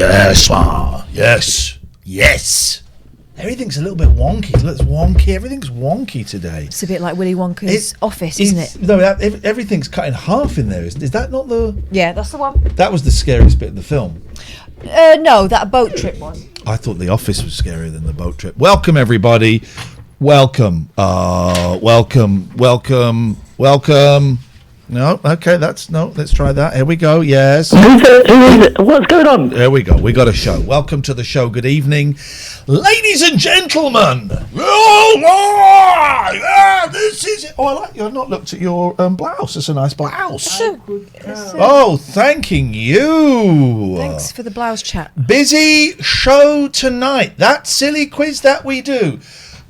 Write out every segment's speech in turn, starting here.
Yes, ma. Yes. Everything's a little bit wonky. It looks wonky. Everything's wonky today. It's a bit like Willy Wonka's office, isn't it? No, everything's cut in half in there. Is that not the... Yeah, that's the one. That was the scariest bit of the film. No, that boat trip was. I thought the office was scarier than the boat trip. Welcome, everybody. Welcome. Welcome. No, okay, let's try that. Here we go, yes. Who is it? What's going on? There we go, we got a show. Welcome to the show, good evening. Ladies and gentlemen. Oh, yeah, this is it. Oh, I like you. I've not looked at your blouse. It's a nice blouse. Oh, thanking you. Thanks for the blouse chat. Busy show tonight. That silly quiz that we do.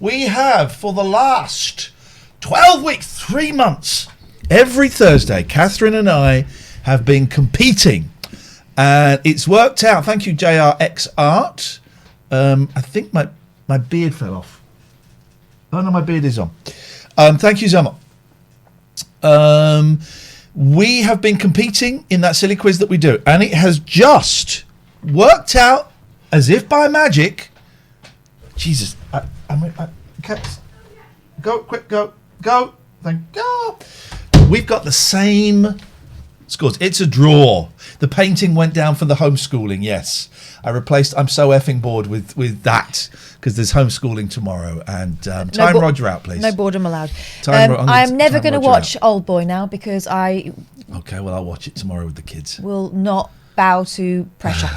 We have, for the last 12 weeks, 3 months, every Thursday, Catherine and I have been competing, and it's worked out. Thank you, JRX Art. I think my beard fell off. Oh no, my beard is on. Thank you, Zama. We have been competing in that silly quiz that we do, and it has just worked out as if by magic. Jesus, cats, go quick, go. Thank God. We've got the same scores. It's a draw. The painting went down for the homeschooling, yes. I'm so effing bored with that, because there's homeschooling tomorrow. And time Roger out, please. No boredom allowed. I am never going to watch Old Boy now, because I... Okay, well, I'll watch it tomorrow with the kids. Will not bow to pressure.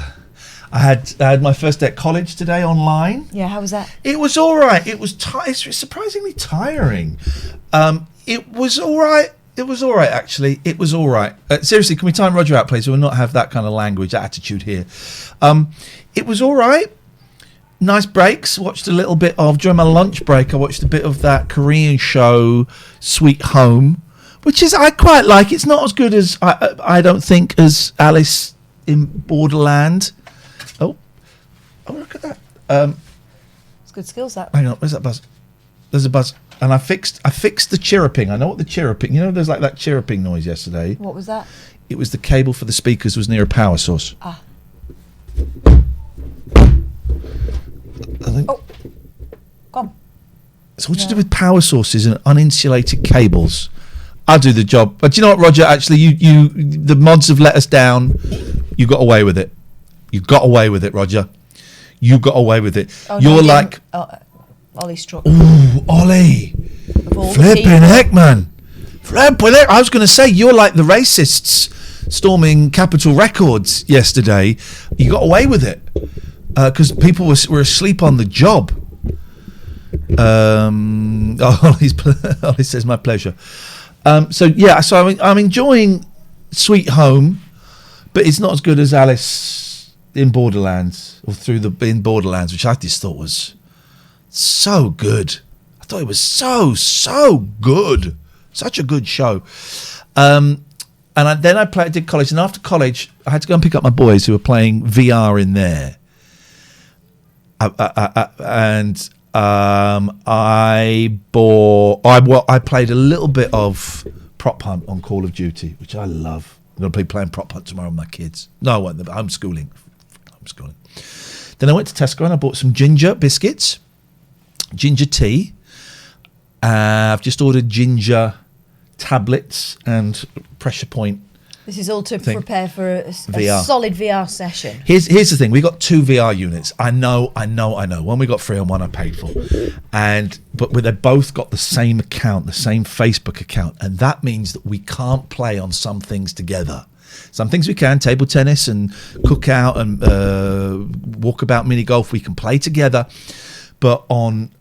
I had my first day at college today online. Yeah, how was that? It was all right. It was it's surprisingly tiring. It was all right. It was all right, actually. It was all right. Seriously, can we time Roger out, please? We will not have that kind of language, attitude here. It was all right. Nice breaks. Watched a little bit of, during my lunch break, I watched a bit of that Korean show, Sweet Home, which is, I quite like. It's not as good as, I don't think, as Alice in Borderland. Oh, look at that. It's good skills, that. Hang on, where's that buzz? There's a buzz. And I fixed the chirruping. I know what the chirruping... You know, there's like that chirruping noise yesterday. What was that? It was the cable for the speakers was near a power source. Ah. I think... Oh. Come. It's all to do with power sources and uninsulated cables. I'll do the job. But you know what, Roger? Actually, you the mods have let us down. You got away with it. You got away with it, Roger. You got away with it. Oh, You're like... Ollie struck. Ooh, Ollie. Flipping heck, man. Flipping heck. I was going to say, you're like the racists storming Capitol Records yesterday. You got away with it. Because people were asleep on the job. Ollie says, my pleasure. So I'm enjoying Sweet Home, but it's not as good as Alice in Borderlands, or in Borderlands, which I just thought was so good. I thought it was so good. Such a good show. Then I did college, and after college, I had to go and pick up my boys who were playing VR in there. I played a little bit of Prop Hunt on Call of Duty, which I love. I'm going to be playing Prop Hunt tomorrow with my kids. No, I won't. Homeschooling. Then I went to Tesco and I bought some ginger biscuits. Ginger tea. I've just ordered ginger tablets and pressure point. This is all to prepare for a solid VR session. Here's the thing. We got 2 VR units. I know. One we got free and one I paid for. But they both got the same account, the same Facebook account. And that means that we can't play on some things together. Some things we can, table tennis and cookout and walkabout mini golf, we can play together. But on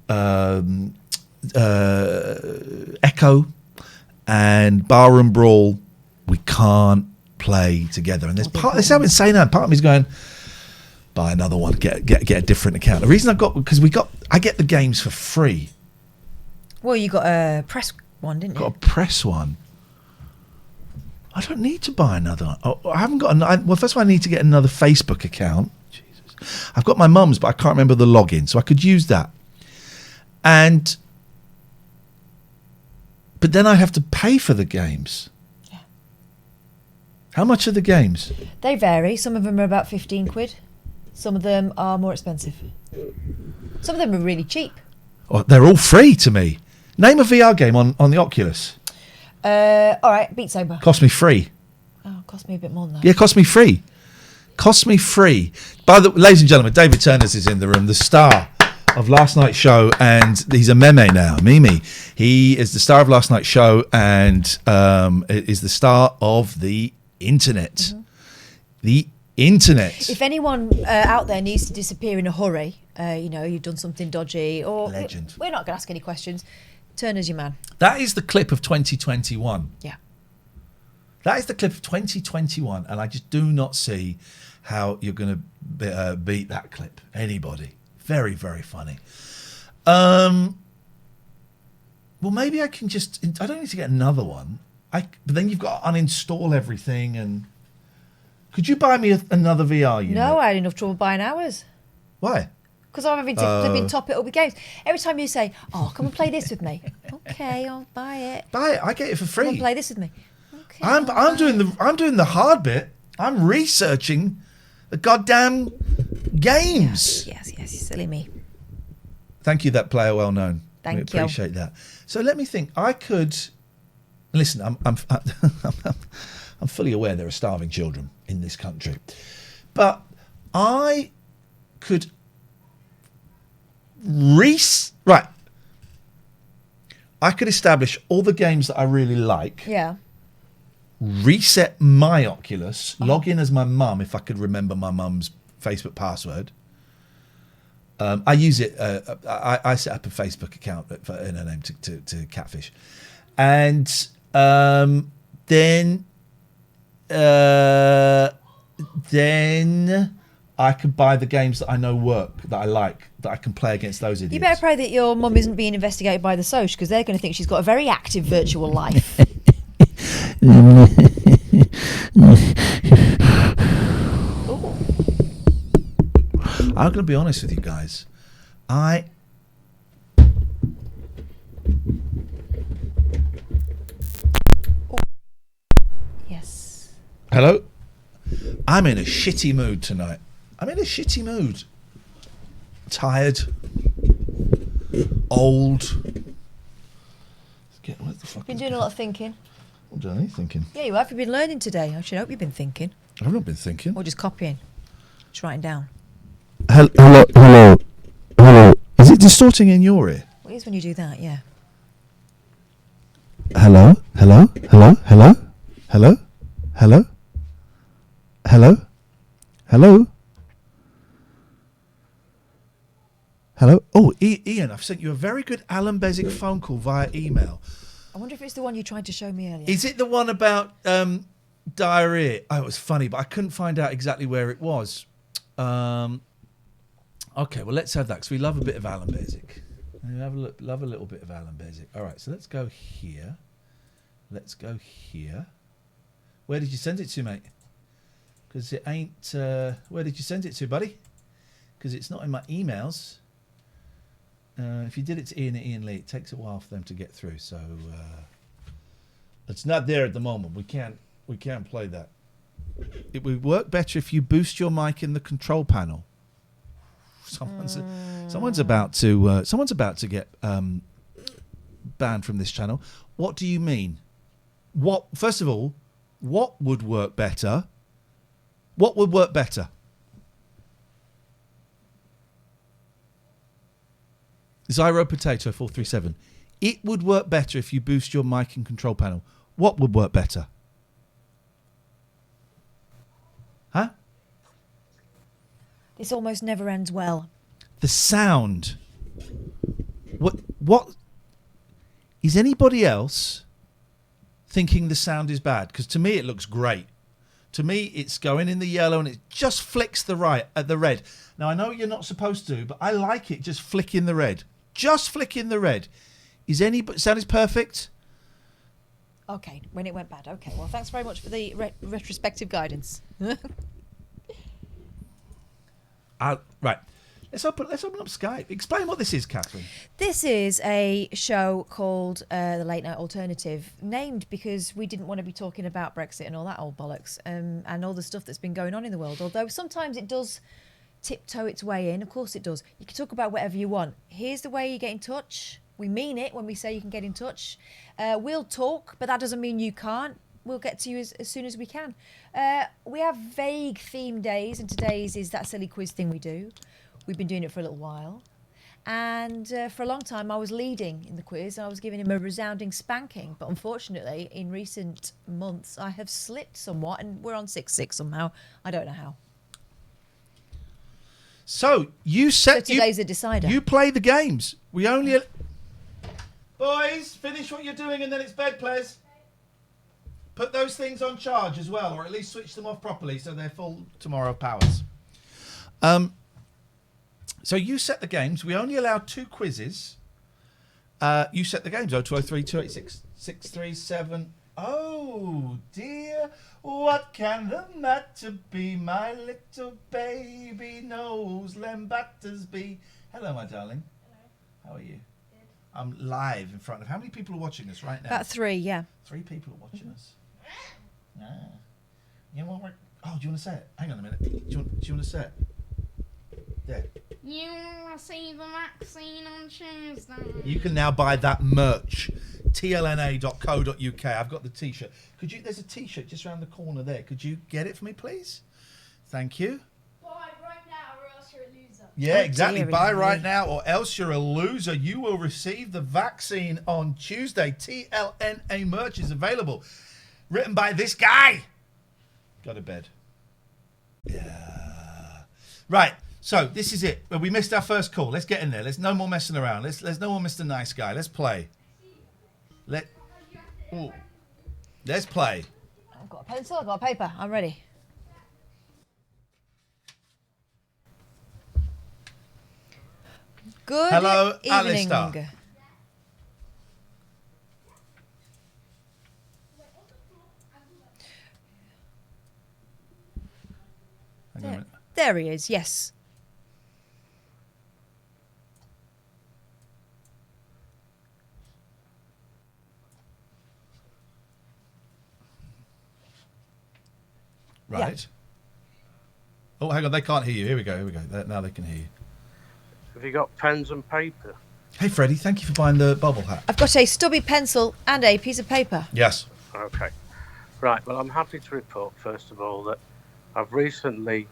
Echo and Barroom Brawl, we can't play together. And this how insane that part of me's going, buy another one, get a different account. The reason I get the games for free. Well, you got a press one, didn't you? Got a press one. I don't need to buy another one. I haven't got well, first of all, I need to get another Facebook account. Jesus. I've got my mum's, but I can't remember the login, so I could use that. But then I have to pay for the games. How much are the games? They vary. Some of them are about 15 quid. Some of them are more expensive. Some of them are really cheap. Oh, they're all free to me. Name a VR game on the Oculus. All right, Beat Saber. Cost me free. Oh, cost me a bit more than that. Yeah, cost me free. Cost me free. By the ladies and gentlemen, David Turners is in the room, the star of last night's show, and he's a meme now. Mimi. He is the star of last night's show and is the star of the internet. Mm-hmm. The internet. If anyone out there needs to disappear in a hurry, you've done something dodgy, or Legend. We're not going to ask any questions. Turner's your man. That is the clip of 2021. Yeah. That is the clip of 2021, and I just do not see how you're going to beat that clip. Anybody. Very, very funny. Well, maybe I can just... I don't need to get another one. But then you've got to uninstall everything and... Could you buy me another VR unit? No, I had enough trouble buying ours. Why? Because I'm having to top it up with games. Every time you say, "Oh, come and play this with me," okay, I'll buy it. Buy it. I get it for free. Come and play this with me. Okay. I'm doing the hard bit. I'm researching the goddamn games. Yes, silly me. Thank you, that player well known. Thank you. Appreciate that. So let me think. I could listen. I'm fully aware there are starving children in this country, but I could right. I could establish all the games that I really like. Yeah. Reset my Oculus, log in as my mum if I could remember my mum's Facebook password. I use it. I set up a Facebook account in her name to catfish, and then I could buy the games that I know work, that I like, that I can play against those idiots. You better pray that your mum isn't being investigated by the Soch, because they're going to think she's got a very active virtual life. I'm going to be honest with you guys. Yes. Hello? I'm in a shitty mood tonight. I'm in a shitty mood. Tired. Old. What the fuck? Been doing a lot of thinking. I'm doing any thinking. Yeah, you have. You've been learning today. I should hope you've been thinking. I've not been thinking. Or just copying. Just writing down. Hello. Is it distorting in your ear? Well, it is when you do that, yeah. Hello? Oh, Iain, I've sent you a very good Alan Bezic phone call via email. I wonder if it's the one you tried to show me earlier. Is it the one about diarrhea? Oh, it was funny, but I couldn't find out exactly where it was. Okay, well, let's have that, because we love a bit of Alan Bezic. We love a little bit of Alan Bezic. All right, so let's go here. Where did you send it to, mate? Because it ain't... where did you send it to, buddy? Because it's not in my emails. If you did it to Iain and Iain Lee, it takes a while for them to get through. So it's not there at the moment. We can't play that. It would work better if you boost your mic in the control panel. Someone's about to get banned from this channel. What do you mean? First of all, what would work better? What would work better? Zyro Potato 437. It would work better if you boost your mic and control panel. What would work better? Huh? This almost never ends well. The sound. What is anybody else thinking the sound is bad? Because to me it looks great. To me it's going in the yellow and it just flicks the red. Now I know you're not supposed to, but I like it just flicking the red. Just flicking the red. Sound is perfect? Okay, when it went bad. Okay, well, thanks very much for the retrospective guidance. Right. Let's open up Skype. Explain what this is, Catherine. This is a show called The Late Night Alternative, named because we didn't want to be talking about Brexit and all that old bollocks and all the stuff that's been going on in the world, although sometimes it does tiptoe its way in. Of course it does. You can talk about whatever you want. Here's the way you get in touch. We mean it when we say you can get in touch. We'll talk, but that doesn't mean you can't. We'll get to you as soon as we can. We have vague theme days, and today's is that silly quiz thing we do. We've been doing it for a little while. And for a long time, I was leading in the quiz. I was giving him a resounding spanking. But unfortunately, in recent months, I have slipped somewhat, and we're on 6-6 somehow. I don't know how. So you set. So today's a decider. You play the games. We only. Boys, finish what you're doing, and then it's bed, please. Put those things on charge as well, or at least switch them off properly so they're full tomorrow powers. So you set the games. We only allow 2 quizzes. You set the games. 0203 286 637. Oh dear, what can the matter be? My little baby knows Lambatas be. Hello, my darling. Hello. How are you? Good. I'm live in front of. How many people are watching us right now? About 3, yeah. 3 people are watching us. Ah. You know what? Oh, do you want to say it? Hang on a minute. Do you want to say it? There. You will receive the vaccine on Tuesday. You can now buy that merch. tlna.co.uk. I've got the t-shirt. Could you? There's a t-shirt just around the corner there. Could you get it for me, please? Thank you. Buy right now or else you're a loser. Yeah, Oh, exactly. dear Buy me. right now or else you're a loser. You will receive the vaccine on Tuesday. TLNA merch is available. Written by this guy. Go to bed. Yeah. Right. So this is it. Well, we missed our first call. Let's get in there. There's no more messing around. Let's no more Mr. Nice Guy. Let's play. Let's play. I've got a pencil, I've got a paper. I'm ready. Good Hello, evening. Alistair. Hang on a minute. There he is, yes. Right. Oh, hang on. They can't hear you. Here we go. Now they can hear you. Have you got pens and paper? Hey, Freddie. Thank you for buying the bubble hat. I've got a stubby pencil and a piece of paper. Yes. Okay. Right, well, I'm happy to report, first of all, that I've recently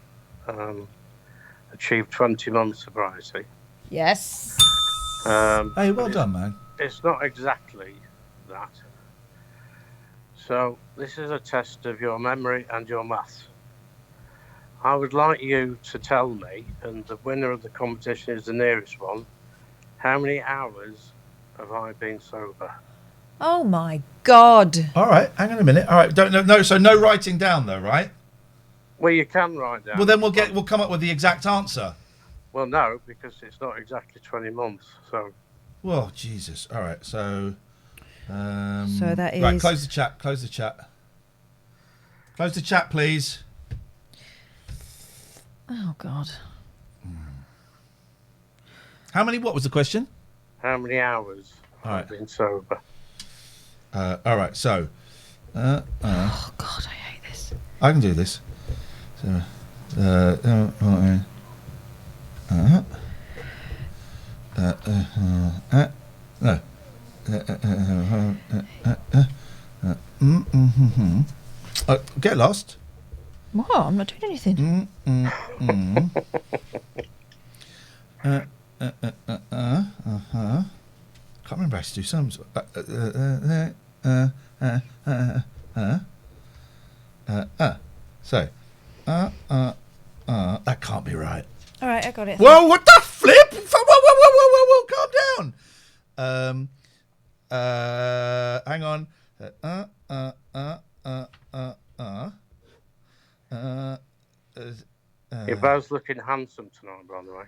achieved 20 months sobriety. Yes. Hey, well done, man. It's not exactly that. So, this is a test of your memory and your maths. I would like you to tell me, and the winner of the competition is the nearest one, how many hours have I been sober? Oh my God. All right. Hang on a minute. All right. No. So no writing down, though, right? Well, you can write down. Well, then we'll come up with the exact answer. Well, no, because it's not exactly 20 months. So. Well, Jesus. All right. So. So that is. Right. Close the chat. Close the chat. Close the chat, please. Oh God. How many? What was the question? How many hours All have I right. been sober? All right. So. Oh God, I hate this. I can do this. So. No. Get lost. What? I'm not doing anything. Can't remember how to do some. So, that can't be right. All right, I got it. Whoa! What the flip? Whoa! Calm down. Hang on. You're both looking handsome tonight, by the way.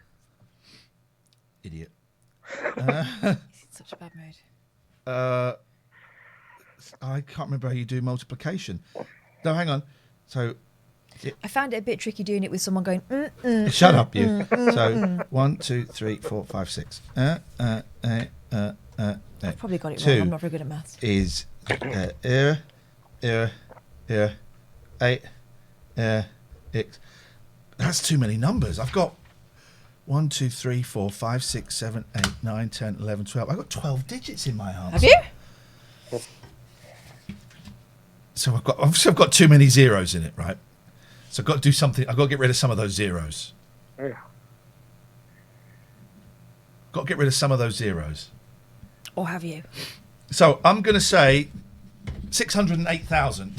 Idiot. He's in such a bad mood. I can't remember how you do multiplication. No, hang on. So, I found it a bit tricky doing it with someone going. shut up, you. So 1, 2, 3, 4, 5, 6. I've probably got it Two wrong. I'm not very good at maths. Is 8 X That's too many numbers. I've got 1, 2, 3, 4, 5, 6, 7, 8, 9, 10, 11, 12. I've got 12 digits in my answer. Have you? So I've got too many zeros in it, right? So I've got to do something. I've got to get rid of some of those zeros. Yeah. Got to get rid of some of those zeros. Or have you? So I'm going to say 608,000.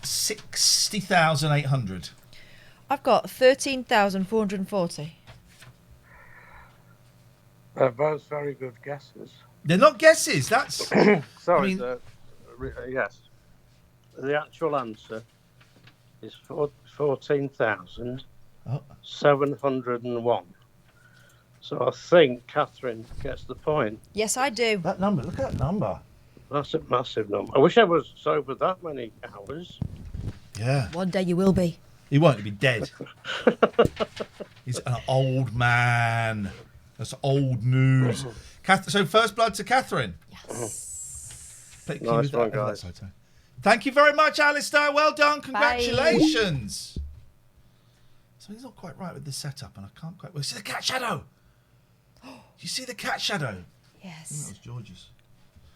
60,800. I've got 13,440. They're both very good guesses. They're not guesses. That's Sorry, yes. The actual answer is 14,701. So I think Catherine gets the point. Yes, I do. that number. Look at that number. That's a massive number. I wish I was sober that many hours. Yeah. One day you will be. He won't. He'll be dead. He's an old man. That's old news. So first blood to Catherine. Yes. Nice one, guys. Thank you very much, Alistair. Well done. Congratulations. Something's not quite right with the setup, and I can't quite. Well, see the cat shadow. Do you see the cat shadow? I think that Yes. was George's.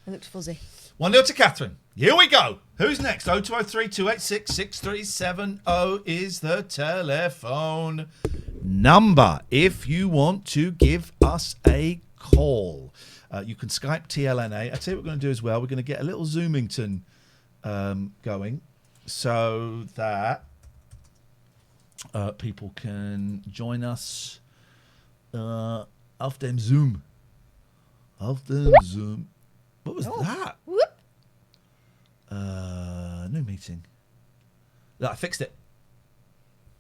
It looked fuzzy. 1-0 to Catherine. Here we go. Who's next? 0203 286 6370 is the telephone number if you want to give us a call. You can Skype TLNA. I tell you what we're going to do as well. We're going to get a little Zoomington going so that people can join us auf dem Zoom. Auf dem Zoom. What was that? Whoop. New meeting. No, I fixed it.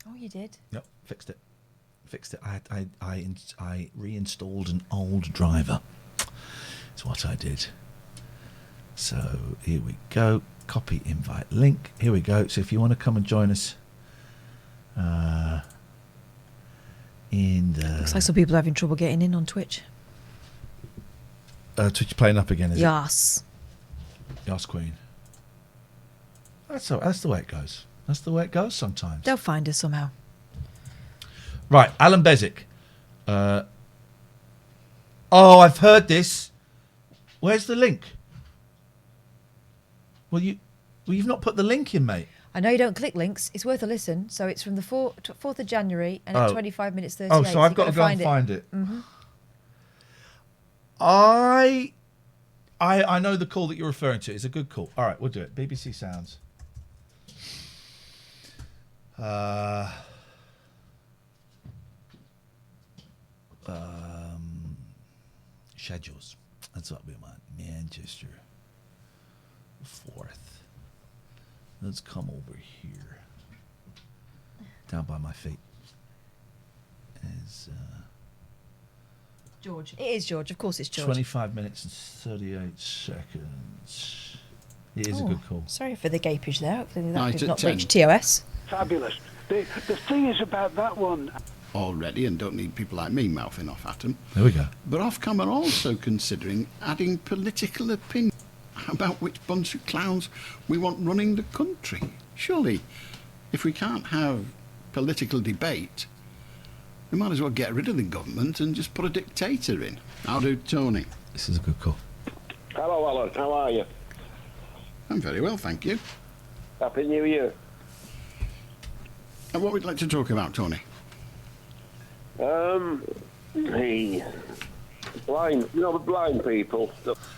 Oh, you did? Yep, fixed it. I reinstalled an old driver. That's what I did. So here we go. Copy invite link. Here we go. So if you want to come and join us in the... Looks like some people are having trouble getting in on Twitch. Twitch playing up again, is Yes. it? Yes, Queen. That's the way it goes. That's the way it goes sometimes. They'll find us somehow. Right, Alan Bezic. I've heard this. Where's the link? Well, you've not put the link in, mate. I know you don't click links. It's worth a listen. So it's from the 4th of January and at 25 minutes 38. Oh, so I've got to go and find it. Mm-hmm. I know the call that you're referring to. It's a good call. All right, we'll do it. BBC Sounds. Schedules. That's what we want. Manchester. 4th. Let's come over here. Down by my feet. As George. It is George. Of course it's George. 25 minutes and 38 seconds. It is a good call. Sorry for the gapage there. Hopefully that Right did at not 10. reach TOS. Fabulous. The thing is about that one. Already, and don't need people like me mouthing off at them. There we go. But Ofcom are also considering adding political opinion about which bunch of clowns we want running the country. Surely, if we can't have political debate, we might as well get rid of the government and just put a dictator in. How do, Tony? This is a good call. Hello, Alan. How are you? I'm very well, thank you. Happy New Year. And what would you like to talk about, Tony? The blind, the blind people.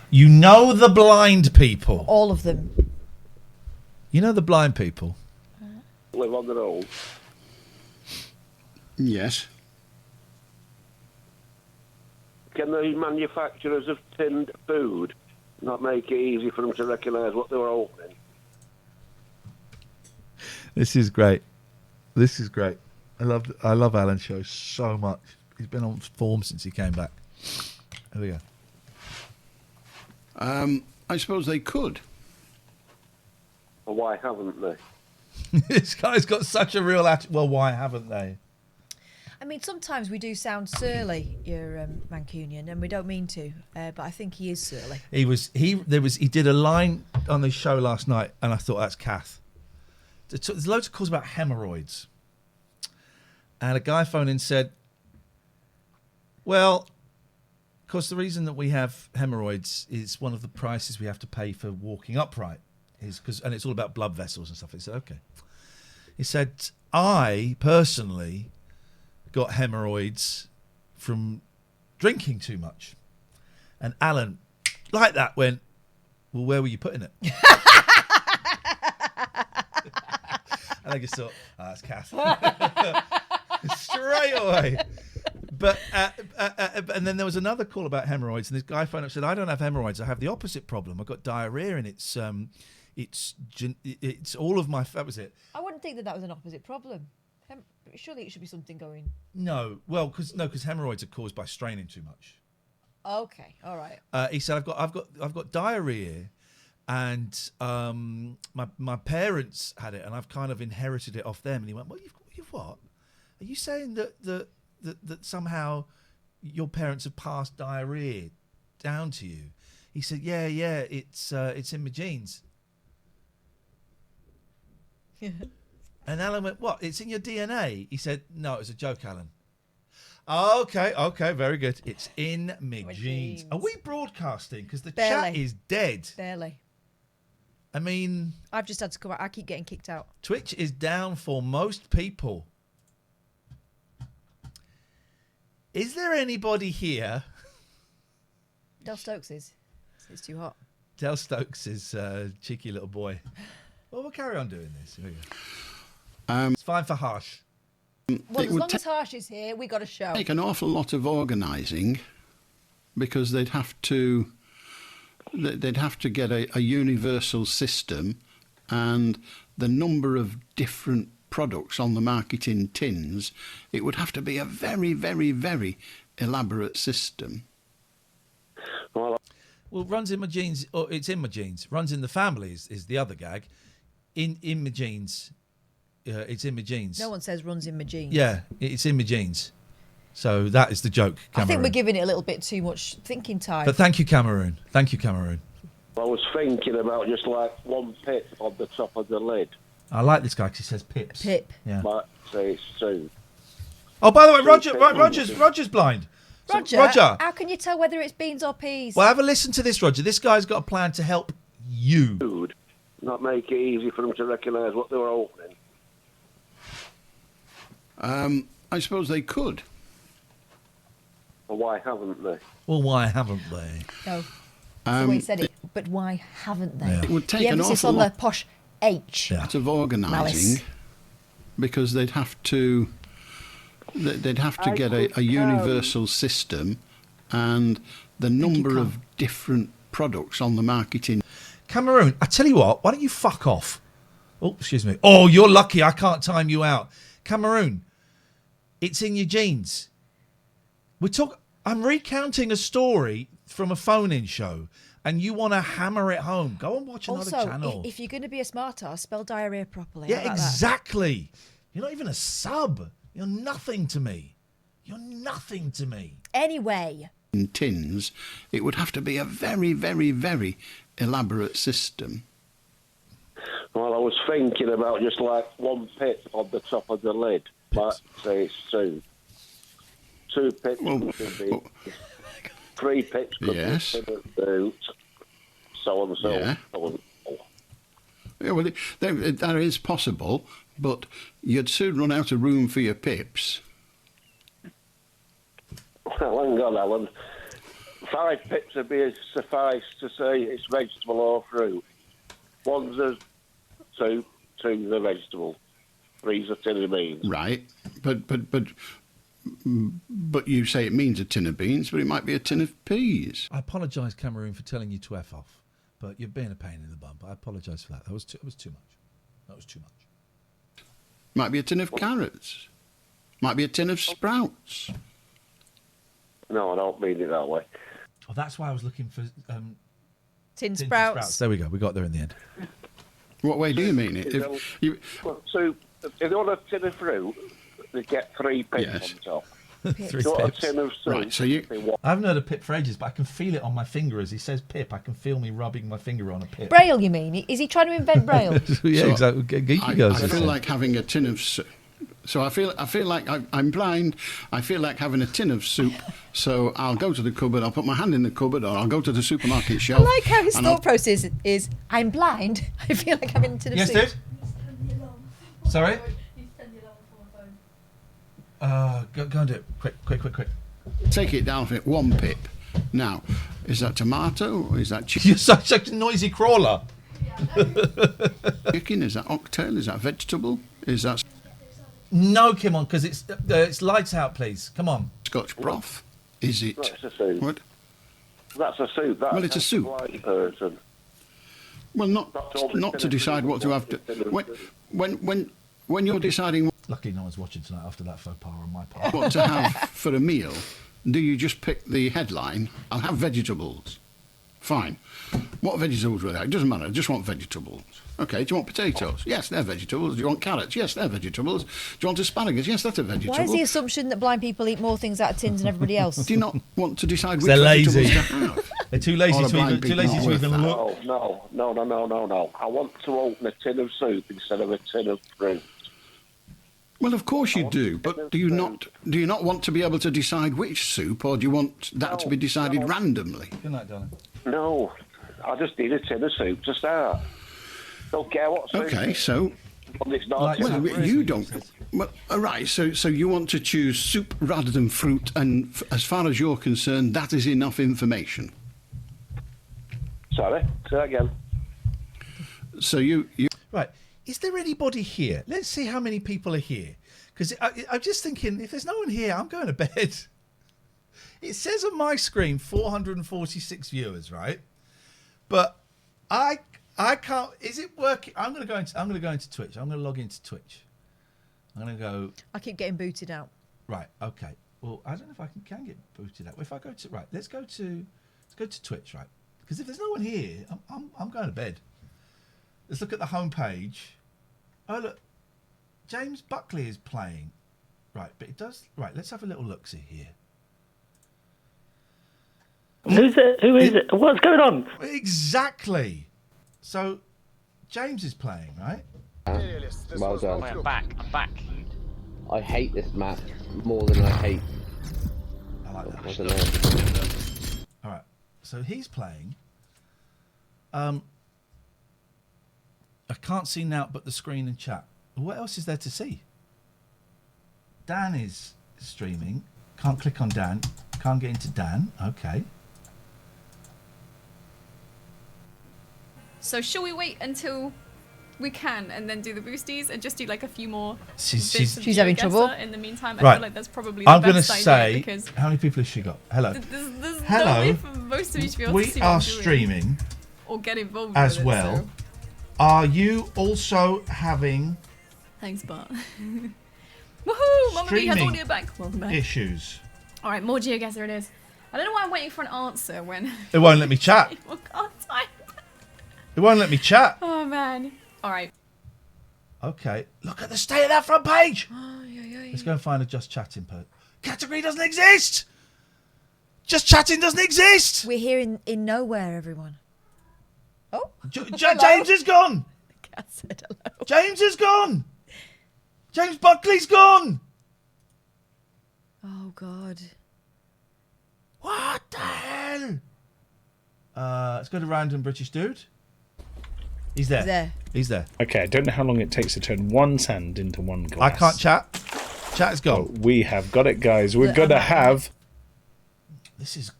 You know the blind people. All of them. You know the blind people. Live on their own. Yes. Can the manufacturers of tinned food not make it easy for them to recognise what they were opening? This is great. This is great. I love Alan's show so much. He's been on form since he came back. There we go. I suppose they could. Well, why haven't they? This guy's got such a real attitude. Well, why haven't they? I mean, sometimes we do sound surly, you're Mancunian, and we don't mean to, but I think he is surly. He did a line on the show last night, and I thought that's Kath. There's loads of calls about hemorrhoids. And a guy phoned in and said, well, of course, the reason that we have hemorrhoids is one of the prices we have to pay for walking upright. And it's all about blood vessels and stuff. He said, okay. He said, I personally got hemorrhoids from drinking too much. And Alan, like that, went, well, where were you putting it? And I just thought, that's Kath. Straight away. But and then there was another call about hemorrhoids, and this guy phoned up and said, I don't have hemorrhoids, I have the opposite problem. I've got diarrhea, and it's all of my... That was it. I wouldn't think that was an opposite problem. Surely it should be something going... No, well, because hemorrhoids are caused by straining too much. Okay, all right. He said, I've got diarrhea, and my parents had it, and I've kind of inherited it off them. And he went, well, you've what? Are you saying that somehow your parents have passed diarrhea down to you? He said, yeah, it's in my genes. And Alan went, what? It's in your DNA? He said, no, it was a joke, Alan. Okay, very good. It's in my genes. Are we broadcasting? Because the chat is dead. Barely. I mean... I've just had to come out. I keep getting kicked out. Twitch is down for most people. Is there anybody here? Del Stokes is. It's too hot. Del Stokes is a cheeky little boy. Well, we'll carry on doing this. Here we go. It's fine for Harsh. Well, as long as Harsh is here, we got a show. Take an awful lot of organising, because they'd have to get a universal system, and the number of different products on the market in tins, it would have to be a very, very, very elaborate system. Well, runs in my genes, or it's in my genes. Runs in the family is the other gag. In my genes, it's in my genes. No one says runs in my genes. Yeah, it's in my genes. So that is the joke, Cameroon. I think we're giving it a little bit too much thinking time. But thank you, Cameroon. Thank you, Cameroon. I was thinking about just like one pip on the top of the lid. I like this guy because he says pips. Pip. Yeah. But say it's two. Oh, by the way, Roger's blind. So, Roger, how can you tell whether it's beans or peas? Well, have a listen to this, Roger. This guy's got a plan to help you. Food, not make it easy for them to recognise what they were opening. I suppose they could. Well, why haven't they? Well, why haven't they? No. That's the way he said it. But why haven't they? Yeah. It would take the an emphasis awful on lot the posh H. Yeah. of organising, because they'd have to get a universal system, and the number of different products on the market in... Cameroon, I tell you what, why don't you fuck off? Oh, excuse me. Oh, you're lucky I can't time you out. Cameroon, it's in your genes. I'm recounting a story from a phone-in show, and you want to hammer it home. Go and watch another channel. Also, if you're going to be a smart ass, spell diarrhea properly. Yeah, exactly. You're not even a sub. You're nothing to me. You're nothing to me. Anyway. In tins, it would have to be a very, very, very elaborate system. Well, I was thinking about just like one pip on the top of the lid. Like, say it's two. Two pips could be... 3 pips could be boot, so on and so on. Yeah, well, that is possible, but you'd soon run out of room for your pips. Well, hang on, Alan. 5 pips would be suffice to say it's vegetable or fruit. 1's a 2's a vegetable. 3's a tin of beans. Right, but you say it means a tin of beans, but it might be a tin of peas. I apologise, Cameroon, for telling you to F off, but you're being a pain in the bum. I apologise for that. That was too much. That was too much. Might be a tin of carrots. Might be a tin of sprouts. No, I don't mean it that way. Oh, that's why I was looking for tin sprouts. There we go. We got there in the end. What way do you mean it? So, if you want a tin of fruit, they get 3 pips on top. Three Got a pips. tin of soup. Right, so you- I haven't heard of Pip for ages, but I can feel it on my finger as he says Pip. I can feel me rubbing my finger on a Pip. Braille, you mean? Is he trying to invent Braille? Yeah, So exactly. Geeky I goes. feel like having a tin of soup. So I feel like I'm blind. I feel like having a tin of soup. So I'll go to the cupboard. I'll put my hand in the cupboard, or I'll go to the supermarket I shelf. like how his and I'll- thought process is, I'm blind. I feel like I'm into the Yes, soup. dude. Sorry. Go and do it. Quick. Take it down for it. 1 pip. Now, is that tomato? Or is that You're such a noisy crawler. chicken? Is that oxtail? Is that vegetable? Is that No, come on, because it's lights out, please. Come on. Scotch broth? Is it That's a soup. what? That's a soup. That's Well, it's a soup. blind person. Well, not all the not to tin of decide soup what to have to. When you're deciding Luckily, no one's watching tonight after that faux pas on my part. what to have for a meal, do you just pick the headline? I'll have vegetables. Fine. What vegetables were there? It doesn't matter. I just want vegetables. Okay. Do you want potatoes? Yes, they're vegetables. Do you want carrots? Yes, they're vegetables. Do you want asparagus? Yes, that's a vegetable. Why is the assumption that blind people eat more things out of tins than everybody else? Do you not want to decide which They're vegetables lazy. to have? They're too lazy All the to blind even, too people lazy aren't to worth even that. look. No. I want to open a tin of soup instead of a tin of fruit. Well, of course you do, but do you not want to be able to decide which soup, or do you want that to be decided randomly? Good night, darling. No, I just need a tin of soup to start. Don't care what soup. Okay, so But it's not. Like- tin of well, fruit. you don't. Well, all right. So you want to choose soup rather than fruit, and as far as you're concerned, that is enough information. Sorry, say that again. So you Right. Is there anybody here? Let's see how many people are here. Because I'm just thinking, if there's no one here, I'm going to bed. It says on my screen 446 viewers, right? But I can't. Is it working? I'm going to go into Twitch. I'm going to log into Twitch. I'm going to go. I keep getting booted out. Right. Okay. Well, I don't know if I can get booted out. If I go to let's go to Twitch, right? Because if there's no one here, I'm going to bed. Let's look at the home page. Oh look, James Buckley is playing. Right, but it does. Right, let's have a little look-see here. Who's it? Who is it? What's going on? Exactly. So, James is playing, right? Well done. I'm back. I hate this map more than I hate. I like that. I don't know. All right. So he's playing. I can't see now but the screen and chat. What else is there to see? Dan is streaming. Can't click on Dan. Can't get into Dan. Okay. So shall we wait until we can and then do the boosties and just do like a few more She's bits of She's having GeoGuessr trouble. in the meantime? I Right. feel like that's probably the I'm going to best idea say, because how many people has she got? Hello. there's Hello. no way for most of you to be able We to see what are I'm doing streaming or get involved as with well. It, so. Are you also having Thanks, Bart. Woohoo! Mama B has Streaming audio back. Welcome back. issues? All right, more GeoGuessr it is. I don't know why I'm waiting for an answer when It won't let me chat. people can't type. It won't let me chat. Oh man. All right. Okay. Look at the state of that front page. Let's go and find a just chatting category doesn't exist. Just chatting doesn't exist. We're here in nowhere, everyone. Oh, James is gone. I said hello. James is gone. James Buckley's gone. Oh God. What the hell? Let's go to random British dude. He's there. There. He's there. Okay, I don't know how long it takes to turn one sand into one glass. I can't chat. Chat is gone. Oh, we have got it, guys. We're going to have... This is.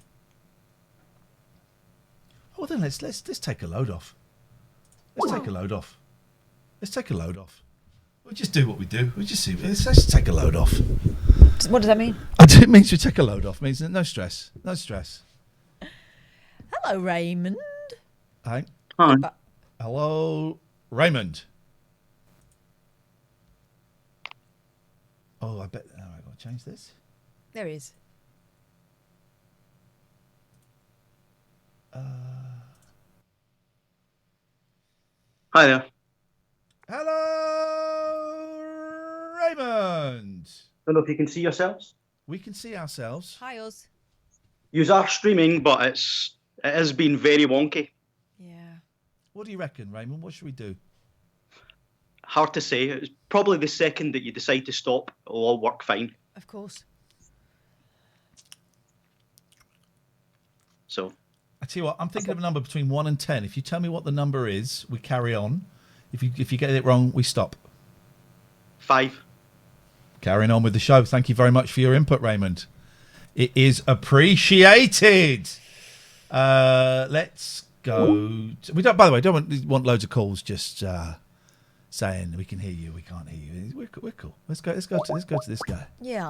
Oh, then let's take a load off. Let's take a load off. Let's take a load off. We'll just do what we do. We'll just see. Let's take a load off. What does that mean? It means we take a load off. It means no stress. No stress. Hello, Raymond. Hi. Hi. Hello, Raymond. Oh, I bet. Oh, I've got to change this. There he is. Hi there. Hello, Raymond. Don't know if you can see yourselves. We can see ourselves. Hi, us. You are streaming, but it has been very wonky. Yeah. What do you reckon, Raymond? What should we do? Hard to say. It's probably the second that you decide to stop, it'll all work fine. Of course. So. I tell you what, I'm thinking of a number between 1 and 10. If you tell me what the number is, we carry on. If you get it wrong, we stop. 5. Carrying on with the show. Thank you very much for your input, Raymond. It is appreciated. Let's go. We don't. By the way, don't want loads of calls. Just saying we can hear you, we can't hear you. We're cool. Let's go to this guy. Yeah.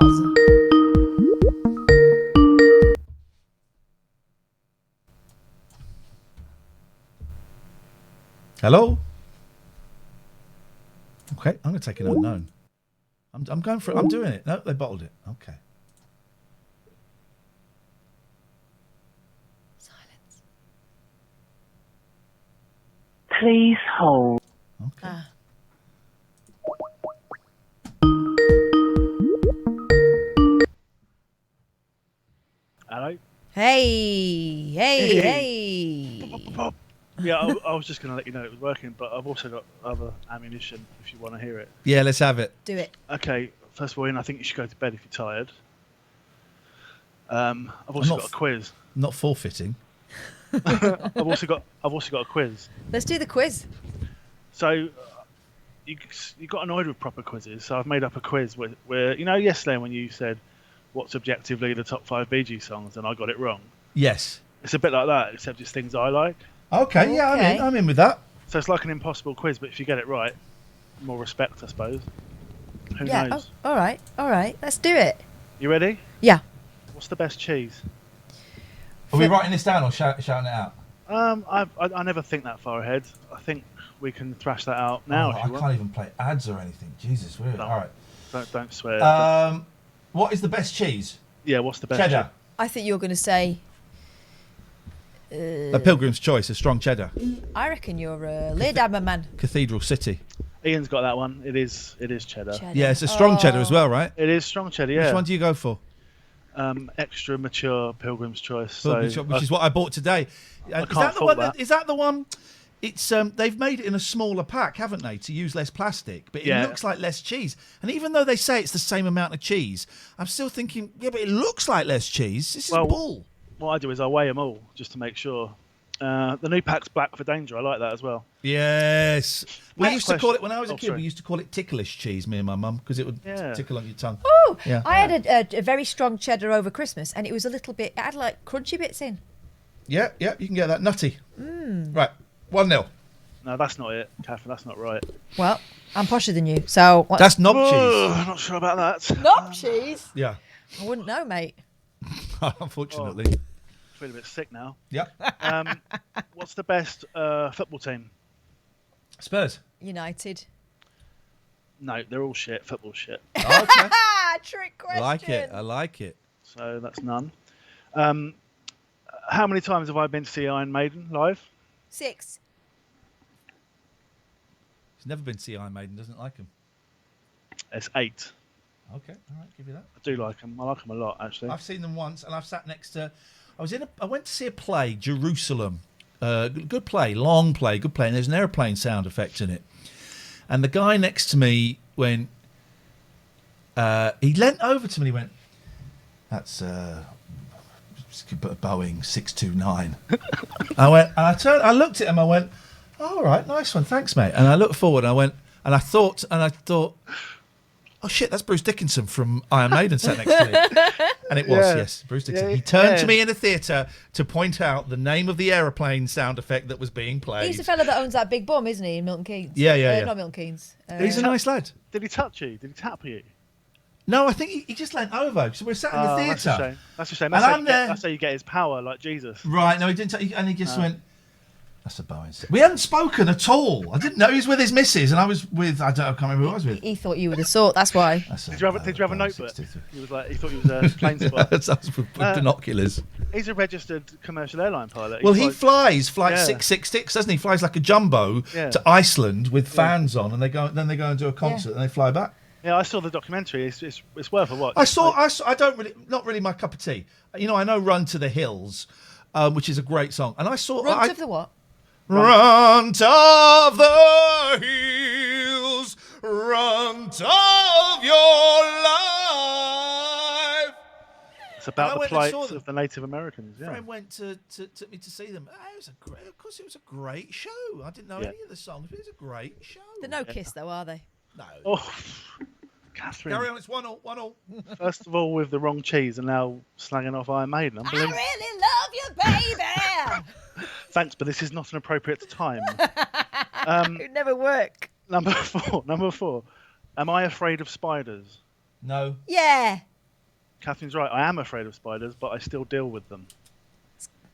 Hello. Okay, I'm going to take an unknown. I'm going for it. I'm doing it. No, they bottled it. Okay. Silence. Please hold. Okay. Hello. Hey. Yeah, I was just going to let you know it was working, but I've also got other ammunition if you want to hear it. Yeah, let's have it. Do it. Okay, first of all, Ian, I think you should go to bed if you're tired. I've also got a quiz. Not forfeiting. I've also got a quiz. Let's do the quiz. So you got annoyed with proper quizzes, so I've made up a quiz where yesterday when you said what's objectively the top 5 Bee Gees songs, and I got it wrong. Yes. It's a bit like that, except it's things I like. Okay, yeah, I'm in with that. So it's like an impossible quiz, but if you get it right, more respect, I suppose. Who knows? Oh, all right. Let's do it. You ready? Yeah. What's the best cheese? Are we writing this down or shouting it out? I never think that far ahead. I think we can thrash that out now. I can't even play ads or anything. Jesus, weird. No, all right. Don't swear. What is the best cheese? Yeah, what's the best? Cheddar. I think you're going to say. A Pilgrim's Choice, a strong cheddar. I reckon you're a Leerdammer man. Cathedral City. Ian's got that one. It is cheddar. Yeah, it's a strong cheddar as well, right? It is strong cheddar. Yeah. Which one do you go for? Extra mature Pilgrim's Choice. Which is what I bought today. Is that the one? It's they've made it in a smaller pack, haven't they, to use less plastic? But it looks like less cheese. And even though they say it's the same amount of cheese, I'm still thinking, yeah, but it looks like less cheese. This is bull. What I do is I weigh them all just to make sure. The new pack's black for danger. I like that as well. Yes. We used to call it, when I was a kid, sorry. we used to call it ticklish cheese, me and my mum, because it would tickle on your tongue. Oh, yeah. I had a very strong cheddar over Christmas, and it was a little bit, it had like crunchy bits in. Yeah, you can get that. Nutty. Right, 1-0. No, that's not it, Catherine. That's not right. Well, I'm posher than you, so... That's knob cheese. I'm not sure about that. Knob cheese? Yeah. I wouldn't know, mate. Unfortunately. I feel a bit sick now. Yep. What's the best football team? Spurs. United. No, they're all shit. Football shit. Okay. Trick question. I like it. So that's none. How many times have I been to see Iron Maiden live? 6. He's never been to see Iron Maiden, doesn't like him. It's 8. Okay, all right, give you that. I do like them. I like them a lot, actually. I've seen them once, and I've sat next to... I went to see a play, Jerusalem. Good play, long play, good play. And there's an airplane sound effect in it. And the guy next to me went... he leant over to me and he went, that's Boeing 629. I went, and I looked at him, I went, all right, nice one, thanks, mate. And I looked forward, and I went, and I thought, oh shit, that's Bruce Dickinson from Iron Maiden sat next to me. And it was, yes, Bruce Dickinson. He turned to me in the theatre to point out the name of the aeroplane sound effect that was being played. He's the fella that owns that big bum, isn't he, in Milton Keynes? Yeah. Not Milton Keynes. He's a nice lad. Did he touch you? Did he tap you? No, I think he just leant over. So we're sat in the theatre. That's a shame. And That's how you get his power, like Jesus. Right, no, he didn't. And he just went, that's a Boeing. We hadn't spoken at all. I didn't know he was with his missus, and I was with, I can't remember who I was with. He thought you were the sort, that's why. Did you have a notebook? He thought he was a plane spot. That was with binoculars. He's a registered commercial airline pilot. Well, he flies flight 666, doesn't he? Flies like a jumbo to Iceland with fans on, and they go and do a concert, and they fly back. Yeah, I saw the documentary. It's worth a watch. I saw. I don't really, not really my cup of tea. You know, I know "Run to the Hills," which is a great song, and I saw. Run to the what? Run of the hills, run of your life. It's about And the I went and plight saw them. of the Native Americans. Yeah. Friend went took me to see them. It was a great, of course, it was a great show. I didn't know Yeah. any of the songs, but it was a great show. They're no kiss though, are they? No. Oh, Catherine. Carry on, it's 1-1. First of all, with the wrong cheese, and now slanging off Iron Maiden. I Unbelievable. really love you, baby. Thanks, but this is not an appropriate time. It would never work. Number four. Am I afraid of spiders? No. Yeah. Catherine's right. I am afraid of spiders, but I still deal with them.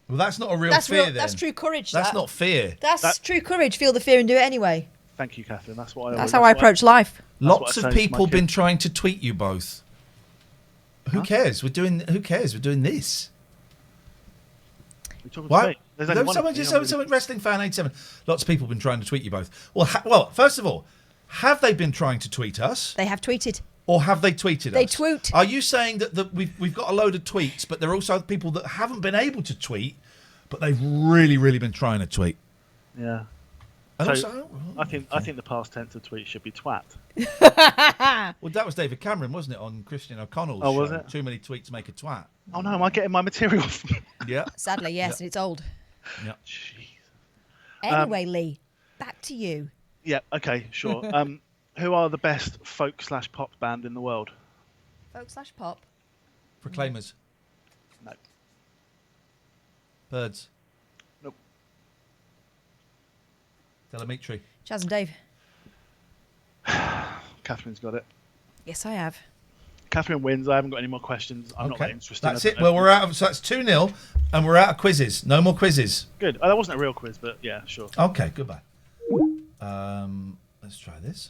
Well, that's not a real That's fear. real. That's true courage. That's that. not fear. That's true courage. Feel the fear and do it anyway. Thank you, Catherine. That's what I. That's how I approach life. Lots of people been trying to tweet you both. Who cares? Who cares? We're doing this. What? Someone wrestling fan 87. Lots of people have been trying to tweet you both. Well, first of all, have they been trying to tweet us? They have tweeted. Or have they tweeted us? They tweet. Are you saying that we've got a load of tweets, but there are also people that haven't been able to tweet, but they've really, really been trying to tweet? Yeah. And So, also, I think the past tense of tweet should be twat. well, that was David Cameron, wasn't it, on Christian O'Connell's Oh, show? was it? Too many tweets make a twat. Oh no, am I getting my material from? Yeah. Sadly, yes, and it's old. Yeah. Anyway, Lee, back to you. Yeah. Okay. Sure. Who are the best folk/pop band in the world? Folk/pop. Proclaimers. No. Birds. Nope. Telemetry. Chaz and Dave. Catherine's got it. Yes, I have. Catherine wins. I haven't got any more questions. I'm not that interested. That's it. Well, we're out of. So that's 2-0, and we're out of quizzes. No more quizzes. Good. Oh, that wasn't a real quiz, but yeah, sure. Okay. Goodbye. Let's try this.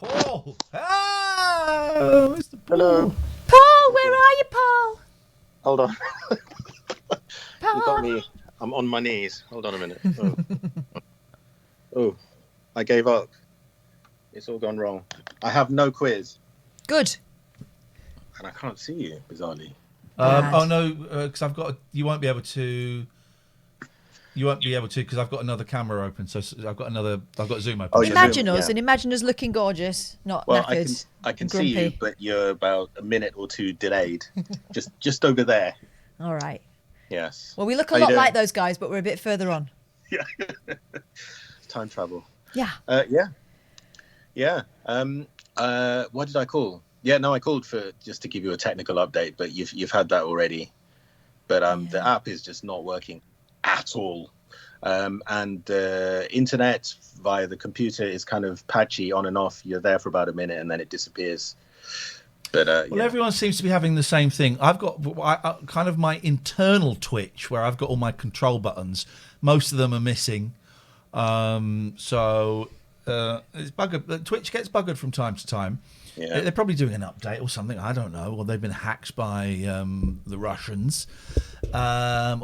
Paul. Oh, Mr. Paul. Hello. Paul, where are you, Paul? Hold on. Paul. You got me. I'm on my knees. Hold on a minute. Oh, I gave up. It's all gone wrong. I have no quiz. Good. And I can't see you, bizarrely. Oh no, because I've got. You won't be able to. You won't be able to because I've got another camera open. So I've got Zoom open. Oh, Imagine Zoom, us yeah. and imagine us looking gorgeous, not Well, knackered. I can and see you, grumpy. but you're about a minute or two delayed. just over there. All right. Yes. Well, we look a How you lot doing? like those guys, but we're a bit further on. Time travel. Yeah. Yeah. What did I call? Yeah, no, I called for just to give you a technical update, but you've had that already. But the app is just not working at all. And the internet via the computer is kind of patchy on and off. You're there for about a minute and then it disappears. But Well, everyone seems to be having the same thing. I've got kind of my internal Twitch where I've got all my control buttons. Most of them are missing. So it's buggered. Twitch gets buggered from time to time. Yeah. They're probably doing an update or something. I don't know. Or they've been hacked by the Russians. So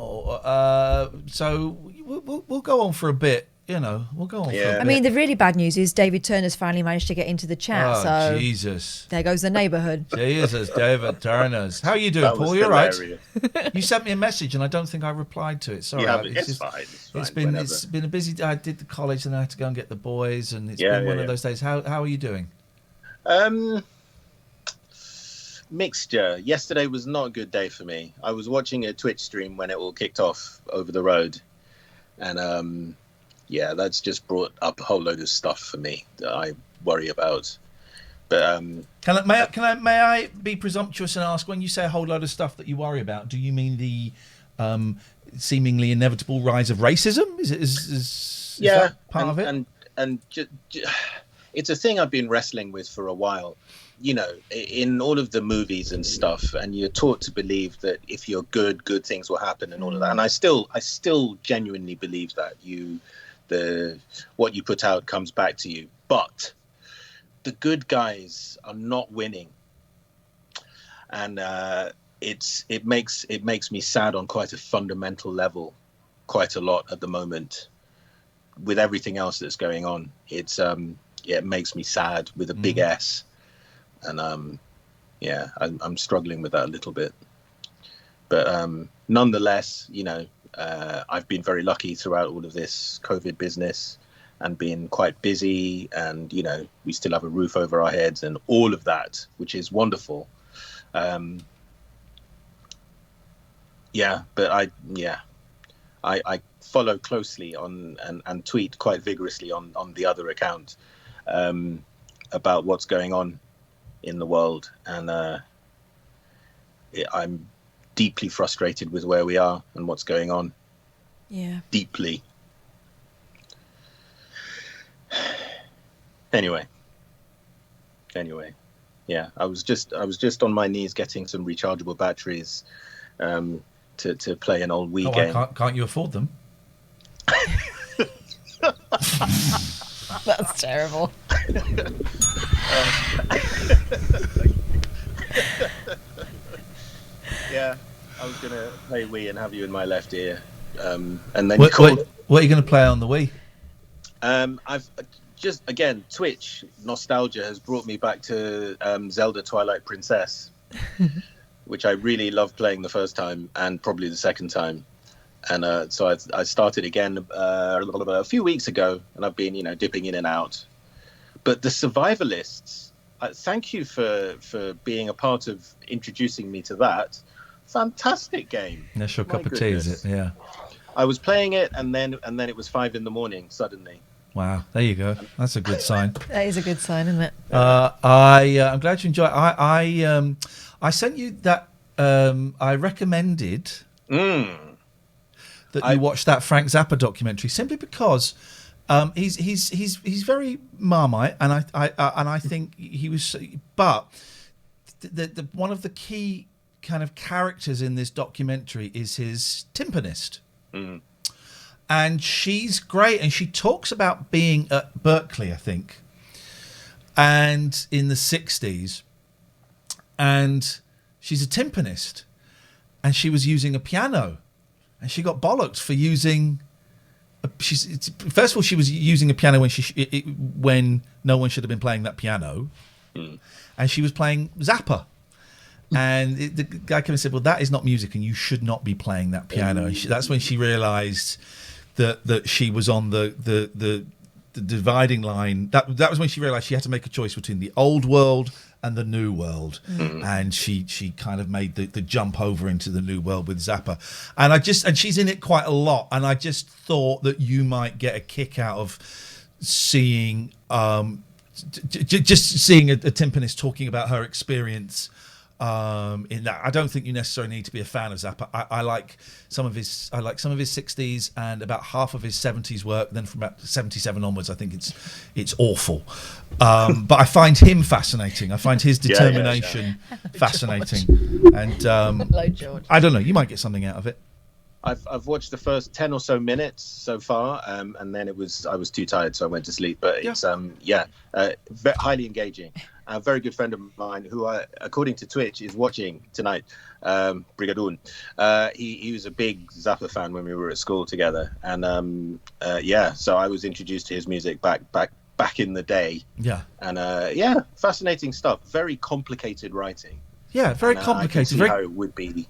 we'll go on for a bit. You know, we'll go on for a bit. I mean, the really bad news is David Turner's finally managed to get into the chat. Oh, so Jesus. There goes the neighbourhood. Jesus, David Turner's. How are you doing, That was Paul? You're right. hilarious. You sent me a message and I don't think I replied to it. Sorry. Yeah, but it's fine. It's fine, It's been a busy day. I did the college and I had to go and get the boys, and it's Yeah, been one yeah, of those days. How are you doing? Mixture. Yesterday was not a good day for me. I was watching a Twitch stream when it all kicked off over the road, and yeah, that's just brought up a whole load of stuff for me that I worry about. But may I be presumptuous and ask, when you say a whole load of stuff that you worry about, do you mean the seemingly inevitable rise of racism? Is that part of it? And it's a thing I've been wrestling with for a while. You know, in all of the movies and stuff, and you're taught to believe that if you're good things will happen and all of that. And I still genuinely believe that what you put out comes back to you. But the good guys are not winning. and it makes me sad on quite a fundamental level, quite a lot at the moment. With everything else that's going on, it makes me sad with a big S, and I'm struggling with that a little bit. But nonetheless, I've been very lucky throughout all of this COVID business and been quite busy, and we still have a roof over our heads and all of that, which is wonderful. But I follow closely on and tweet quite vigorously on the other account about what's going on in the world, and I'm deeply frustrated with where we are and what's going on. Yeah. Deeply. Anyway. Yeah, I was just on my knees getting some rechargeable batteries to play an old Wii game. Can't you afford them? That's terrible. Yeah, I was going to play Wii and have you in my left ear. And then What are you going to play on the Wii? I've just, again, Twitch nostalgia has brought me back to Zelda Twilight Princess, which I really loved playing the first time and probably the second time. And so I started again a few weeks ago, and I've been, dipping in and out. But the Survivalists, thank you for being a part of introducing me to that. Fantastic game. That's your cup of tea, is it? Yeah. I was playing it, and then it was 5 a.m. suddenly. Wow, there you go. That's a good sign. That is a good sign, isn't it? I'm glad you enjoy it. I sent you that. I recommended that you watch that Frank Zappa documentary simply because he's very Marmite, and I think he was. But the one of the key kind of characters in this documentary is his timpanist. And she's great, and she talks about being at Berkeley, I think, and in the 60s, and she's a timpanist, and she was using a piano, and she got bollocked for using. First of all, she was using a piano when no one should have been playing that piano, and she was playing Zappa. And the guy came and said, "Well, that is not music, and you should not be playing that piano." And that's when she realised that she was on the dividing line. That was when she realised she had to make a choice between the old world and the new world, and she kind of made the jump over into the new world with Zappa. And she's in it quite a lot. And I just thought that you might get a kick out of seeing just seeing a timpanist talking about her experience. In that, I don't think you necessarily need to be a fan of Zappa. I like some of his 60s and about half of his 70s work. Then from about 77 onwards, I think it's awful. But I find him fascinating. I find his determination fascinating. And Hello, George. I don't know. You might get something out of it. I've watched the first 10 or so minutes so far, and then I was too tired, so I went to sleep. But it's highly engaging. A very good friend of mine, who according to Twitch is watching tonight, Brigadoon. He was a big Zappa fan when we were at school together, and so I was introduced to his music back in the day. Yeah, and fascinating stuff. Very complicated writing. Yeah, very complicated. I can see how it would be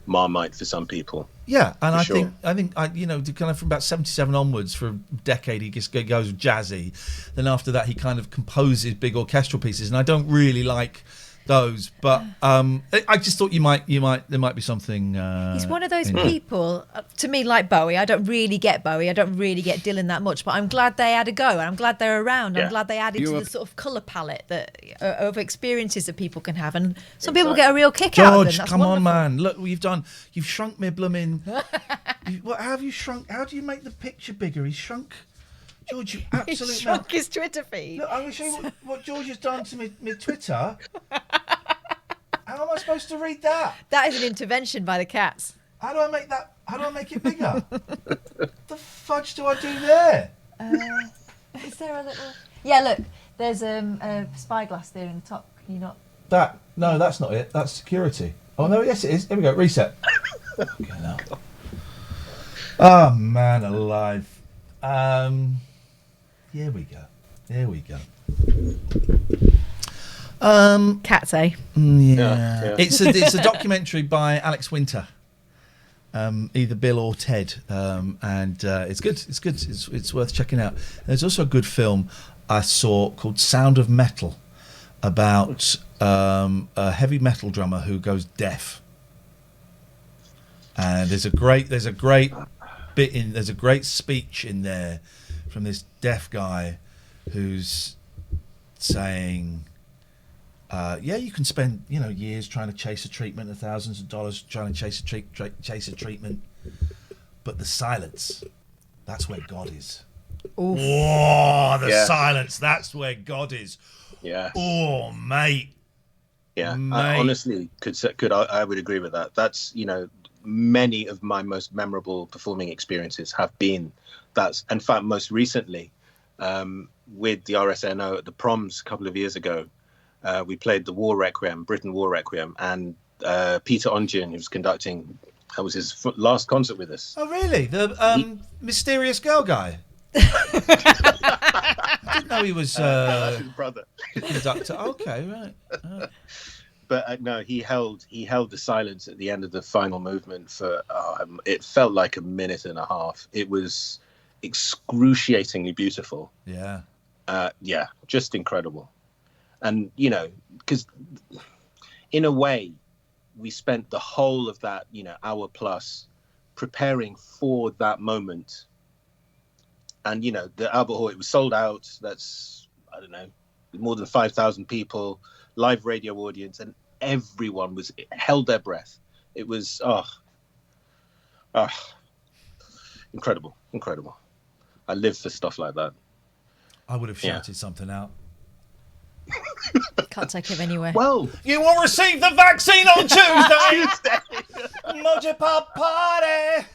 Marmite for some people. Yeah, and I think kind of from about 77 onwards, for a decade, he just goes jazzy. Then after that, he kind of composes big orchestral pieces, and I don't really like those. But I just thought there might be something. He's one of those people, to me, like Bowie. I don't really get Bowie. I don't really get Dylan that much, but I'm glad they had a go, and I'm glad they're around. I'm glad they added to the sort of colour palette of experiences that people can have, and some people get a real kick out of them. George, come on, man! Look what you've done. You've shrunk me blooming. How have you shrunk? How do you make the picture bigger? He's shrunk. George, you absolute. He shrunk his Twitter feed. Look, I'm going to show you what George has done to me Twitter. How am I supposed to read that? That is an intervention by the cats. How do I make that? How do I make it bigger? The fudge do I do there? Is there a little? Yeah, look. There's a spyglass there in the top. Can you not No, that's not it. That's security. Oh no, yes it is. Here we go. Reset. Okay, now. Oh man, alive. Here we go. Here we go. Cats, eh? Yeah. It's a documentary by Alex Winter. Either Bill or Ted, and it's good. It's good. It's worth checking out. There's also a good film I saw called Sound of Metal, about a heavy metal drummer who goes deaf. And there's a great speech in there from this deaf guy who's saying, you can spend years trying to chase a treatment, thousands of dollars trying to chase a treatment, but the silence, that's where God is. Oof. Oh, the silence, that's where God is. Yeah. Oh, mate. Yeah, Mate. I honestly I would agree with that. That's many of my most memorable performing experiences have been that. In fact, most recently, with the RSNO at the Proms a couple of years ago, we played the War Requiem, Britain War Requiem, and Peter Onjin, who was conducting, that was his last concert with us. Oh, really? The mysterious girl guy? I didn't know he was that's his brother. Conductor. Okay, right. But no, he held the silence at the end of the final movement for it felt like a minute and a half. It was excruciatingly beautiful. Yeah. Just incredible. And because in a way we spent the whole of that hour plus preparing for that moment. And the Albert Hall, it was sold out. That's, I don't know, more than 5,000 people, live radio audience, and everyone held their breath. It was incredible. I live for stuff like that. I would have shouted something out. Can't take him anywhere. Well, you will receive the vaccine on Tuesday. Mojo Pop Party.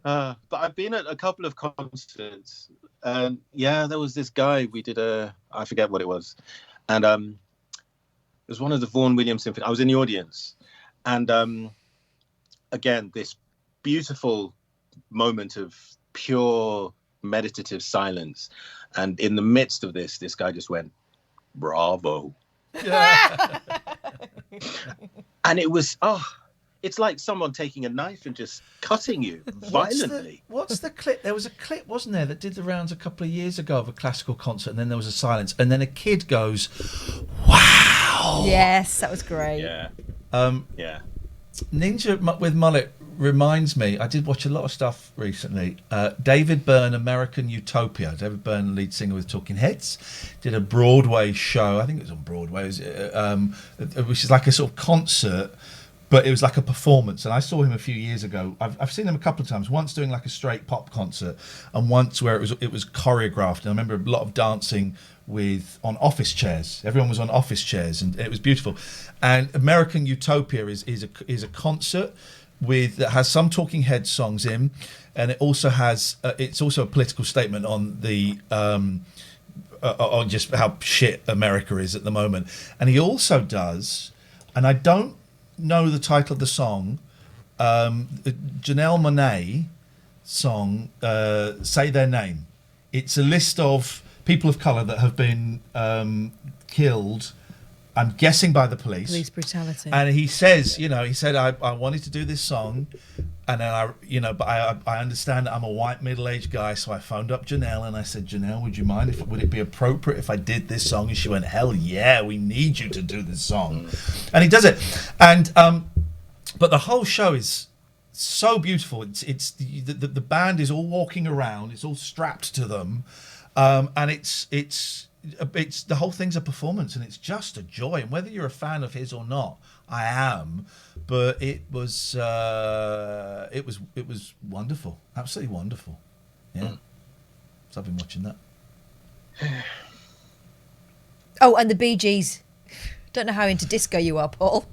But I've been at a couple of concerts, and there was this guy. We did I forget what it was, and it was one of the Vaughan Williams symphony. I was in the audience, and again, this beautiful moment of pure meditative silence, and in the midst of this guy just went, "Bravo," and it was it's like someone taking a knife and just cutting you violently. What's the clip? There was a clip, wasn't there, that did the rounds a couple of years ago of a classical concert, and then there was a silence, and then a kid goes, "Wow!" Yes, that was great. Yeah. Ninja with Mullet reminds me, I did watch a lot of stuff recently. David Byrne, American Utopia. David Byrne, lead singer with Talking Heads, did a Broadway show. I think it was on Broadway. Which is like a sort of concert, but it was like a performance. And I saw him a few years ago. I've seen him a couple of times. Once doing like a straight pop concert, and once where it was choreographed. And I remember a lot of dancing on office chairs. Everyone was on office chairs, and it was beautiful. And American Utopia is a concert that has some Talking Heads songs in, and it also has it's also a political statement on the on just how shit America is at the moment. And he also does, and I don't know the title of the song, Janelle Monáe song, Say Their Name. It's a list of people of colour that have been killed, I'm guessing by the police. Police brutality. And he says, I wanted to do this song, and then but I understand that I'm a white middle-aged guy, so I phoned up Janelle and I said, Janelle, would it be appropriate if I did this song? And she went, hell yeah, we need you to do this song. And he does it. And but the whole show is so beautiful. It's the band is all walking around, it's all strapped to them, and it's the whole thing's a performance, and it's just a joy. And whether you're a fan of his or not, I am, but it was wonderful, absolutely wonderful. Yeah, so I've been watching that. Oh, and the Bee Gees. Don't know how into disco you are, Paul,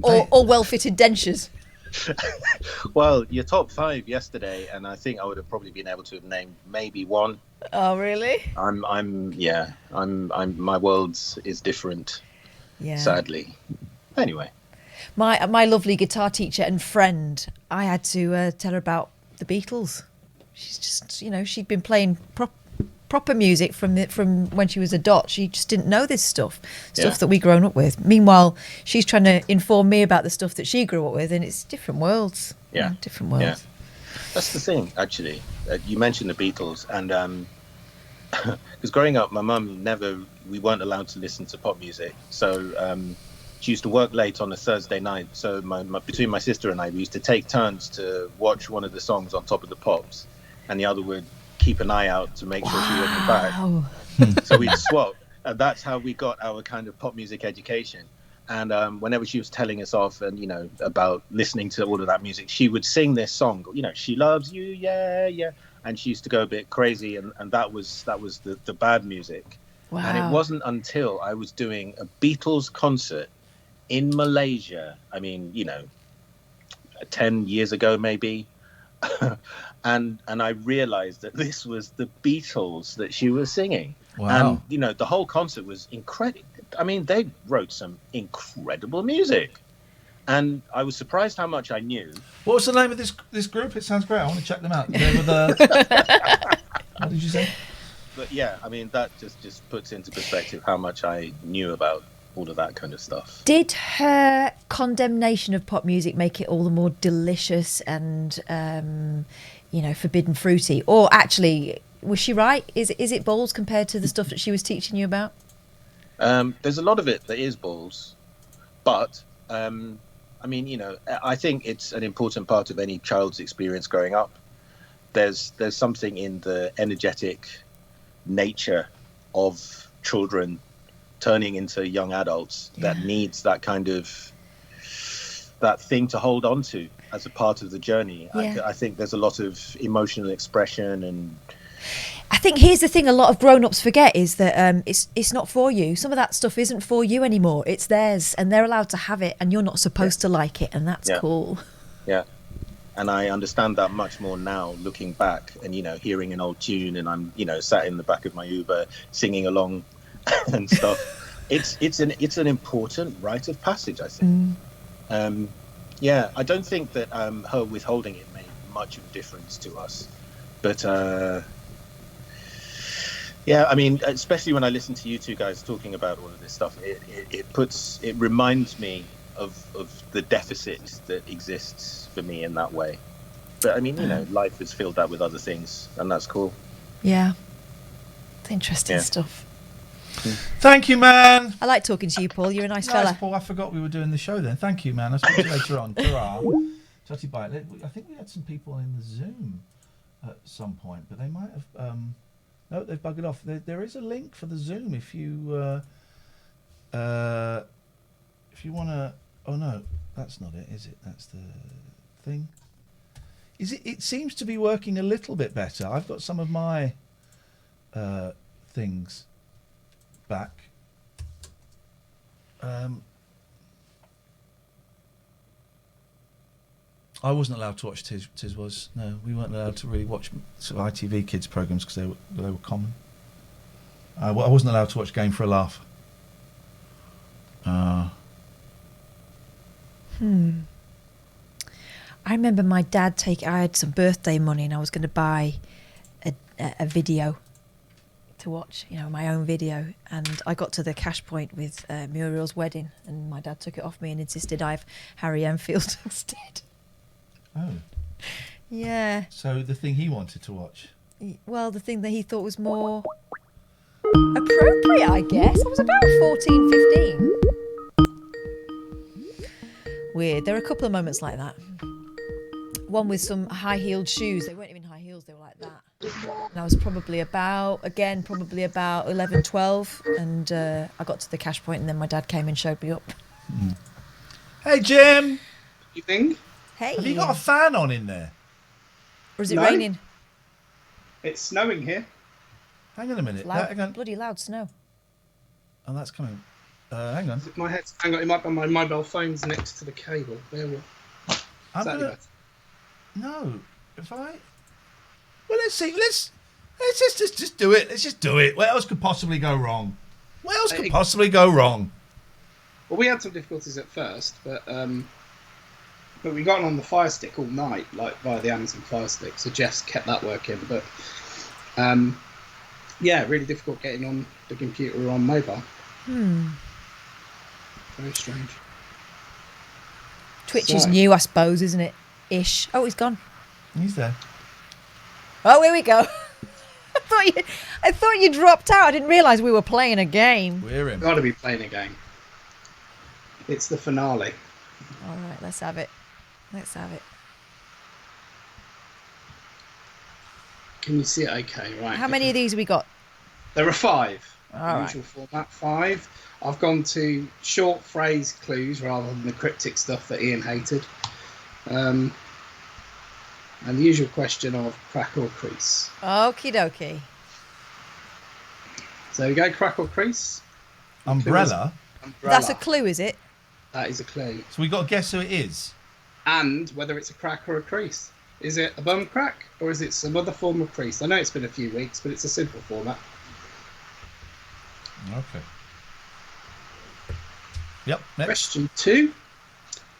or well-fitted dentures. Well, your top 5 yesterday, and I think I would have probably been able to have named maybe one. Oh, really? My world is different. Yeah. Sadly. Anyway. My lovely guitar teacher and friend, I had to tell her about the Beatles. She's just, she'd been playing proper music from when she was a dot. She just didn't know this stuff that we grown up with. Meanwhile, she's trying to inform me about the stuff that she grew up with, and it's different worlds. Yeah, different worlds. Yeah. That's the thing, actually. You mentioned the Beatles, and because growing up, my mum we weren't allowed to listen to pop music, so she used to work late on a Thursday night. So between my sister and I, we used to take turns to watch one of the songs on Top of the Pops, and the other would keep an eye out to make sure she wasn't back. So we'd swap, and that's how we got our kind of pop music education. And whenever she was telling us off and about listening to all of that music, she would sing this song, She Loves You, yeah, yeah, and she used to go a bit crazy, and that was the bad music. Wow. And it wasn't until I was doing a Beatles concert in Malaysia, 10 years ago maybe, and I realized that this was the Beatles that she was singing. Wow. And the whole concert was incredible. They wrote some incredible music, and I was surprised how much I knew. What was the name of this group? It sounds great. I want to check them out. What did you say? But yeah, that just puts into perspective how much I knew about all of that kind of stuff. Did her condemnation of pop music make it all the more delicious and forbidden fruity? Or actually, was she right? Is it balls compared to the stuff that she was teaching you about? There's a lot of it that is balls, but I think it's an important part of any child's experience growing up. There's something in the energetic nature of children turning into young adults that needs that kind of that thing to hold on to as a part of the journey. I think there's a lot of emotional expression, and I think here's the thing a lot of grown-ups forget is that it's not for you. Some of that stuff isn't for you anymore. It's theirs, and they're allowed to have it, and you're not supposed to like it, and that's cool. Yeah. And I understand that much more now, looking back and hearing an old tune, and I'm sat in the back of my Uber singing along and stuff. It's an important rite of passage, I think. I don't think that her withholding it made much of a difference to us, but especially when I listen to you two guys talking about all of this stuff, it reminds me of the deficit that exists for me in that way. But life is filled up with other things, and that's cool. Yeah, it's interesting stuff. Thank you, man. I like talking to you, Paul. You're a nice fella. Paul. I forgot we were doing the show then. Thank you, man. I'll speak to you later on. Ta-ra. Chatty bye. I think we had some people in the Zoom at some point, but they might have. No, they've buggered off. There is a link for the Zoom if you want to. Oh no, that's not it, is it? That's the thing. Is it? It seems to be working a little bit better. I've got some of my things back. I wasn't allowed to watch Tis Was. No, we weren't allowed to really watch sort of ITV kids programs because they were common. I wasn't allowed to watch Game for a Laugh. I remember my dad I had some birthday money and I was going to buy a video to watch, my own video, and I got to the cash point with Muriel's wedding, and my dad took it off me and insisted I have Harry Enfield instead. Oh. Yeah. So the thing he wanted to watch? Well, the thing that he thought was more appropriate, I guess. I was about 14, 15. Weird. There are a couple of moments like that. One with some high-heeled shoes. They weren't even high heels, they were like that. And I was probably about 11, 12, and I got to the cash point, and then my dad came and showed me up. Hey, Jim! Evening. Hey. Have you got a fan on in there? Or is it raining? It's snowing here. Hang on a minute. Hang on. Bloody loud snow. Oh, that's coming. Hang on. Hang on, it might be my mobile phone's next to the cable. There we I'm Is that gonna. better? No, if I. Well, let's see. Let's just do it. Let's just do it. What else could possibly go wrong? What else could possibly go wrong? Well, we had some difficulties at first, but we got on the Fire Stick all night, like via the Amazon Fire Stick. So Jess kept that working, but yeah, really difficult getting on the computer or on mobile. Very strange. Twitch is new, I suppose, isn't it? Ish. Oh, he's gone. He's there. Oh, here we go. I thought you dropped out. I didn't realise we were playing a game. We're in. Got to be playing a game. It's the finale. All right, let's have it. Let's have it. Can you see it? Okay, right. How many of these have we got? There are 5. All right. Usual format, 5. I've gone to short phrase clues rather than the cryptic stuff that Iain hated. And the usual question of crack or crease. Okie dokie. So we go crack or crease. Umbrella? That's a clue, is it? That is a clue. So we got to guess who it is. And whether it's a crack or a crease. Is it a bum crack or is it some other form of crease? I know it's been a few weeks, but it's a simple format. Okay. Yep. Next. Question 2.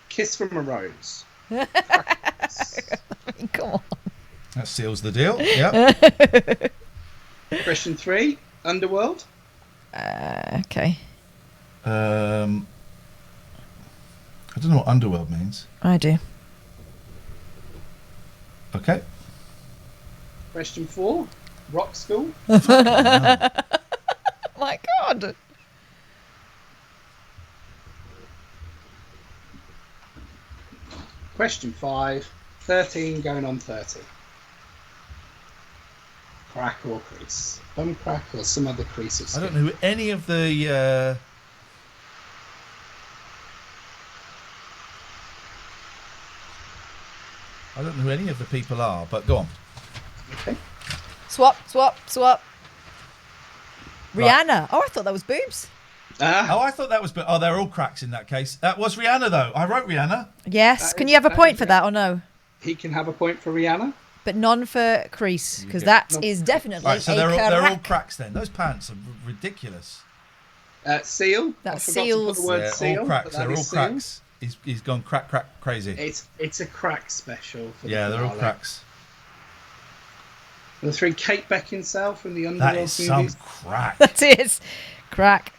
Kiss from a rose. Come on. That seals the deal. Yep. Question 3. Underworld. Okay. I don't know what underworld means. I do. Okay. Question 4. Rock school. My God. Question 5. 13 going on 30. Crack or crease. Bum crack or some other crease of I skin. don't know who any of the. I don't know who any of the people are, but go on. Okay. Swap. Right. Rihanna. Oh, I thought that was boobs. Oh, I thought that was. Oh, they're all cracks in that case. That was Rihanna, though. I wrote Rihanna. Yes. Can you have a point for that or no? He can have a point for Rihanna. But none for crease, because that is definitely Right, so a they're all crack. cracks then. Those pants are ridiculous. Seal. That's I forgot to put the word They're seal. all cracks. but that They're all is seal. cracks. He's gone crack crazy. It's a crack special. For Yeah, the they're all finale. cracks. The 3. Kate Beckinsale from the Underworld That is movies. some crack. That is crack.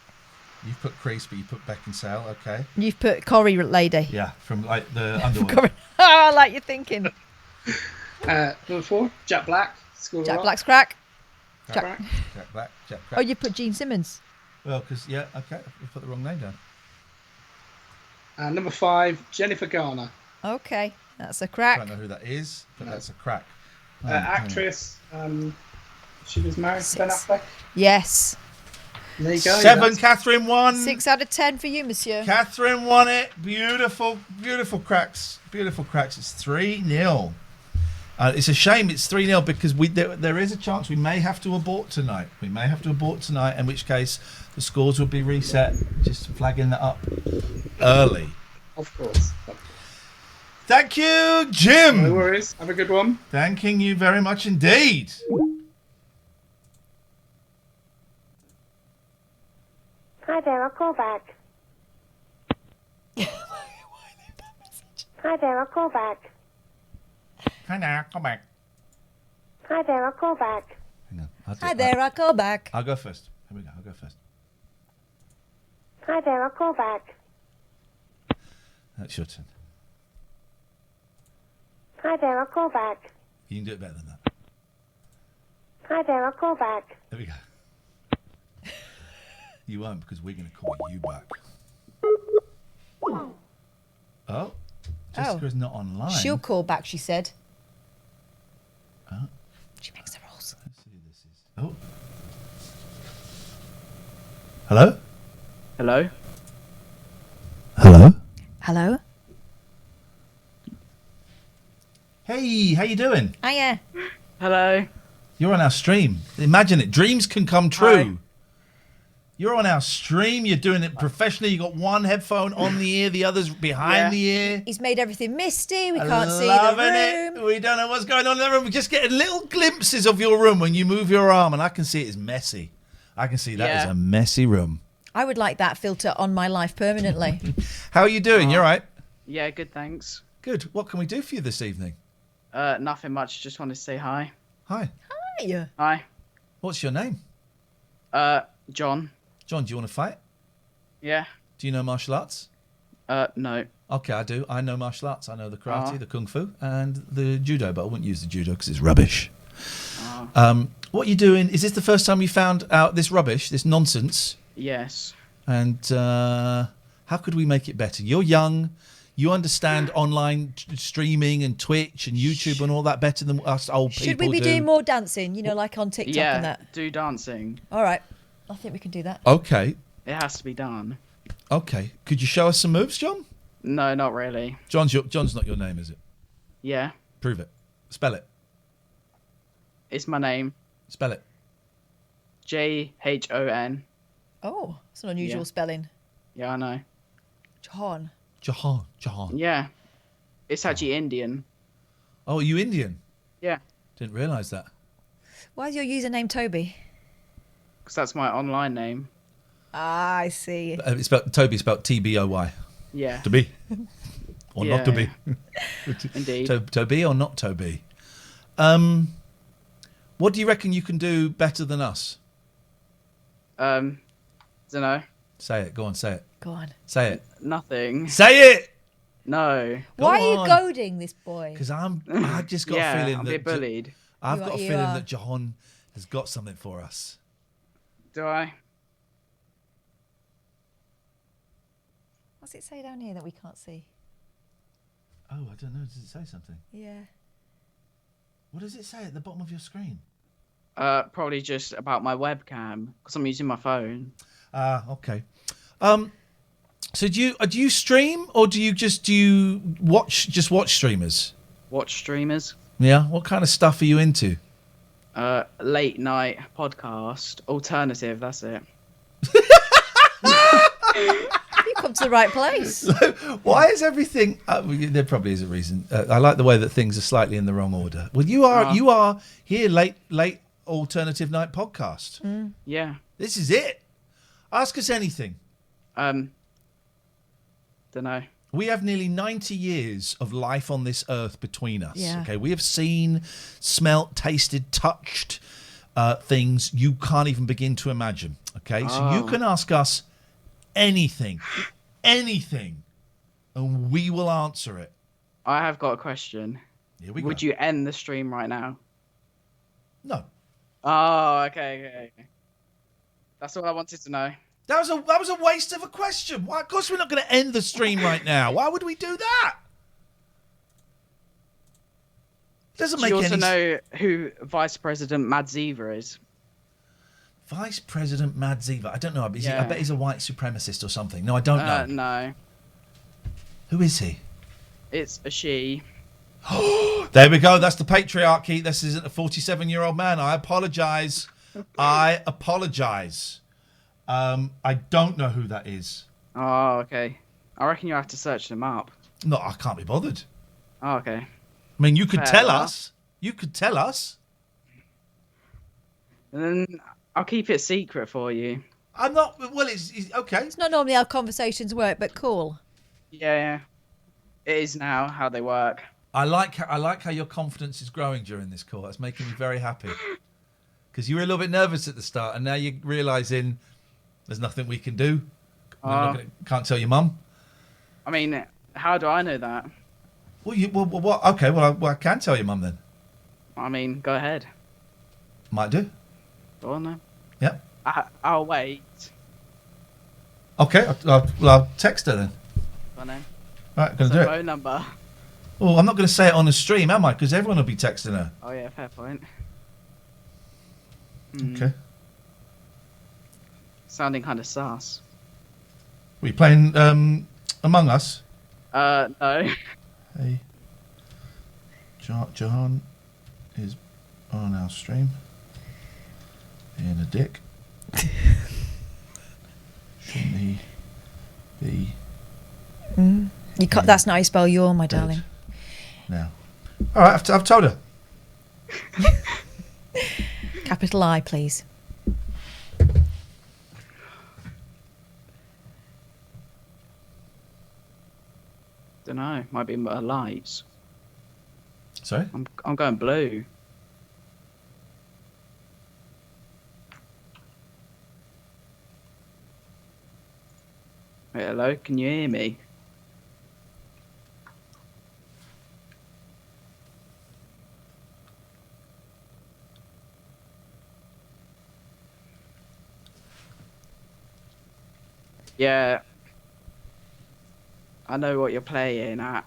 You've put crease, but you put Beckinsale. Okay. You've put Corrie lady. Yeah, from like the underworld. Oh, I like your thinking. Number 4. Jack Black. School of Jack Rock. Black's crack. Jack Black. Jack Crack. Oh, you put Gene Simmons. Well, because okay, we put the wrong name down. And number 5. Jennifer Garner. Okay, that's a I crack. don't know who that is, but that's a crack. Actress. She was married to Ben Affleck. Yes. There you go. 7. Catherine won. 6 out of 10 for you, monsieur. Catherine won it. Beautiful, beautiful cracks. Beautiful cracks. It's 3-0. It's a shame it's 3-0 because there is a chance we may have to abort tonight. In which case the scores would be reset. Just flagging that up early. Of course. Thank you, Jim. No worries. Have a good one. Thanking you very much indeed. Hi there, I'll call back. Hi there, I'll call back. Hi there, come back. Hi there, I'll call back. Hi there, I'll call back. I'll go first. Here we go. I'll go first. Hi there, I'll call back. That's your turn. Hi there, I'll call back. You can do it better than that. Hi there, I'll call back. There we go. You won't because we're going to call you back. Oh, Jessica's not online. She'll call back, she said. Oh. She makes the rules. Let's see who this is. Oh. Hello? Hello? Hello? Hello? Hey, how you doing? Hiya. Hello? You're on our stream. Imagine it. Dreams can come true. You're on our stream. You're doing it professionally. You got one headphone on the ear, the other's behind the ear. He's made everything misty. We can't see the Loving room. it. We don't know what's going on in the room. We're just getting little glimpses of your room when you move your arm, and I can see it's messy. I can see that is a messy room. I would like that filter on my life permanently. How are you doing? You all right? Yeah, good, thanks. Good. What can we do for you this evening? Nothing much. Just wanted to say hi. Hi. Hi. Hi. What's your name? Jhon. Jhon, do you want to fight? Yeah. Do you know martial arts? No. Okay, I do. I know martial arts. I know the karate, the kung fu, and the judo, but I wouldn't use the judo because it's rubbish. What are you doing? Is this the first time you found out this rubbish, this nonsense? Yes. And how could we make it better? You're young. You understand online streaming and Twitch and YouTube and all that better than us old people do. Should we be doing more dancing, like on TikTok and that? Do dancing. All right. I think we can do that. Okay. It has to be done. Okay. Could you show us some moves, Jhon? No, not really. John's not your name, is it? Yeah. Prove it. Spell it. It's my name. Spell it. Jhon. Oh, it's an unusual spelling. Yeah, I know. Jhon. Jhon. Yeah. It's actually Indian. Oh, are you Indian? Yeah. Didn't realise that. Why is your username Toby? Because that's my online name. Ah, I see. It's spelled Toby, spelled T-B-O-Y. Yeah. To be. Or not to be. Indeed. Toby or not Toby. What do you reckon you can do better than us? Don't know. Say it. Go on, say it. Go on. Say it. Nothing. Say it! No. Why are you goading this boy? Because I've just got a feeling I'm that... bullied. I've got a feeling that Jhon has got something for us. Do I? What's it say down here that we can't see? Oh, I don't know. Does it say something? Yeah. What does it say at the bottom of your screen? Probably just about my webcam because I'm using my phone. Okay. So do you stream or do you watch streamers? Watch streamers. Yeah. What kind of stuff are you into? Late night podcast, alternative. That's it. You come to the right place. Why is everything? There probably is a reason. I like the way that things are slightly in the wrong order. Well, you are here late alternative night podcast. Yeah. This is it. Ask us anything. Don't know. We have nearly 90 years of life on this earth between us. Yeah. Okay, we have seen, smelt, tasted, touched things you can't even begin to imagine. Okay, so you can ask us anything, and we will answer it. I have got a question. Here we Would go. you end the stream right now? No. Oh, okay. That's all I wanted to know. That was a waste of a question. Why? Of course, we're not going to end the stream right now. Why would we do that? Doesn't make Do you any. also know who Vice President Madziva is? Vice President Madziva. I don't know. Is he, I Yeah. bet he's a white supremacist or something. No, I don't know. No. Who is he? It's a she. There we go. That's the patriarchy. This isn't a 47-year-old man. I apologise. I don't know who that is. Oh, okay. I reckon you have to search them up. No, I can't be bothered. Oh, okay. I mean, you could Fair tell enough. us. You could tell us. And then I'll keep it secret for you. I'm not. Well, it's okay. It's not normally how conversations work, but cool. Yeah. It is now how they work. I like how your confidence is growing during this call. That's making me very happy. Because you were a little bit nervous at the start, and now you're realising there's nothing we can do. Can't tell your mum. I mean, how do I know that? Well, what? Okay, well, I can tell your mum then. I mean, go ahead. Might do. Go on then. Yep. I'll wait. Okay, I'll text her then. Go on then. Right, gonna So do it. phone number. Well, I'm not going to say it on the stream, am I? Because everyone will be texting her. Oh yeah, fair point. Okay. Sounding kind of sus. Were you playing Among Us? No. Hey, Jhon is on our stream. Being a dick. B. You can't, that's not how you spell your, my darling. Now. All right, I've told her. Capital I, please. Don't know. Might be lights. Sorry? I'm going blue. Wait, hello? Can you hear me? Yeah. I know what you're playing at.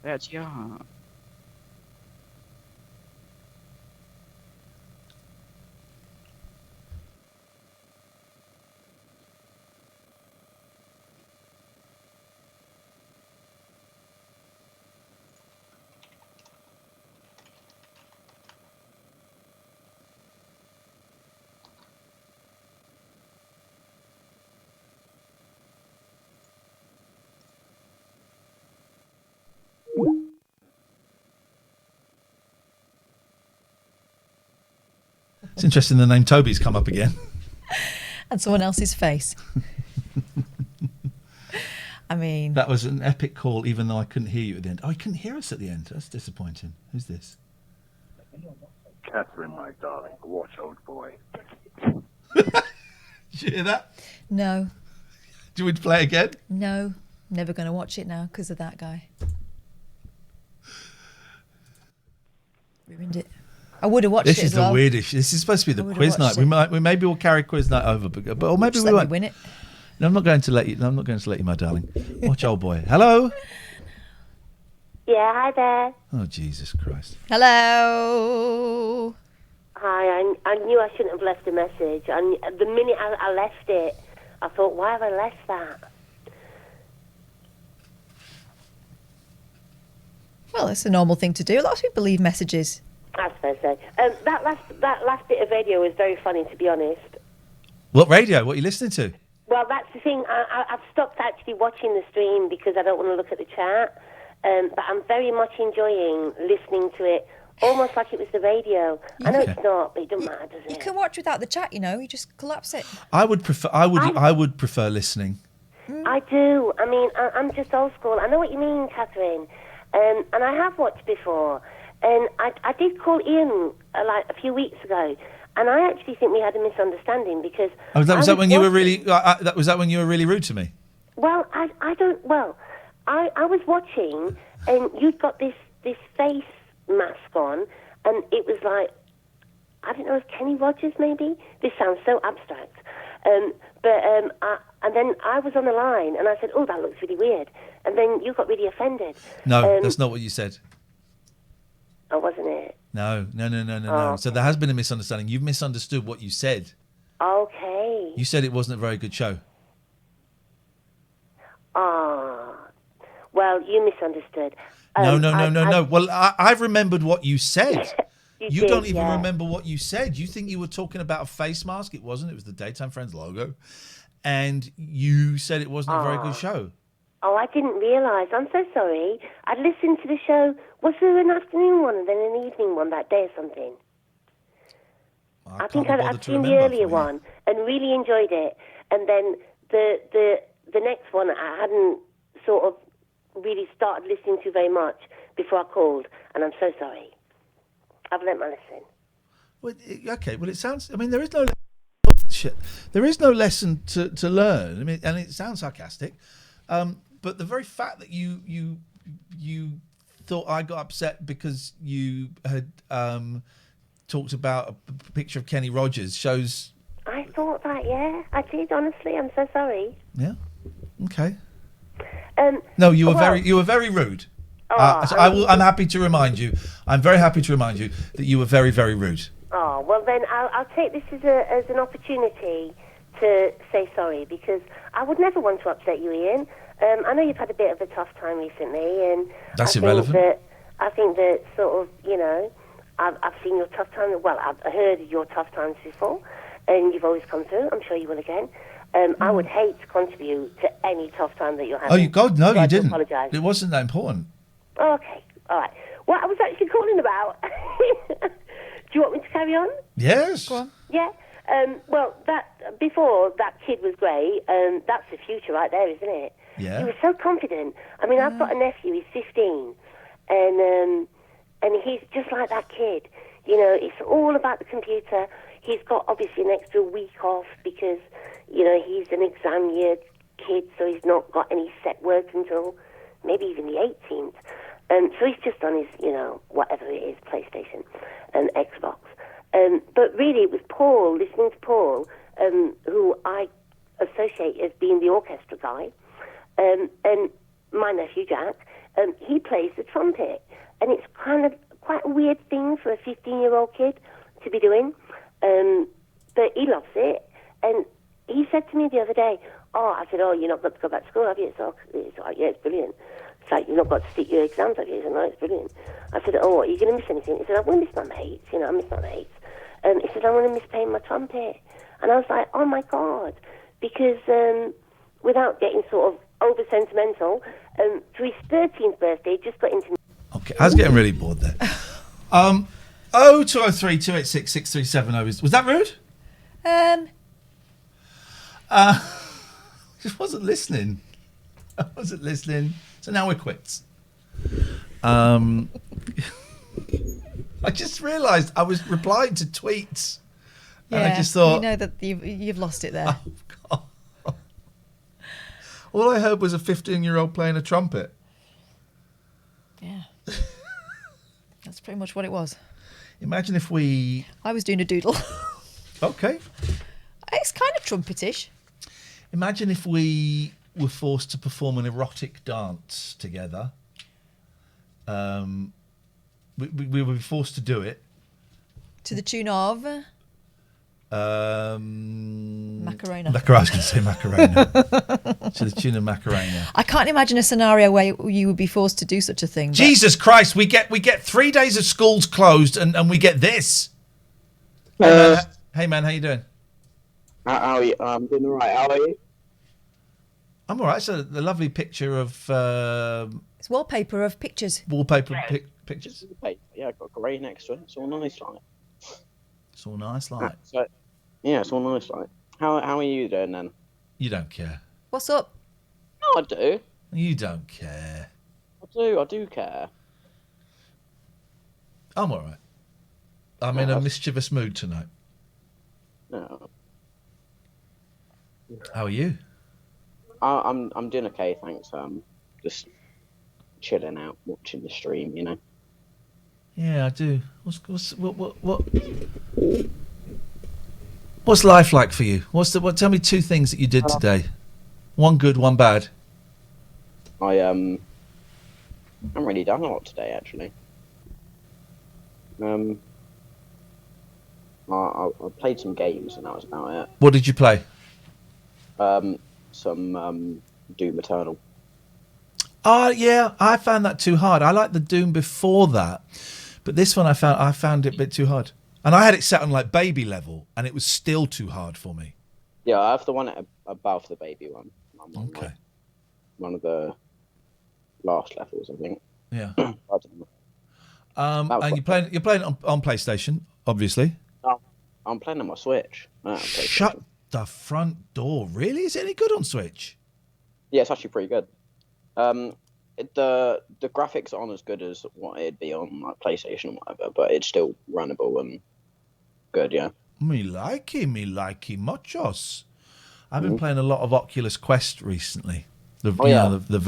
That's Jhon. It's interesting the name Toby's come up again. And someone else's face. I mean... That was an epic call, even though I couldn't hear you at the end. Oh, he couldn't hear us at the end. That's disappointing. Who's this? Catherine, my darling, watch old boy. Did you hear that? No. Do you want to play again? No. Never going to watch it now because of that guy. Ruined it. I would have watched it as well. This is the weirdest. This is supposed to be the quiz night. We maybe we'll carry quiz night over, but or maybe we won't. Win it. No, I'm not going to let you. No, I'm not going to let you, my darling. Watch old boy. Hello. Yeah, hi there. Oh Jesus Christ. Hello. Hi, I knew I shouldn't have left a message. And the minute I left it, I thought, why have I left that? Well, it's a normal thing to do. Lots of people leave messages. I suppose so. That last bit of radio was very funny, to be honest. What radio? What are you listening to? Well, that's the thing. I've stopped actually watching the stream because I don't want to look at the chat. But I'm very much enjoying listening to it, almost like it was the radio. I know it's not, but it doesn't matter, does it? You can watch without the chat, you know. You just collapse it. I would prefer listening. I do. I mean, I'm just old school. I know what you mean, Catherine. And I have watched before. And I did call Iain like a few weeks ago, and I actually think we had a misunderstanding because Was that when you were really? Was that when you were really rude to me? Well, I don't. Well, I was watching, and you'd got this face mask on, and it was like, I don't know, if Kenny Rogers maybe. This sounds so abstract. And then I was on the line, and I said, "Oh, that looks really weird." And then you got really offended. No, that's not what you said. Oh, wasn't it? No. Oh, So there has been a misunderstanding. You've misunderstood what you said. Okay. You said it wasn't a very good show. Well, you misunderstood. No. Well, I've remembered what you said. You did, don't even yeah. remember what you said. You think you were talking about a face mask. It wasn't. It was the Daytime Friends logo. And you said it wasn't a very good show. Oh, I didn't realise. I'm so sorry. I'd listened to the show. Was there an afternoon one and then an evening one that day or something? I think I'd seen the earlier one and really enjoyed it. And then the next one I hadn't sort of really started listening to very much before I called. And I'm so sorry. I've learnt my lesson. Well, okay. Well, it sounds. I mean, there is no. There is no lesson to learn. I mean, and it sounds sarcastic. But the very fact that you thought I got upset because you had talked about a picture of Kenny Rogers shows. I thought that, yeah, I did. Honestly, I'm so sorry. Yeah. Okay. No, you were very rude. So I'm happy to remind you. I'm very happy to remind you that you were very, very rude. Oh well, then I'll take this as an opportunity to say sorry because I would never want to upset you, Iain. I know you've had a bit of a tough time recently, and that's irrelevant. I think that sort of, you know, I've seen your tough times. Well, I've heard your tough times before, and you've always come through. I'm sure you will again. I would hate to contribute to any tough time that you're having. Oh, you God, no, so I you do didn't. apologise. It wasn't that important. Okay, all right. What I was actually calling about. Do you want me to carry on? Yes. Go on. Yeah. Well, before that kid was great. That's the future right there, isn't it? Yeah. He was so confident. I mean, I've got a nephew. He's 15, and he's just like that kid. You know, it's all about the computer. He's got obviously an extra week off because he's an exam year kid, so he's not got any set work until maybe even the 18th. So he's just on his, whatever it is, PlayStation and Xbox. But really, it was Paul, listening to Paul, who I associate as being the orchestra guy, and my nephew Jack, he plays the trumpet. And it's kind of quite a weird thing for a 15-year-old kid to be doing. But he loves it. And he said to me the other day, I said, you're not got to go back to school, have you? It's like, yeah, it's brilliant. It's like, you've not got to sit your exams, have you? He said, no, it's brilliant. I said, are you going to miss anything? He said, I'm going to miss my mates. I miss my mates. He said, I'm going to miss playing my trumpet. And I was like, oh, my God. Because without getting sort of over-sentimental, for his 13th birthday, just got into... Okay, I was getting really bored there. 0203 286 6370. Was that rude? Just wasn't listening. I wasn't listening. So now we're quits. I just realised I was replying to tweets. And I just thought... You know that you've lost it there. Oh, God. All I heard was a 15-year-old playing a trumpet. Yeah. That's pretty much what it was. Imagine if we... I was doing a doodle. Okay. It's kind of trumpetish. Imagine if we were forced to perform an erotic dance together. We would be forced to do it. To the tune of... Macarena. I was going to say Macarena. To the tune of Macarena. I can't imagine a scenario where you would be forced to do such a thing. Jesus Christ, we get 3 days of schools closed and we get this. Hey man, how you doing? How are you? I'm doing all right. How are you? I'm all right. So the lovely picture of... it's wallpaper of pictures. Wallpaper of pictures? Yeah, I've got grey next to it. It's all nice, like. It's all nice, like. Yeah, it's all nice, like. How are you doing then? You don't care. What's up? No, I do. You don't care. I do care. I'm all right. I'm in a mischievous mood tonight. No. How are you? I'm doing okay, thanks. Just chilling out, watching the stream, Yeah, I do. What's life like for you? Tell me 2 things that you did today. One good, one bad. I haven't really done a lot today, actually. I played some games and that was about it. What did you play? Some Doom Eternal. Oh yeah, I found that too hard. I liked the Doom before that, but this one I found it a bit too hard. And I had it set on like baby level, and it was still too hard for me. Yeah, I have the one above the baby one. Okay. One of the last levels, I think. Yeah. I don't know. And you're playing it on PlayStation, obviously. I'm playing on my Switch. Shut the front door. Really? Is it any good on Switch? Yeah, it's actually pretty good. The graphics aren't as good as what it'd be on like PlayStation or whatever, but it's still runnable and good, yeah. Me likey muchos. I've been playing a lot of Oculus Quest recently. The VR. I love the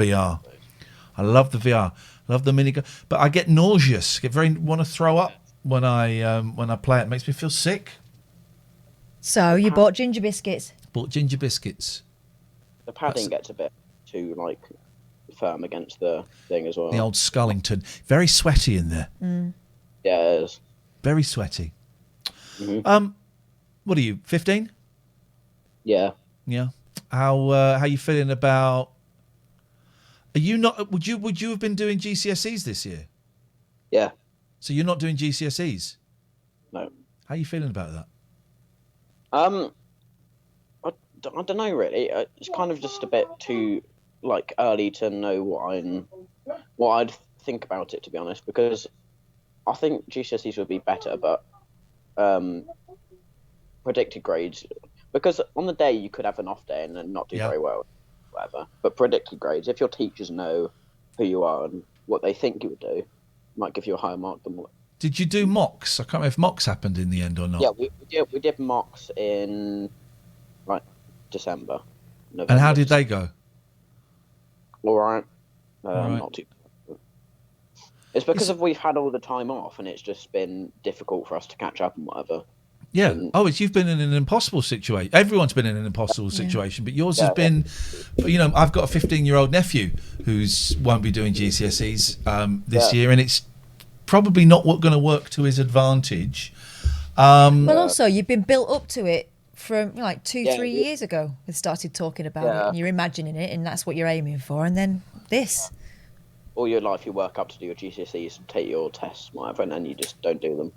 VR. Love the mini. But I get nauseous. Want to throw up when I play it. It makes me feel sick. So you bought ginger biscuits. Bought ginger biscuits. The padding gets a bit too like firm against the thing as well. The old Scullington. Very sweaty in there. Mm. Yeah, it is. Very sweaty. Mm-hmm. What are you, 15? Yeah. Yeah. How you feeling about... Are you not... Would you have been doing GCSEs this year? Yeah. So you're not doing GCSEs? No. How are you feeling about that? I don't know really. It's kind of just a bit too early to know what I'd think about it, to be honest, because I think GCSEs would be better, but predicted grades, because on the day you could have an off day and then not do very well, whatever. But predicted grades, if your teachers know who you are and what they think you would do, might give you a higher mark than what. Did you do mocks? I can't remember if mocks happened in the end or not. Yeah, we did mocks in December, November. And how did they go? All right. All right. Not too. It's because we've had all the time off, and it's just been difficult for us to catch up and whatever. Yeah. You've been in an impossible situation. Everyone's been in an impossible situation, but yours has been. I've got a 15-year-old nephew who's won't be doing GCSEs this year, and it's probably not going to work to his advantage. Well, also you've been built up to it from 2-3 years ago. We started talking about it, and you're imagining it, and that's what you're aiming for, and then this. All your life, you work up to do your GCSEs, take your tests, whatever, and then you just don't do them.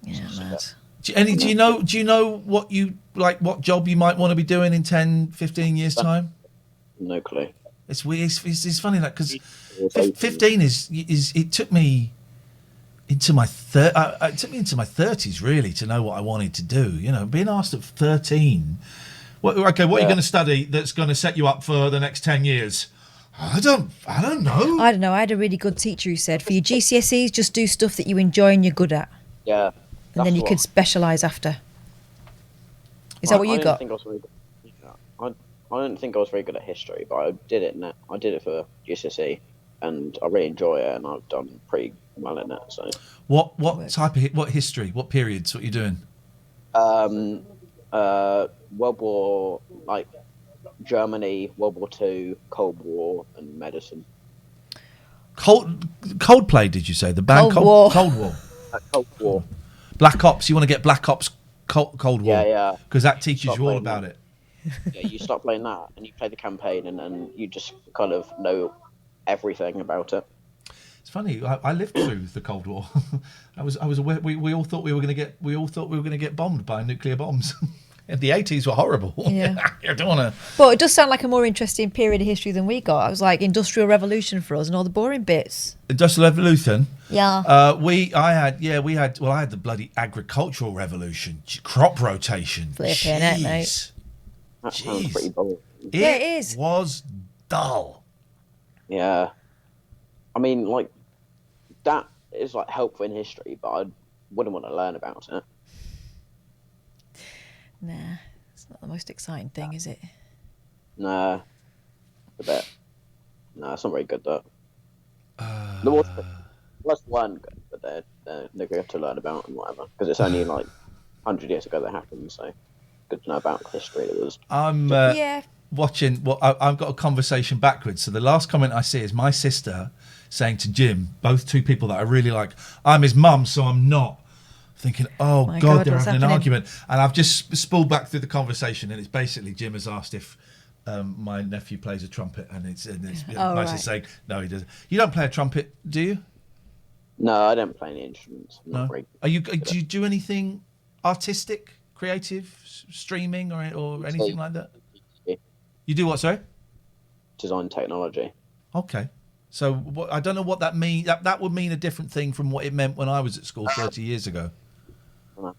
Yeah, mad. Do you know what you what job you might want to be doing in 10, 15 years time? No clue. It's weird. It's funny because 15 is it took me into my it took me into my 30s really to know what I wanted to do. Being asked at 13, what are you going to study that's going to set you up for the next 10 years? I don't know. I don't know. I had a really good teacher who said, for your GCSEs, just do stuff that you enjoy and you're good at. Yeah. And then you could specialise after. Is that what you got? I don't think I was very good at history, but I did it. I did it for GCSE, and I really enjoy it, and I've done pretty well in it. So. What type of what history? What periods? What are you doing? World War, Germany, World War II, Cold War, and medicine. Coldplay, did you say? The band Cold War. Cold War. Black Ops. You want to get Black Ops Cold War? Yeah. Because that teaches you all about it. Yeah, you start playing that, and you play the campaign, and then you just kind of know everything about it. It's funny. I lived through the Cold War. I was aware. We all thought we were going to get bombed by nuclear bombs. And the 80s were horrible. Yeah. You don't want to. But it does sound like a more interesting period of history than we got. It was like Industrial Revolution for us and all the boring bits. Industrial Revolution. Yeah. I had the bloody agricultural revolution, crop rotation. Flipping it, mate. That sounds pretty boring. It is. It was dull. Yeah. I mean, that is helpful in history, but I wouldn't want to learn about it. Nah, it's not the most exciting thing, is it? Nah, a bit. Nah, it's not very good though. The worst weren't good, but they're good to learn about and whatever, because it's only 100 years ago that happened, so good to know about history. It was. I'm watching. Well, I've got a conversation backwards. So the last comment I see is my sister saying to Jim, both two people that I really like, "I'm his mum, so I'm not." Thinking, oh My God, God, they're what's having an happening? argument, and I've just spooled back through the conversation, and it's basically Jim has asked if my nephew plays a trumpet, and it's Oh, my right. sister saying no, he doesn't. You don't play a trumpet, do you? No, I don't play any instruments. I'm not No. very Do you do anything artistic, creative, streaming, or anything like that? You do what? Sorry. Design technology. Okay. So I don't know what that means. That would mean a different thing from what it meant when I was at school 30 years ago.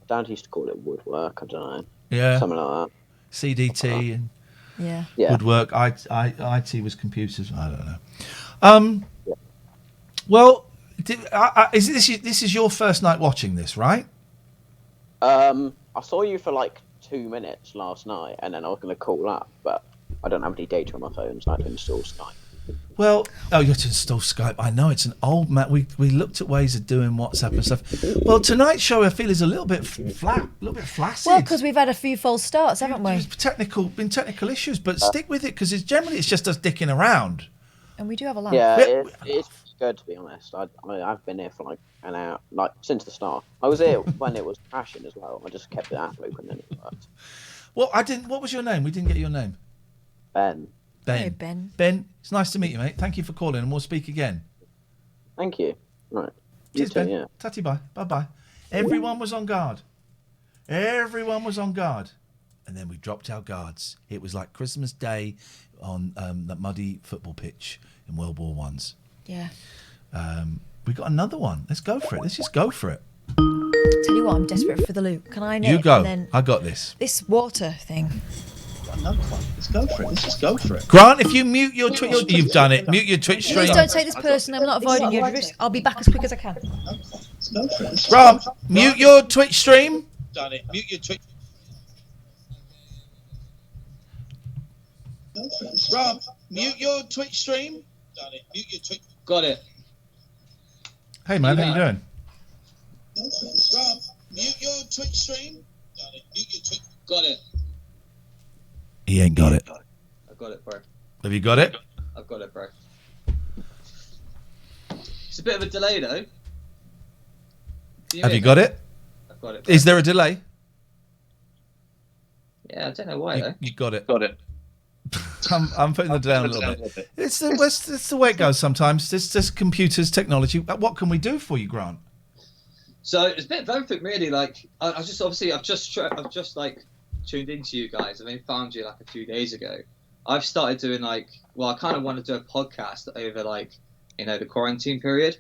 Dad used to call it woodwork. I don't know. Yeah. Something like that. CDT and Yeah. woodwork. IT was computers. I don't know. Well, this is your first night watching this, right? I saw you for 2 minutes last night, and then I was going to call up, but I don't have any data on my phone, so I had to install Skype. Well, you have to install Skype. I know it's an old Mac. We looked at ways of doing WhatsApp and stuff. Well, tonight's show I feel is a little bit flat, a little bit flaccid. Well, because we've had a few false starts, haven't we? There's been technical issues, but stick with it because generally it's just us dicking around. And we do have a laugh. Yeah, it's good, to be honest. I've been here for an hour, since the start. I was here when it was crashing as well. I just kept it out loop and then it worked. Well, what was your name? We didn't get your name. Ben. Hey, Ben. Ben, it's nice to meet you, mate. Thank you for calling, and we'll speak again. Thank you. Right. Cheers, Ben. Yeah. Tatty bye. Bye-bye. Everyone was on guard. Everyone was on guard. And then we dropped our guards. It was like Christmas Day on that muddy football pitch in World War One's. Yeah. We got another one. Let's go for it. Let's just go for it. Tell you what, I'm desperate for the loot. Can I knit? You go. And then I got this. this water thing. Another one. Let's go for it. Let's just go for it. Grant, if you mute your Twitch, you've done it. Mute your Twitch stream. Please don't take this person. I'm not avoiding you. I'll be back as quick as I can. Grant, mute your Twitch stream. Done it. Mute your Twitch. Rob, mute your Twitch stream. Done it. Mute your Twitch. Got it. Hey man, how you doing? Rob, mute your Twitch stream. Done it. Mute your Twitch. Got it. He ain't got it. I've got it, bro. Have you got it? I've got it, bro. It's a bit of a delay, though. Have you got it? I've got it, bro. Is there a delay? Yeah, I don't know why, though. You got it. Got it. I'm putting the down a little bit. It's the way it goes sometimes. It's just computers, technology. What can we do for you, Grant? So it's a bit of everything, really. Like I just obviously I've just like tuned into you guys. I mean, found you like a few days ago. I've started doing I kind of want to do a podcast over the quarantine period.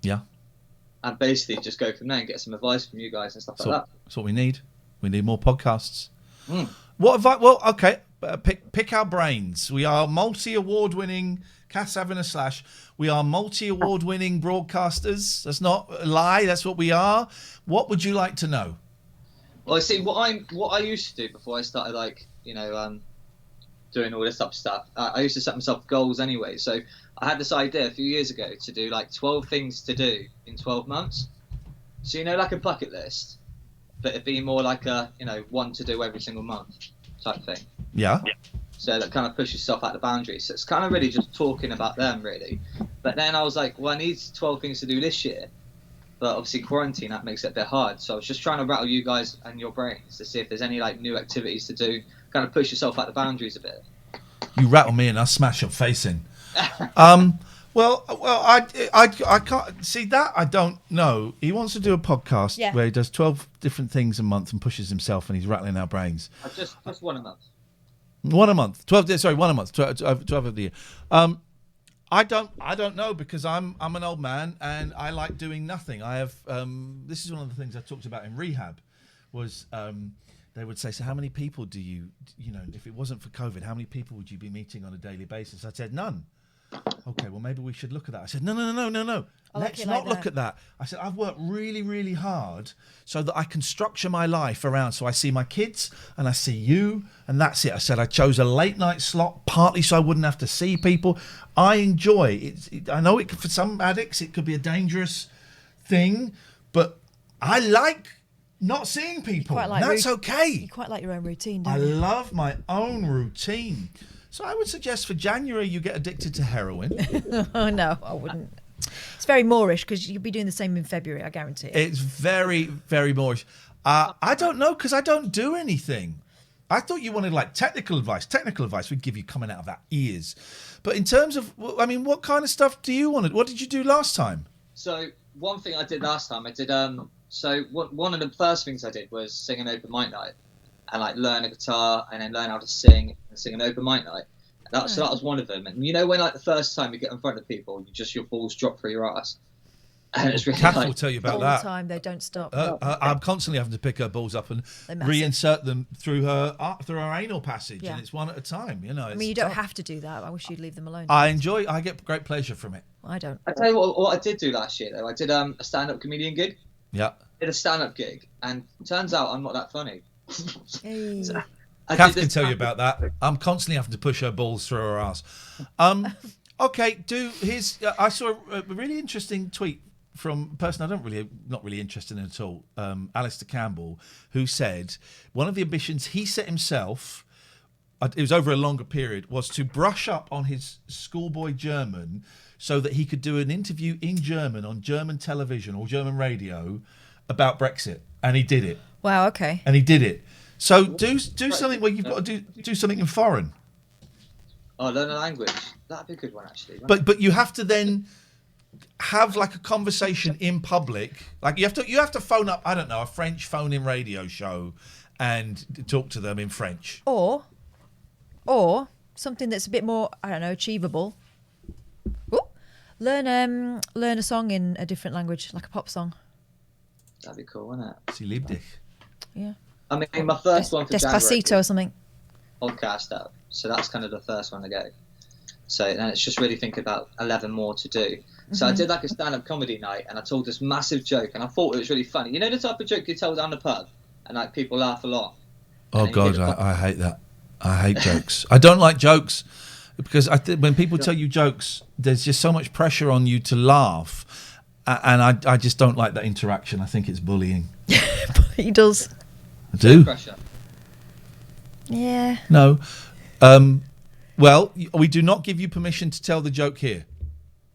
Yeah. And basically just go from there and get some advice from you guys and stuff like that. That's what we need. We need more podcasts. Mm. What advice? Well, okay. Pick our brains. We are multi-award-winning. Cass having a slash. We are multi-award-winning broadcasters. That's not a lie. That's what we are. What would you like to know? Well, see, what I used to do before I started doing all this type of stuff. I used to set myself goals anyway. So I had this idea a few years ago to do 12 things to do in 12 months. So like a bucket list, but it'd be more like a one to do every single month type thing. Yeah. So that kind of pushes yourself out the boundaries. So it's kind of really just talking about them, really. But then I was like, well, I need 12 things to do this year. But obviously quarantine, that makes it a bit hard. So I was just trying to rattle you guys and your brains to see if there's any new activities to do, kind of push yourself out the boundaries a bit. You rattle me and I smash your face in. Well, I can't see that. I don't know. He wants to do a podcast where he does 12 different things a month and pushes himself, and he's rattling our brains. Just one a month. One a month. 12. Sorry, one a month. 12 of the year. I don't know, because I'm an old man and I like doing nothing. I have. This is one of the things I talked about in rehab. Was they would say, so how many people do you if it wasn't for COVID, how many people would you be meeting on a daily basis? I said none. Okay, well, maybe we should look at that. I said, no. Let's not look at that. I said, I've worked really, really hard so that I can structure my life around. So I see my kids and I see you, and that's it. I said I chose a late night slot partly so I wouldn't have to see people. I enjoy it. I know for some addicts it could be a dangerous thing, but I like not seeing people. That's okay. You quite like your own routine, don't I you? love my own routine. So I would suggest for January you get addicted to heroin. No, I wouldn't. It's very Moorish, because you'll be doing the same in February, I guarantee it. It's very, very Moorish. I don't know, because I don't do anything. I thought you wanted technical advice. Technical advice would give you coming out of our ears. But in terms of, what kind of stuff do you want? What did you do last time? So one thing I did last time, one of the first things I did was sing an open mic night. And learn a guitar and then learn how to sing and sing an open mic night. So that was one of them. And when the first time you get in front of people, your balls drop through your ass. And it's really Kath will tell you about all that. the time, they don't stop. I'm constantly having to pick her balls up and reinsert them through her anal passage, and it's one at a time. You don't have to do that. I wish you'd leave them alone. I get great pleasure from it. I don't. I tell you what I did do last year though. I did a stand-up comedian gig. Yeah. I did a stand-up gig, and turns out I'm not that funny. Hey. Kath can tell you about that. I'm constantly having to push her balls through her ass. Okay, I saw a really interesting tweet from a person not really interested in at all, Alistair Campbell, who said one of the ambitions he set himself, it was over a longer period, was to brush up on his schoolboy German so that he could do an interview in German on German television or German radio about Brexit, and he did it. Wow, okay. And he did it. So do something where you've got to do something in foreign. Oh, learn a language. That'd be a good one, actually. But you have to then have like a conversation in public. Like you have to phone up, I don't know, a French phone-in radio show and talk to them in French. Or something that's a bit more, I don't know, achievable. Ooh. Learn a song in a different language, like a pop song. That'd be cool, wouldn't it? Sie liebt dich. Yeah. I mean, my first one for Despacito or something. Podcast up. So that's kind of the first one to go. So and it's just really thinking about 11 more to do. So I did like a stand-up comedy night, and I told this massive joke, and I thought it was really funny. You know the type of joke you tell down the pub, and like people laugh a lot. Oh God, I hate that. I hate jokes. I don't like jokes because when people tell you jokes, there's just so much pressure on you to laugh, and I just don't like that interaction. I think it's bullying. He does. I do. Pressure. Yeah. No. Well, we do not give you permission to tell the joke here.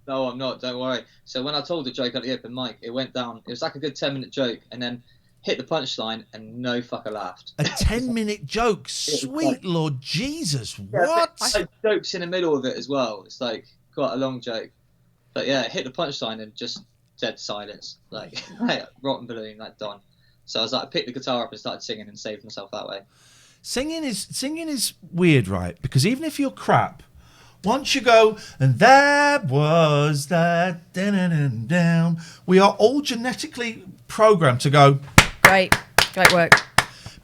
No, I'm not. Don't worry. So when I told the joke at the open mic, it went down. It was like a good 10-minute joke, and then hit the punchline, and no fucker laughed. A 10-minute joke? Sweet Lord Jesus! What? Yeah, like jokes in the middle of it as well. It's like quite a long joke, but yeah, it hit the punchline and just dead silence, like rotten balloon, like Don. So I was like, I picked the guitar up and started singing and saved myself that way. Singing is weird, right? Because even if you're crap, once you go, and that was that, down, we are all genetically programmed to go. Great work.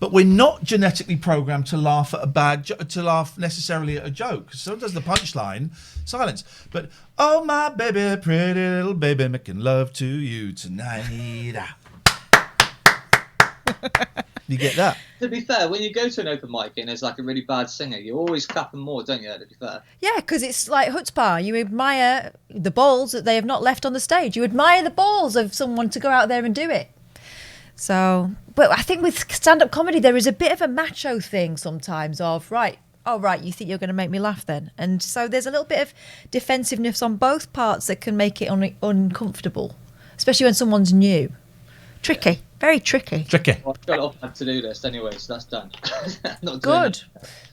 But we're not genetically programmed to laugh at to laugh necessarily at a joke. So does the punchline, silence. But oh my baby, pretty little baby, making love to you tonight. You get that? To be fair, when you go to an open mic and there's like a really bad singer, you always clap them more, don't you? To be fair. Yeah, because it's like chutzpah. You admire the balls that they have not left on the stage. You admire the balls of someone to go out there and do it. So, but I think with stand-up comedy, there is a bit of a macho thing sometimes of, right, you think you're going to make me laugh then? And so there's a little bit of defensiveness on both parts that can make it uncomfortable, especially when someone's new. Tricky. Very tricky. Well, I've got it off my to-do list anyway, so that's done. Not good.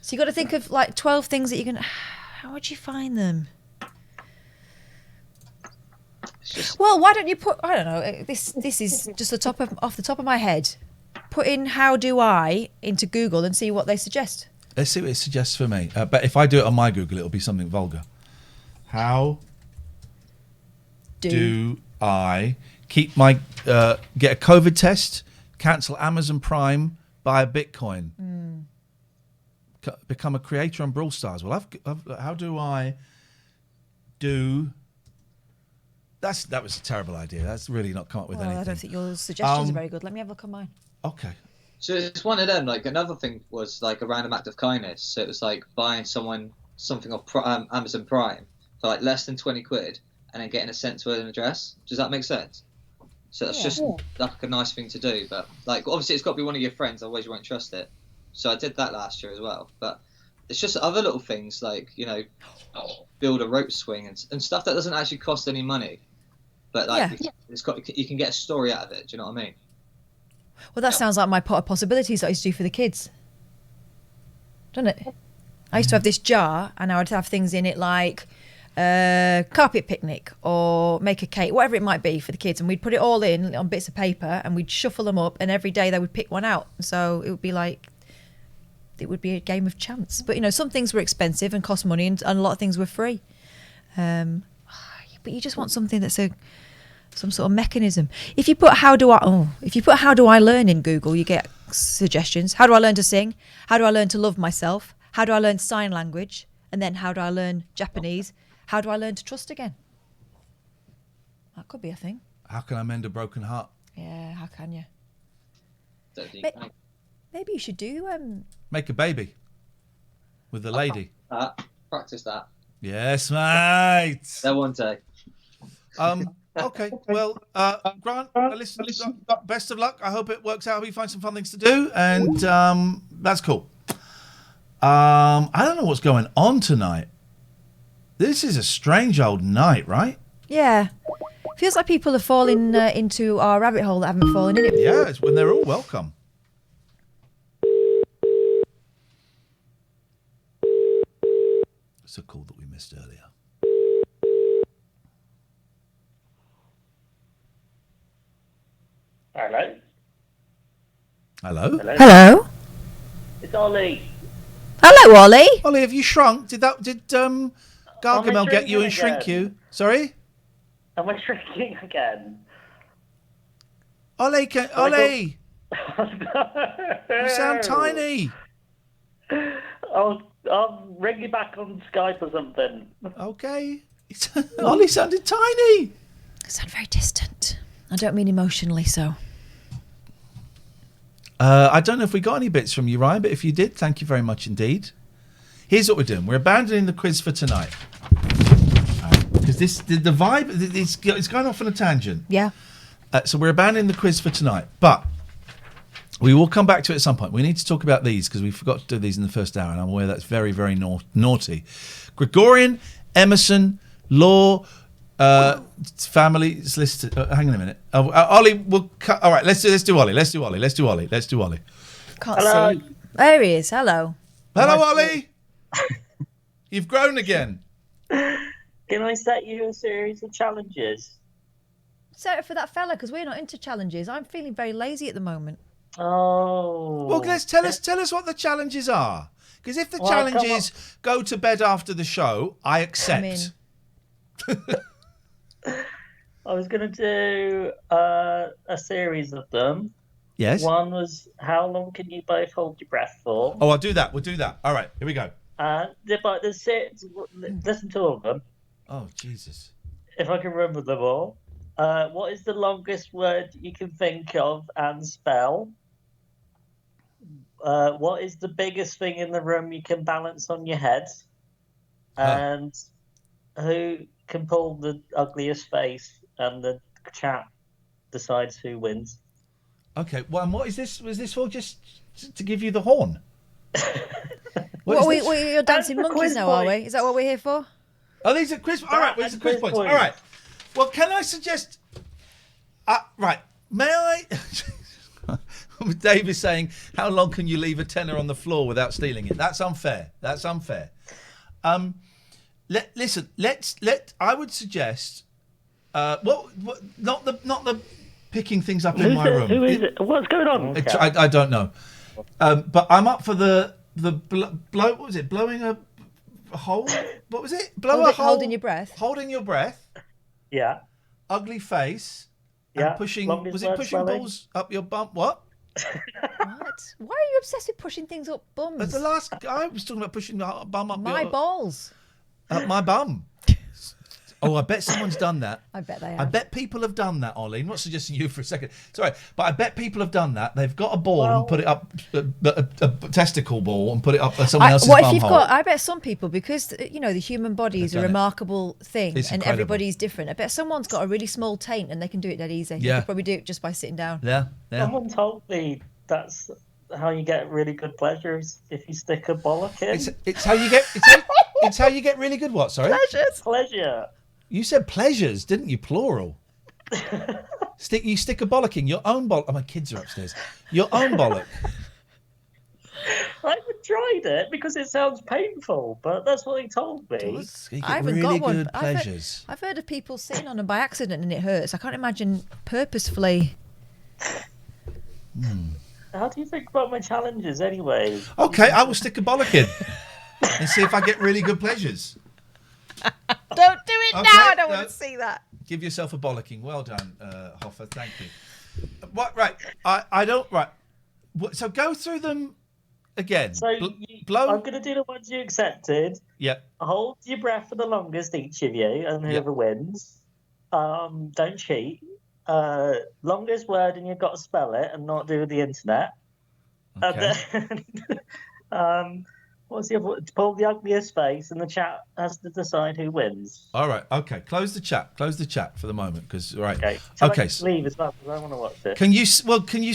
So you got to think of like 12 things that you're going to... How would you find them? Well, why don't you put... I don't know. This is just off the top of my head. Put in "how do I" into Google and see what they suggest. Let's see what it suggests for me. But if I do it on my Google, it'll be something vulgar. How do I keep my... get a COVID test, cancel Amazon Prime, buy a Bitcoin, become a creator on Brawl Stars? Well, how do I do... That was a terrible idea. That's really not come up with anything. I don't think your suggestions are very good. Let me have a look on mine. Okay. So it's one of them. Like another thing was like a random act of kindness. So it was like buying someone something off Amazon Prime for like less than 20 quid and then getting it sent to an address. Does that make sense? So that's just like a nice thing to do. But like obviously it's got to be one of your friends, otherwise you won't trust it. So I did that last year as well. But it's just other little things like, you know, build a rope swing and stuff that doesn't actually cost any money. But like you can get a story out of it. Do you know what I mean? Well, that sounds like my pot of possibilities that I used to do for the kids. Doesn't it? I used to have this jar and I would have things in it like carpet picnic or make a cake, whatever it might be for the kids. And we'd put it all in on bits of paper and we'd shuffle them up and every day they would pick one out. So it would be like, it would be a game of chance. But, you know, some things were expensive and cost money and a lot of things were free. But you just want something that's some sort of mechanism. If you put how do I learn in Google, you get suggestions. How do I learn to sing? How do I learn to love myself? How do I learn sign language? And then how do I learn Japanese? How do I learn to trust again? That could be a thing. How can I mend a broken heart? Yeah, how can you? Maybe you should do make a baby with the lady. Practice that. Yes, mate. That one day. Okay, well, Grant, listen, best of luck. I hope it works out. I hope you find some fun things to do, and that's cool. I don't know what's going on tonight. This is a strange old night, right? Yeah. Feels like people are falling into our rabbit hole that haven't fallen in it before. Yeah, it's when they're all welcome. It's a call that we missed earlier. Hello. Hello. Hello. It's Ollie. Hello, Ollie. Ollie, have you shrunk? Did Gargamel get you and shrink you? Sorry? Am I shrinking again? Ollie, Ollie! You sound tiny. I'll ring you back on Skype or something. Okay. Ollie sounded tiny. I sound very distant. I don't mean emotionally so. I don't know if we got any bits from you, Ryan, but if you did, thank you very much indeed. Here's what we're doing. We're abandoning the quiz for tonight. Because the vibe, it's going off on a tangent. Yeah. So we're abandoning the quiz for tonight. But we will come back to it at some point. We need to talk about these because we forgot to do these in the first hour, and I'm aware that's very, very naughty. Gregorian, Emerson, Law, family is listed. Hang on a minute. Ollie will cut. All right, let's do Ollie. Let's do Ollie. Can't see. There he is. Hello. Hello, Ollie. You've grown again. Can I set you a series of challenges? Set it for that fella because we're not into challenges. I'm feeling very lazy at the moment. Oh. Well, tell us what the challenges are. Because if the challenge is go to bed after the show, I accept. I was going to do a series of them. Yes. One was how long can you both hold your breath for? Oh, I'll do that. We'll do that. All right, here we go. There's six. Listen to all of them. Oh, Jesus. If I can remember them all. What is the longest word you can think of and spell? What is the biggest thing in the room you can balance on your head? And who can pull the ugliest face? And the chat decides who wins. Okay, well, and what is this? Was this for just to give you the horn? You're dancing monkeys now, are we? Is that what we're here for? Oh, these are quiz. All right, these are quiz points. All right. Well, can I suggest? Right, may I? Dave is saying, "How long can you leave a tenner on the floor without stealing it?" That's unfair. Listen. I would suggest. Not the picking things up in my room. Who is it? What's going on? I don't know. But I'm up for the blow. What was it? Blowing a hole? What was it? Blow a hole. Holding your breath. Holding your breath. Yeah. Ugly face. Yeah. And pushing. Was it pushing balls up your bum? What? What? Why are you obsessed with pushing things up bums? That's the last guy was talking about pushing the bum up my balls. Up my bum. Oh, I bet someone's done that. I bet they have. I bet people have done that, Ollie. I'm not suggesting you for a second. Sorry, but I bet people have done that. They've got a ball and put it up, a testicle ball and put it up someone else's bum hole. I bet some people, because the human body is a remarkable thing and everybody's different. I bet someone's got a really small taint and they can do it that easy. Yeah. You could probably do it just by sitting down. Yeah. Someone told me that's how you get really good pleasures if you stick a bollock in. It's how you get. It's how you get really good. What? Sorry. Pleasure. You said pleasures, didn't you? Plural. You stick a bollock in your own bollock. Oh, my kids are upstairs. Your own bollock. I haven't tried it because it sounds painful, but that's what he told me. I haven't really got one. good pleasures. I've heard of people sitting on them by accident and it hurts. I can't imagine purposefully. How do you think about my challenges anyway? Okay, I will stick a bollock in and see if I get really good pleasures. Don't do it now. I don't want to see that. Give yourself a bollocking. Well done, Hoffa. Thank you. What? Right. I don't. Right. So go through them again. So blow. I'm going to do the ones you accepted. Yeah. Hold your breath for the longest, each of you, and whoever wins. Don't cheat. Longest word, and you've got to spell it and not do the internet. Okay. And then, what's the other? Pull the ugliest face, and the chat has to decide who wins. All right. Okay. Close the chat. Close the chat for the moment, because right. Okay. Okay. Leave as well because I want to watch it. Can you? Well, can you?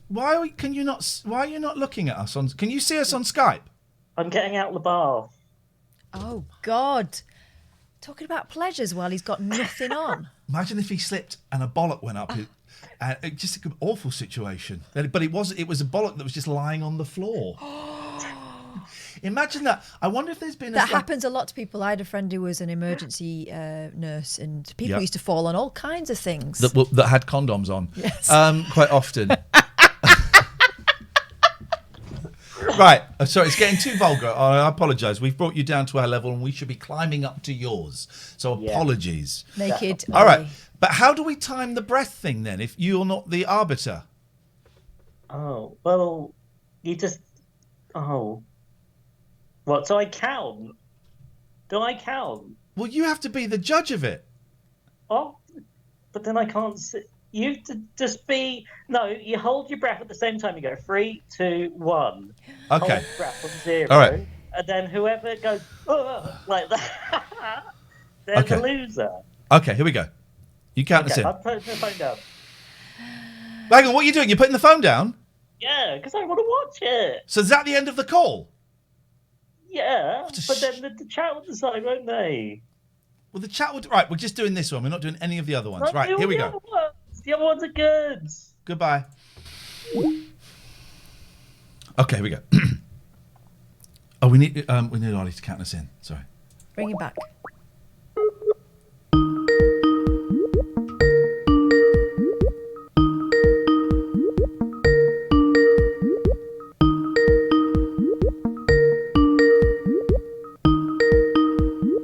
Why can you not? Why are you not looking at us on? Can you see us on Skype? I'm getting out the bar. Oh God! Talking about pleasures while he's got nothing on. Imagine if he slipped and a bollock went up. Just an awful situation. But it was a bollock that was just lying on the floor. Imagine that. I wonder if there's been That happens a lot to people. I had a friend who was an emergency nurse, and people Yep. used to fall on all kinds of things. that had condoms on. Yes. Quite often. Right. Sorry, it's getting too vulgar. I apologise. We've brought you down to our level, and we should be climbing up to yours. So apologies. Naked. All right. Ollie. But how do we time the breath thing then? If you're not the arbiter. Oh, well, you just. Oh. What? So I count? Do I count? Well, you have to be the judge of it. Oh, but then I can't sit. You have to just be. No, you hold your breath at the same time. You go 3, 2, 1. Okay. Hold your breath on 0. All right. And then whoever goes like that, they're Okay. the loser. Okay, here we go. You count us Okay, in. I'm putting the phone down. Hang on, what are you doing? You're putting the phone down? Yeah, because I want to watch it. So is that the end of the call? Yeah, but then the chat will decide, won't they? Well, the chat would. Right, we're just doing this one. We're not doing any of the other ones. No, Right, do here we the go. other ones. The other ones are good. Goodbye. Okay, here we go. Oh, we need Ollie to count us in. Sorry. Bring him back.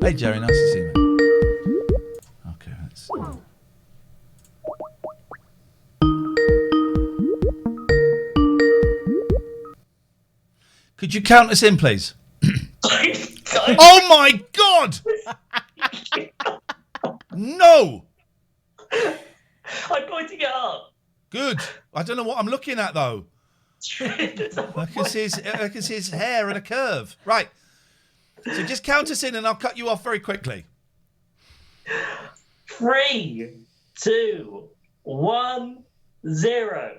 Hey, Jerry, nice to see you, man. Okay, let's. Could you count us in, please? Oh my God! No! I'm going to get up. Good. I don't know what I'm looking at though. I can see his hair and a curve. Right. So just count us in, and I'll cut you off very quickly. 3, 2, 1, 0.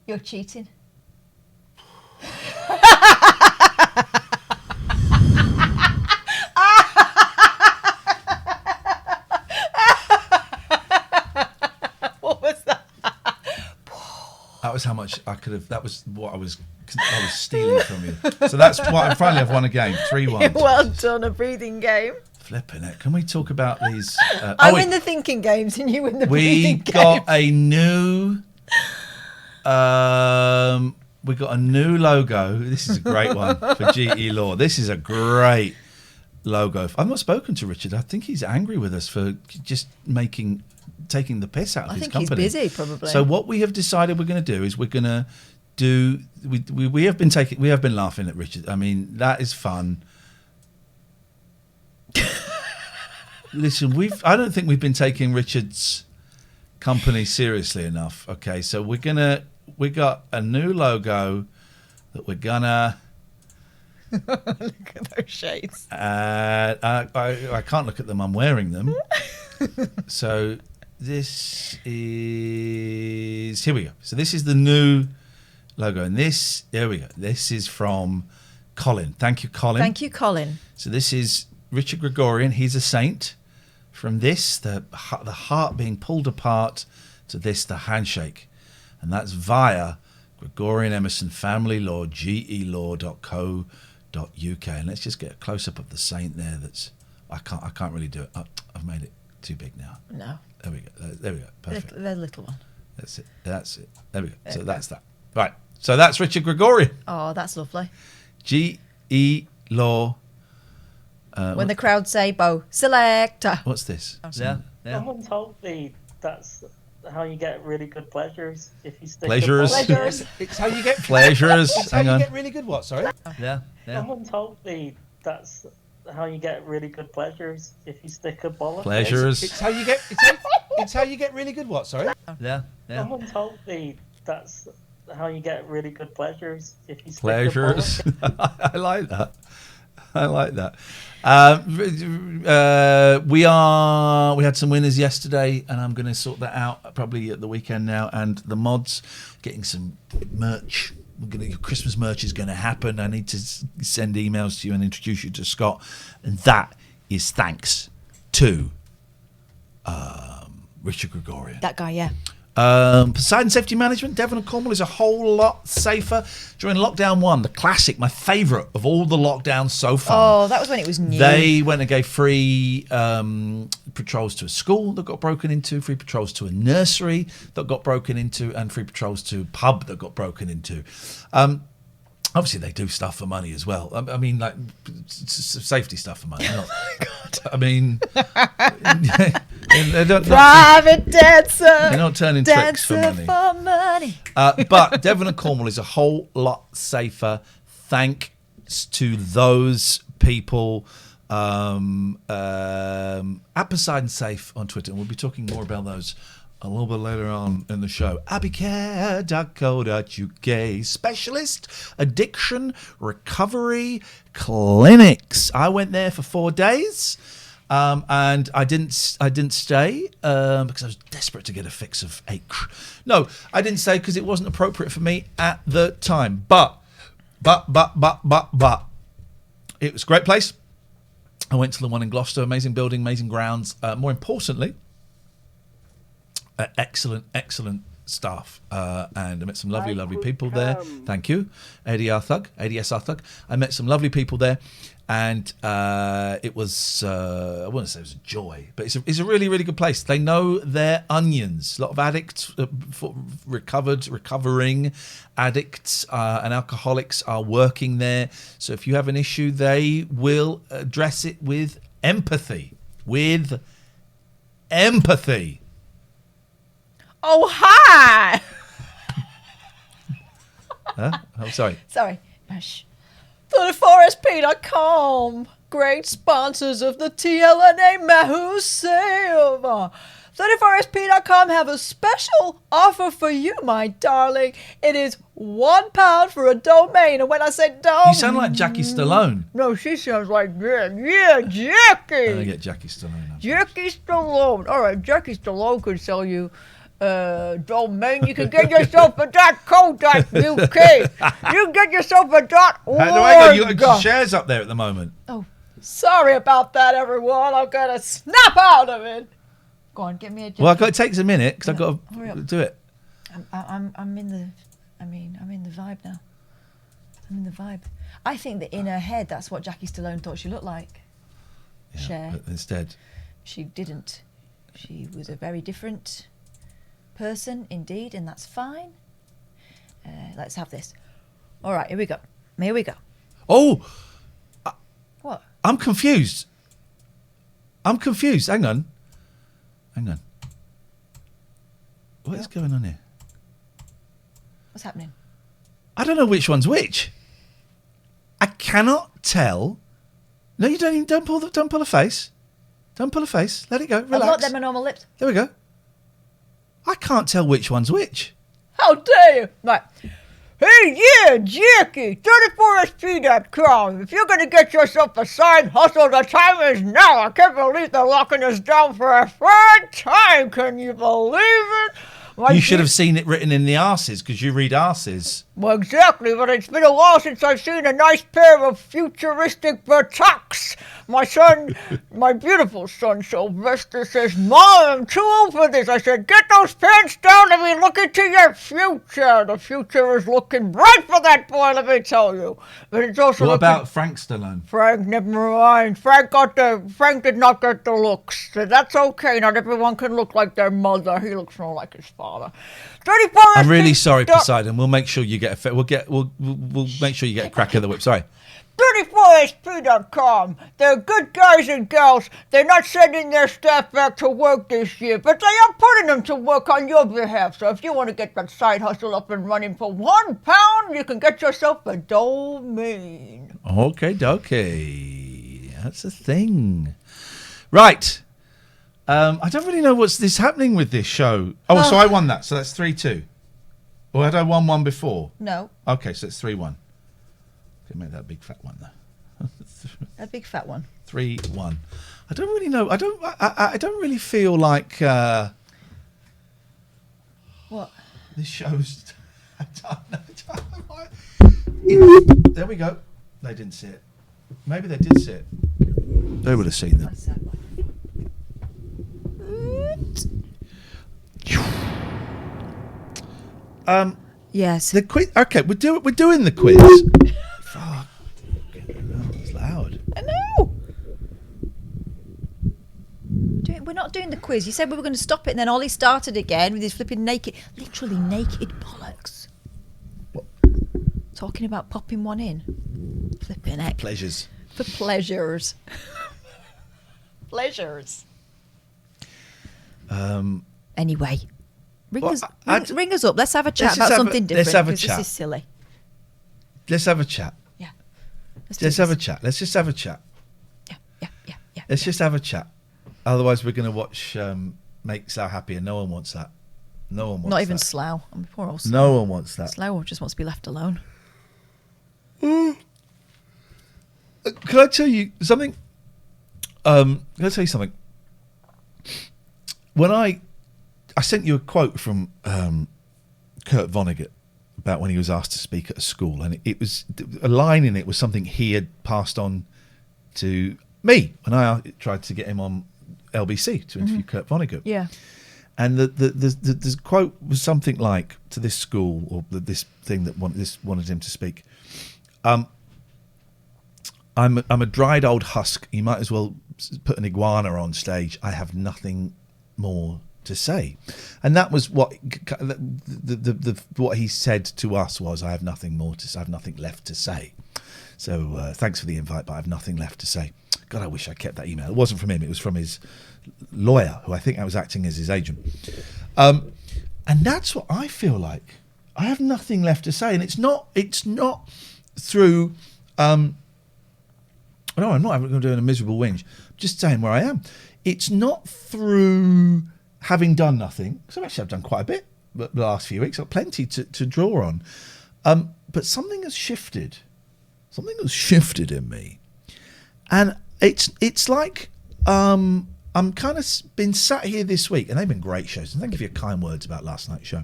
You're cheating. What was that? That was how much I could have. That was what I was stealing from you. So that's why finally I've won a game. 3-1. Well done, a breathing game. Flipping it. Can we talk about these? I win the thinking games and you win the We breathing got game. a new. We got a new logo. This is a great one for GE Law. This is a great logo. I've not spoken to Richard. I think he's angry with us for just taking the piss out of his company. I think he's busy, probably. So what we have decided we're going to do is we're going to do. We have been laughing at Richard. I mean, that is fun. Listen, I don't think we've been taking Richard's company seriously enough. Okay, so we got a new logo that we're gonna. Look at those shades. I can't look at them. I'm wearing them. So this is here we go. So this is the new logo, and there we go. This is from Colin. Thank you, Colin. Thank you, Colin. So this is Richard Gregorian. He's a saint. From this, the heart being pulled apart, to this, the handshake. And that's via Gregorian Emerson Family Law, gelaw.co.uk. And let's just get a close-up of the saint there. I can't really do it. I've made it too big now. No. There we go. There we go. Perfect. The little one. That's it. There we go. So that's that. Right. So that's Richard Gregorian. Oh, that's lovely. GE Law. When the crowd say, Bo, selector. What's this? Someone told me that's how you get really good pleasures if you stick Pleasures. It's how you get pleasures. It's Hang how on. you Get really good what? Sorry. Yeah. Someone told me that's how you get really good pleasures if you stick a bollock. Pleasures. It's how you get. It's how you get really good what, sorry? Yeah. Someone told me that's how you get really good pleasures if you stick Pleasures. I like that. We had some winners yesterday, and I'm going to sort that out probably at the weekend now. And the mods getting some merch. Christmas merch is going to happen. I need to send emails to you and introduce you to Scott, and that is thanks to Richard Gregorian. That guy, yeah. Poseidon Safety Management, Devon and Cornwall is a whole lot safer. During lockdown 1, the classic, my favourite of all the lockdowns so far. Oh, that was when it was new. They went and gave free patrols to a school that got broken into, free patrols to a nursery that got broken into, and free patrols to a pub that got broken into. Obviously, they do stuff for money as well. I mean, like safety stuff for money. Oh my God! I mean, they don't, private dancer. They're not turning tricks for money. But Devon and Cornwall is a whole lot safer thanks to those people at Poseidon Safe on Twitter. And we'll be talking more about those a little bit later on in the show. abbeycare.co.uk. Specialist addiction recovery clinics. I went there for 4 days, and I didn't stay because I was desperate to get a fix of ache. No, I didn't stay because it wasn't appropriate for me at the time. But it was a great place. I went to the one in Gloucester. Amazing building, amazing grounds. More importantly, excellent staff, and I met some lovely people there. Thank you, ADS Arthug. I met some lovely people there, and it was I wouldn't say it was a joy, but it's a really good place. They know their onions. A lot of addicts, recovering addicts and alcoholics are working there. So if you have an issue, they will address it with empathy. Oh, hi! Huh? Oh, sorry. Sorry. 34sp.com. Great sponsors of the TLNA Mahu Sale. 34sp.com have a special offer for you, my darling. It is £1 for a domain. And when I say domain... You sound like Jackie Stallone. No, she sounds like, yeah, Jackie. I get Jackie Stallone. Jackie Stallone. All right, Jackie Stallone could sell you domain. You can get yourself a .co.uk. You can get yourself a .org. You got shares up there at the moment. Oh, sorry about that, everyone. I've got to snap out of it. Go on, get me a. Well, it takes a minute because I've got to do it. I'm in the vibe now. I'm in the vibe. I think that in her head, that's what Jackie Stallone thought she looked like. Yeah, Cher. but instead, she didn't. She was a very different person indeed, and that's fine. Let's have this. All right, here we go. Oh, what? I'm confused. Hang on. What is going on here? What's happening? I don't know which one's which. I cannot tell. No, you don't. Don't pull a face. Don't pull a face. Let it go. Relax. I've got them my normal lips. There we go. I can't tell which one's which. How dare you? Right. Hey, yeah, Jackie, 34sp.com. If you're going to get yourself a side hustle, the time is now. I can't believe they're locking us down for a third time. Can you believe it? You should have seen it written in the arses because you read arses. Well, exactly, but it's been a while since I've seen a nice pair of futuristic buttocks. My son, my beautiful son Sylvester says, Mom, I'm too old for this. I said, get those pants down and be looking to your future. The future is looking bright for that boy, let me tell you. But it's also What about Frank Stallone? Frank, never mind. Frank did not get the looks. So that's okay. Not everyone can look like their mother. He looks more like his father. 34 I'm really sorry, Poseidon. We'll make sure you get we'll make sure you get a crack of the whip. Sorry. 34sp.com. They're good guys and gals. They're not sending their staff back to work this year, but they are putting them to work on your behalf. So if you want to get that side hustle up and running for £1, you can get yourself a domain. Okay, dokie. That's a thing. Right. I don't really know what's happening with this show. Oh, so I won that. So that's 3-2. Or had I won one before? No. Okay, so it's 3-1. Could make that a big fat one though. A big fat one. 3-1. I don't really know. I don't really feel like What? this show's. There we go. They didn't see it. Maybe they did see it. They would have seen that. Yes. The quiz. Okay, we're doing the quiz. Fuck. It's loud. I know. We're not doing the quiz. You said we were going to stop it, and then Ollie started again with his flipping literally naked bollocks. What? Talking about popping one in. Flipping heck. Pleasures. For pleasures. Pleasures. Anyway, ring us up. Let's have a chat about something different. Let's have a chat. This is silly. Let's have a chat. Yeah. Let's have a chat. Let's just have a chat. Yeah. Let's just have a chat. Otherwise, we're going to watch Make Slough Happy, and no one wants that. No one wants that. Not even Slough. I mean, poor old Slough. No one wants that. Slough just wants to be left alone. Can I tell you something? Can I tell you something? When I sent you a quote from Kurt Vonnegut about when he was asked to speak at a school, and it was a line in it was something he had passed on to me when I tried to get him on LBC to interview Kurt Vonnegut. Yeah. And the quote was something like to this school, or this thing that wanted him to speak. I'm a dried old husk. You might as well put an iguana on stage. I have nothing more to say, and that was what what he said to us was, I have nothing more to say. I have nothing left to say. So thanks for the invite, but I have nothing left to say. God, I wish I kept that email. It wasn't from him. It was from his lawyer, who I think I was acting as his agent. And that's what I feel like. I have nothing left to say, and it's not through. No, I'm not going to do a miserable whinge. I'm just saying where I am. It's not through having done nothing, because I've done quite a bit the last few weeks. I've got plenty to draw on. But something has shifted. Something has shifted in me. And it's like I'm kind of been sat here this week, and they've been great shows. And thank you for your kind words about last night's show.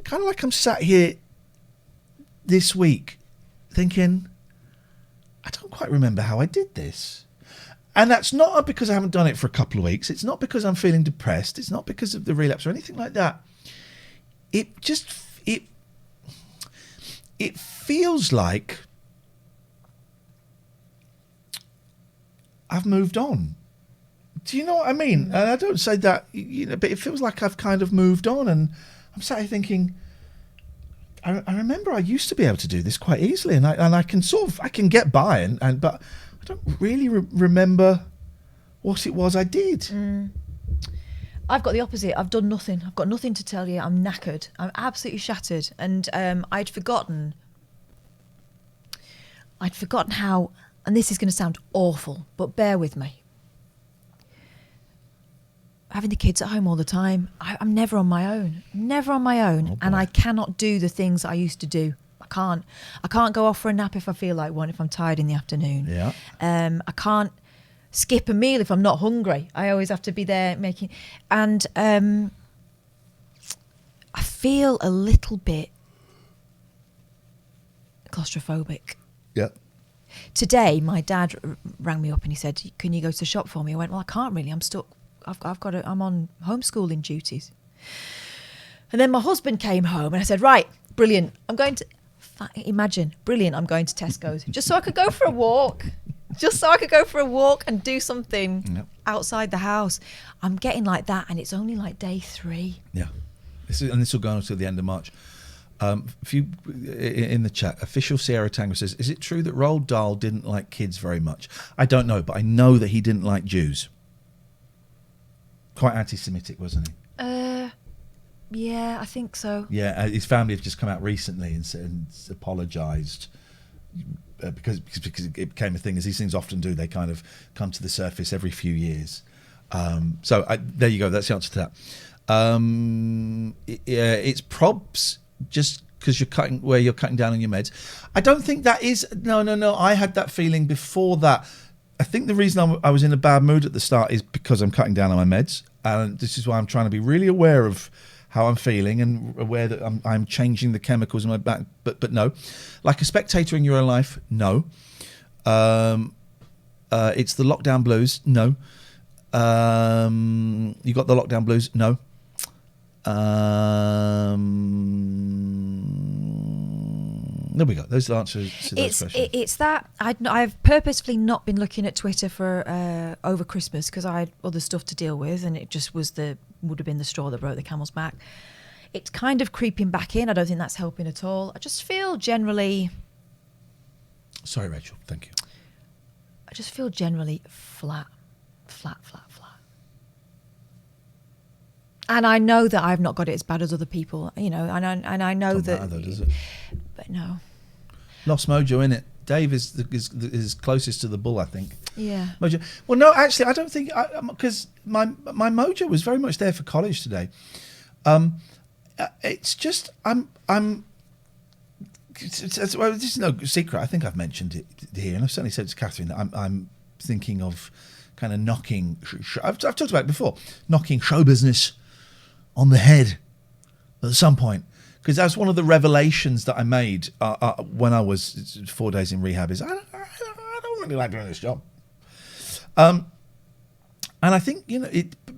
Kind of like I'm sat here this week thinking, I don't quite remember how I did this. And that's not because I haven't done it for a couple of weeks. It's not because I'm feeling depressed. It's not because of the relapse or anything like that. It feels like I've moved on. Do you know what I mean? And I don't say that, but it feels like I've kind of moved on. And I'm sat here thinking, I remember I used to be able to do this quite easily, and I can I can get by, but I don't really remember what it was I did. I've got the opposite. I've done nothing. I've got nothing to tell you. I'm knackered. I'm absolutely shattered, and I'd forgotten how. And this is going to sound awful, but bear with me. Having the kids at home all the time, I'm never on my own. Never on my own. And I cannot do the things I used to do. I can't go off for a nap if I feel like one, if I'm tired in the afternoon. Yeah. I can't skip a meal if I'm not hungry. I always have to be there making... And I feel a little bit claustrophobic. Yeah. Today, my dad rang me up and he said, "Can you go to the shop for me?" I went, "Well, I can't really. I'm stuck. I'm on homeschooling duties." And then my husband came home and I said, "Right, brilliant. I'm going to brilliant. I'm going to Tesco's just so I could go for a walk, and do something outside the house." I'm getting like that, and it's only like day 3. Yeah, this will go on until the end of March. If you in the chat, official Sierra Tango says, "Is it true that Roald Dahl didn't like kids very much?" I don't know, but I know that he didn't like Jews. Quite anti-Semitic, wasn't he? Yeah, I think so. Yeah, his family have just come out recently and apologised because it became a thing, as these things often do. They kind of come to the surface every few years. There you go. That's the answer to that. It's probs just because you're cutting down on your meds. I don't think that is. No. I had that feeling before that. I think the reason I was in a bad mood at the start is because I'm cutting down on my meds, and this is why I'm trying to be really aware of how I'm feeling and aware that I'm changing the chemicals in my back. But no, like a spectator in your own life, no. It's the lockdown blues, no. You got the lockdown blues, no. There we go. Those are the answers to those questions. It's that I've purposefully not been looking at Twitter for over Christmas because I had other stuff to deal with, and it just would have been the straw that broke the camel's back. It's kind of creeping back in. I don't think that's helping at all. I just feel generally. Sorry, Rachel. Thank you. I just feel generally flat. And I know that I've not got it as bad as other people, and I know that. Matter, though, does it? But no. Lost mojo, innit? Dave is closest to the bull, I think. Yeah. Mojo. Well, no, actually, I don't think because my mojo was very much there for college today. It's just well, this is no secret. I think I've mentioned it here, and I've certainly said to Catherine that I'm thinking of kind of knocking. I've talked about it before, knocking show business on the head at some point, because that's one of the revelations that I made when I was 4 days in rehab. Is I don't really like doing this job, and I think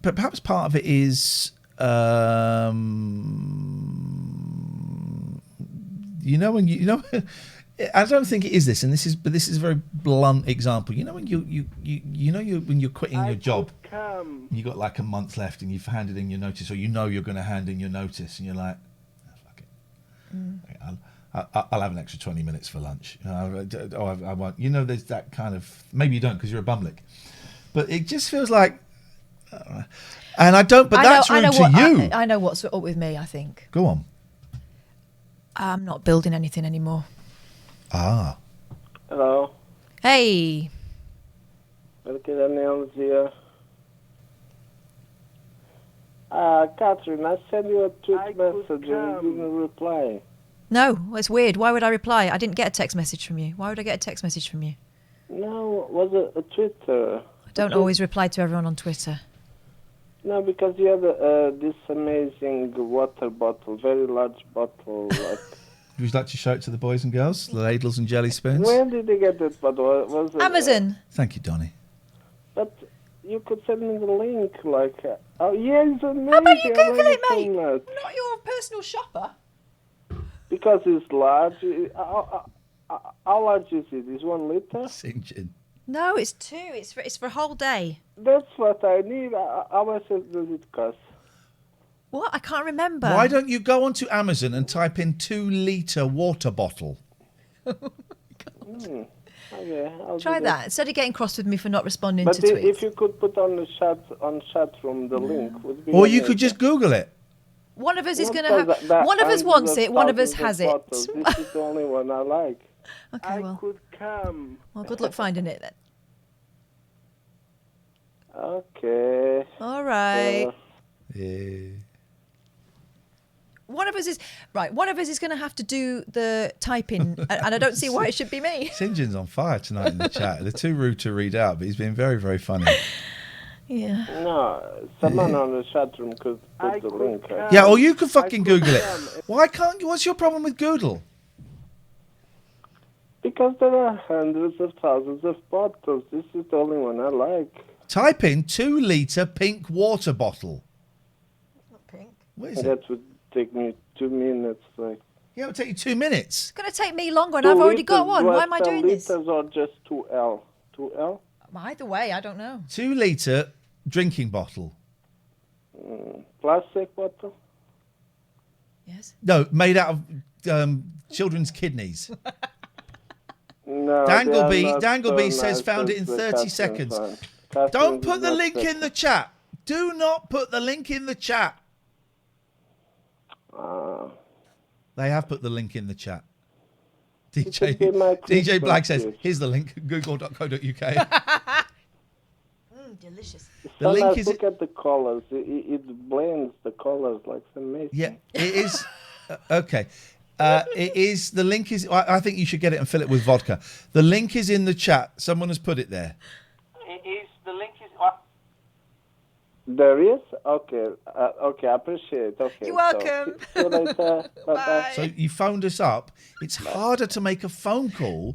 perhaps part of it is. I don't think it is this, but this is a very blunt example. When when you're quitting your job, you got like a month left, and you've handed in your notice, or you're going to hand in your notice, and you're like, oh, fuck it, I'll have an extra 20 minutes for lunch. I won't. There's that kind of, maybe you don't because you're a bumlick, but it just feels like. And I don't, but that's rude to you. I know what's up with me, I think. Go on. I'm not building anything anymore. Hello. Hey. Welke Daniel here. Catherine, I sent you a tweet message and you didn't reply. No, it's weird. Why would I reply? I didn't get a text message from you. Why would I get a text message from you? No, was it a Twitter? I don't always reply to everyone on Twitter. No, because you had this amazing water bottle, very large bottle. Like. Would you like to show it to the boys and girls, the ladles and jelly spoons? Where did you get it? But was it Amazon. Thank you, Donnie. But you could send me the link, like. Oh yeah, it's amazing. How about you Google it, mate? I'm not your personal shopper. Because it's large. How large is it? Is 1 liter? Sinjin. No, it's 2. It's for a whole day. That's what I need. How much does it cost? What? I can't remember. Why don't you go onto Amazon and type in 2 liter water bottle? Okay, try that instead of getting cross with me for not responding but to tweets. If you could put on the chat room the link, would be. Or you could just Google it. One of us is going to have. One of us wants it. One of us has it. This is the only one I like. Okay, well. I could come. Well, good luck finding it then. Okay. All right. Yeah. One of us is right. One of us is going to have to do the typing, and I don't see why it should be me. Sinjin's on fire tonight in the chat. They're too rude to read out, but he's been very, very funny. Yeah. No, someone on the chat room could put the link. Yeah, or you could fucking Google it. Why can't you? What's your problem with Google? Because there are hundreds of thousands of bottles. This is the only one I like. Type in 2 liter pink water bottle. It's not pink. What is it? That would take me 2 minutes. Like. Yeah, it would take you 2 minutes. It's going to take me longer, and I've already got one. Why am I doing this? 2 liters or just 2L? 2L? Either way, I don't know. 2 liter drinking bottle. Plastic bottle? Yes. No, made out of children's kidneys. No, Dangleby says found it in 30 seconds. Don't put the link in the chat. Do not put the link in the chat. They have put the link in the chat. DJ Black says, here's the link, google.co.uk. delicious. The link is. Look at the colors. It blends the colors like it's amazing. Yeah, it is. Okay. It is. The link is. I think you should get it and fill it with vodka. The link is in the chat. Someone has put it there. It is. The link is. There is? Okay. Okay, I appreciate it. Okay. You're welcome. So, see you later. Bye-bye. So you phoned us up. It's harder to make a phone call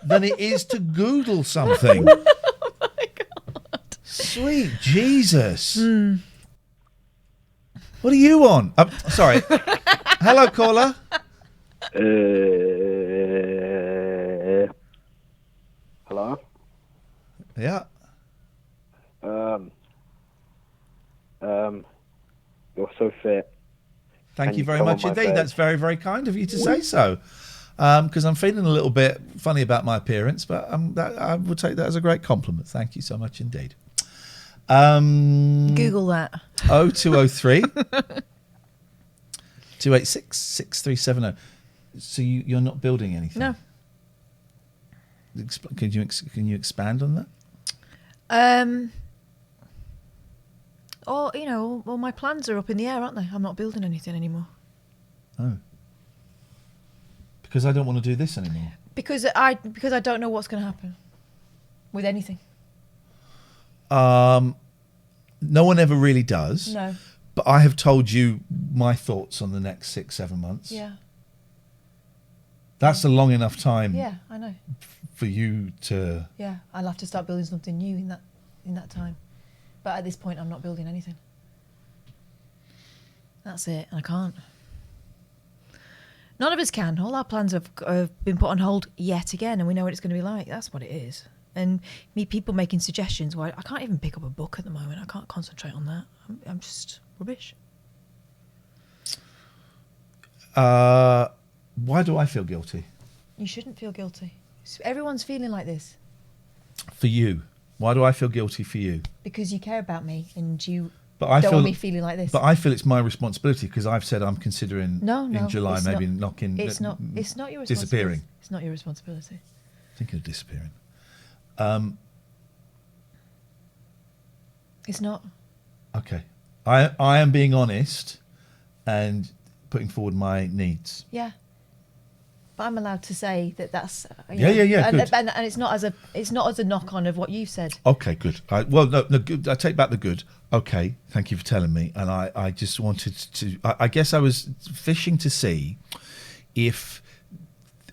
than it is to Google something. Oh my God. Sweet Jesus. What are you on? Sorry. Hello, caller. Hello? Yeah. You're so fit. Thank Can you very come on much my indeed. bed? That's very, very kind of you to say so. Because I'm feeling a little bit funny about my appearance, but I would take that as a great compliment. Thank you so much indeed. Google that. 0203 286 6370. So you're not building anything? No. Can you expand on that? All my plans are up in the air, aren't they? I'm not building anything anymore. Oh. Because I don't want to do this anymore. Because I don't know what's going to happen with anything. No one ever really does. No. But I have told you my thoughts on the next 6-7 months. Yeah. That's a long enough time. Yeah, I know. For you to. Yeah, I'll have to start building something new in that time. But at this point, I'm not building anything. That's it. I can't. None of us can. All our plans have been put on hold yet again, and we know what it's going to be like. That's what it is. And people making suggestions. Why I can't even pick up a book at the moment. I can't concentrate on that. I'm just rubbish. Why do I feel guilty? You shouldn't feel guilty. Everyone's feeling like this. For you. Why do I feel guilty for you? Because you care about me and you don't want me feeling like this. But I feel it's my responsibility because I've said I'm considering in July it's maybe not. knocking. It's not your responsibility. Disappearing. It's not your responsibility. Thinking of disappearing. It's not. Okay. I am being honest and putting forward my needs. Yeah. But I'm allowed to say that's Yeah, good. And it's not as a knock on of what you said. Okay, good. No, good. I take back the good. Okay, thank you for telling me. And I just wanted to. I guess I was fishing to see if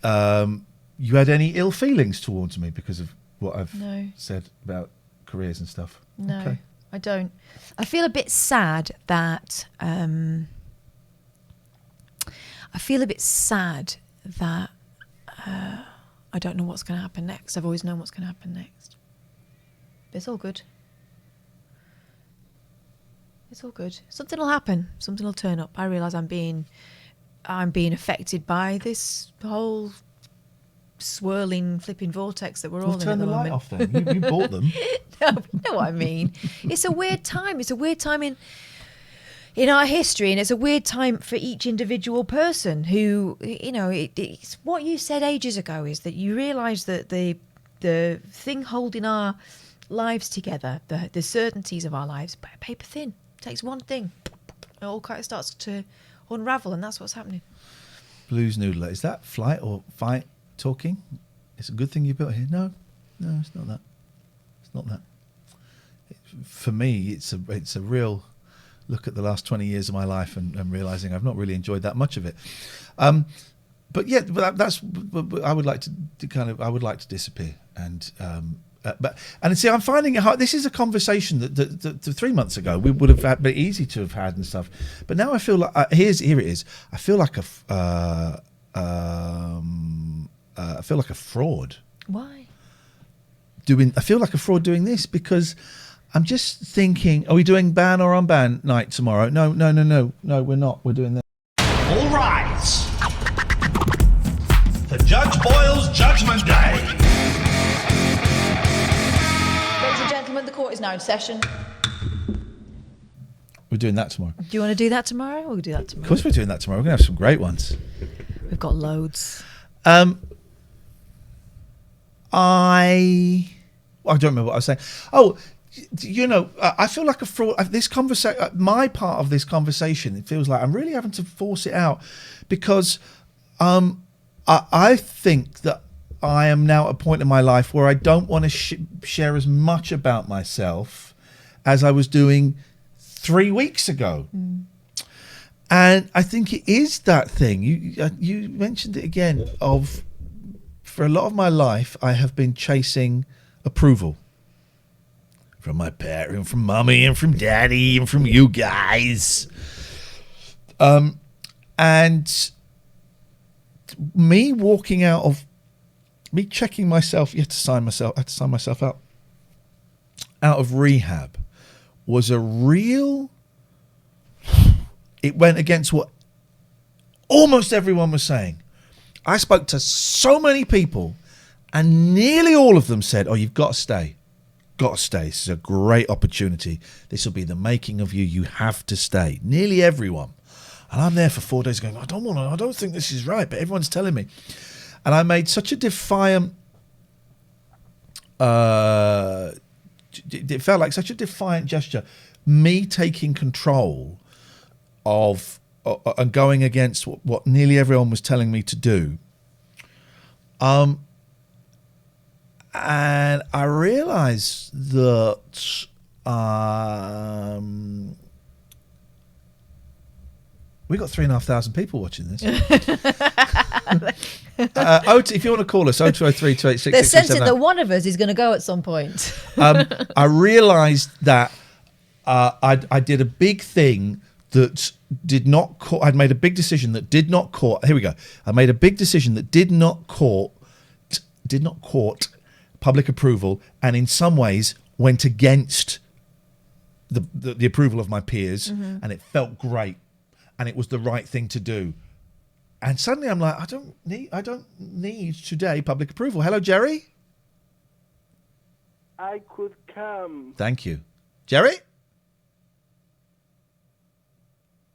you had any ill feelings towards me because of what I've said about careers and stuff. No, okay. I don't. I feel a bit sad that. I don't know what's going to happen next. I've always known what's going to happen next. But it's all good. It's all good. Something will happen. Something will turn up. I realise I'm being affected by this whole swirling, flipping vortex that we're all in turn at the the light moment. off then. You bought them. No, you know what I mean. It's a weird time. It's a weird time in our history, and it's a weird time for each individual person who, it's what you said ages ago, is that you realise that the thing holding our lives together, the certainties of our lives, paper thin. It takes one thing. It all kind of starts to unravel, and that's what's happening. Blues Noodler. Is that flight or fight talking? It's a good thing you built here. No, it's not that. It's not that. For me, it's a real look at the last 20 years of my life and realizing I've not really enjoyed that much of it. But I would like to disappear and see, I'm finding it hard. This is a conversation that 3 months ago we would have been easy to have had and stuff. But now I feel like here it is. I feel like a fraud. Why? I feel like a fraud doing this because I'm just thinking, are we doing ban or unban night tomorrow? No, we're not. We're doing this. All rise. For Judge Boyle's Judgment Day. Ladies and gentlemen, the court is now in session. We're doing that tomorrow. Do you want to do that tomorrow? We'll do that tomorrow. Of course we're doing that tomorrow. We're going to have some great ones. We've got loads. I don't remember what I was saying. Oh, you know, I feel like a fraud. This conversation, my part of this conversation, it feels like I'm really having to force it out because I think that I am now at a point in my life where I don't want to share as much about myself as I was doing 3 weeks ago. And I think it is that thing. You mentioned it again of, for a lot of my life, I have been chasing approval. From my parents, from mummy and from daddy and from you guys. And me walking out of, me checking myself, I had to sign myself out of rehab was a real, it went against what almost everyone was saying. I spoke to so many people and nearly all of them said, oh, you've got to stay. Got to stay. This is a great opportunity. This will be the making of you. You have to stay. Nearly everyone. And I'm there for 4 days going, I don't think this is right, but everyone's telling me. And I made such a defiant, it felt like such a defiant gesture. Me taking control of and going against what nearly everyone was telling me to do. And I realised that we got 3,500 people watching this. If you want to call us, 0203 286 They're sensing that one of us is going to go at some point. I realised that I did a big thing that did not court. I'd made a big decision that did not court. Here we go. I made a big decision that did not court public approval, and in some ways went against the approval of my peers, and it felt great, and it was the right thing to do. And suddenly I'm like, I don't need today public approval. Hello, Jerry. I could come. Thank you, Jerry.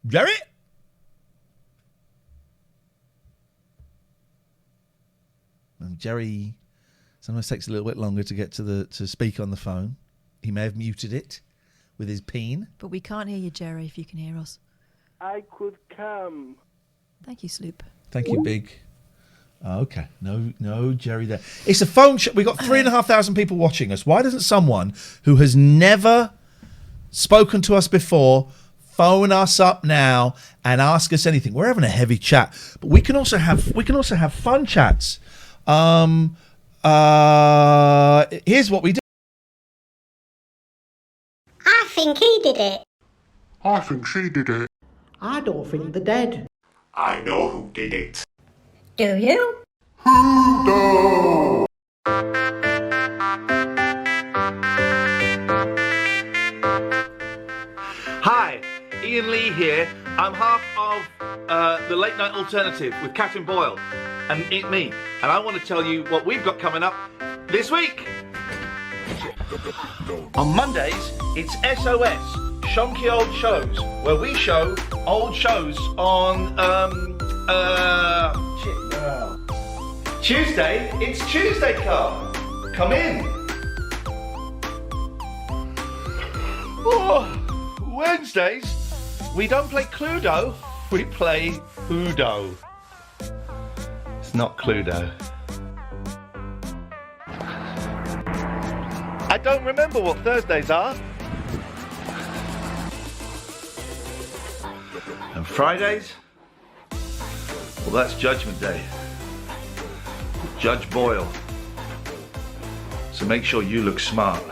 Jerry. And Jerry sometimes takes a little bit longer to get to speak on the phone. He may have muted it with his peen. But we can't hear you, Jerry, if you can hear us. I could come. Thank you, Sloop. Thank you, Big. Okay, no Jerry there. It's a phone show. We've got 3,500 people watching us. Why doesn't someone who has never spoken to us before phone us up now and ask us anything? We're having a heavy chat, but we can also have fun chats. Here's what we do. I think he did it. I think she did it. I don't think they're dead. I know who did it. Do you? Who Hi, Iain Lee here. I'm half of the Late Night Alternative with Catherine Boyle and me. And I want to tell you what we've got coming up this week. On Mondays, it's SOS, Shonky Old Shows, where we show old shows on, Tuesday, it's Tuesday Club. Come in. Oh, Wednesdays, we don't play Cluedo, we play Whodo. It's not Cluedo. I don't remember what Thursdays are. And Fridays? Well, that's Judgment Day. With Judge Boyle. So make sure you look smart.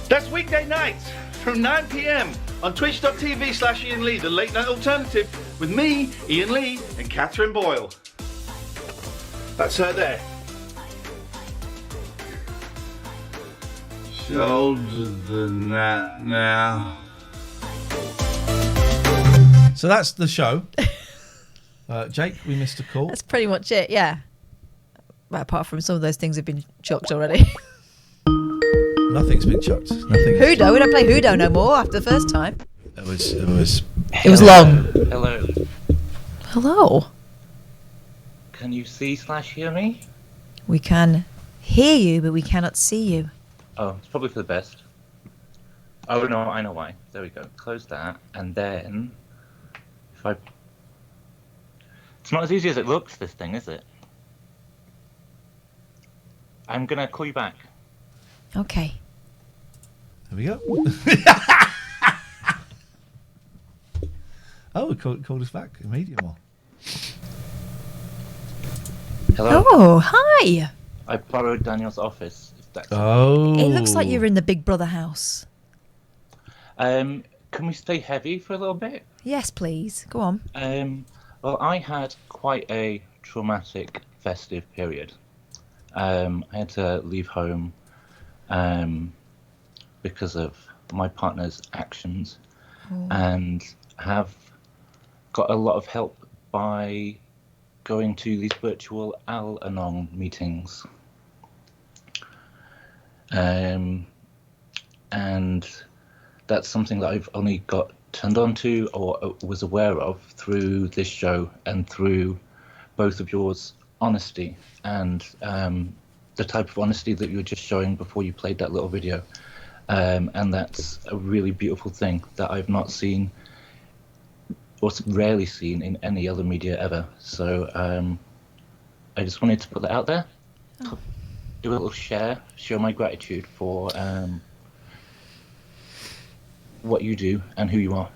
That's weekday nights from 9 p.m. on twitch.tv/Iain Lee, the Late Night Alternative, with me, Iain Lee, and Catherine Boyle. That's her there. She's older than that now. So that's the show. Jake, we missed a call. That's pretty much it, yeah. Well, apart from some of those things have been chucked already. Nothing's been chucked. Whodo, we don't play Whodo no more after the first time. It was long. Hello. Hello. Can you see/hear me? We can hear you, but we cannot see you. Oh, it's probably for the best. Oh no, I know why. There we go. Close that, and then if I... It's not as easy as it looks, this thing, is it? I'm gonna call you back. Okay. There we go. Oh, called us back immediately. Hello? Oh, hi. I borrowed Daniel's office. If that's Oh. It looks like you're in the Big Brother house. Can we stay heavy for a little bit? Yes, please. Go on. Well, I had quite a traumatic festive period. I had to leave home because of my partner's actions, and have got a lot of help by going to these virtual Al-Anon meetings. And that's something that I've only got turned on to or was aware of through this show and through both of yours honesty and the type of honesty that you were just showing before you played that little video. And that's a really beautiful thing that I've not seen or rarely seen in any other media ever. So I just wanted to put that out there, do a little share, show my gratitude for what you do and who you are.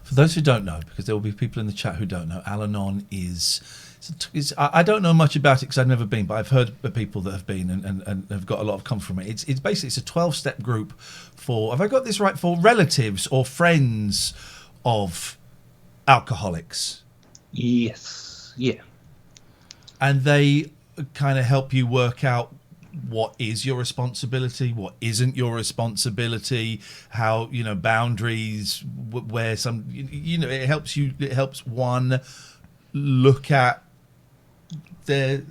For those who don't know, because there will be people in the chat who don't know, Al-Anon is I don't know much about it because I've never been, but I've heard of people that have been and have got a lot of comfort from it. It's basically a 12-step group for, have I got this right, for relatives or friends of alcoholics. Yes. Yeah. And they kind of help you work out what is your responsibility, what isn't your responsibility, how, boundaries, where some, it helps one look at the,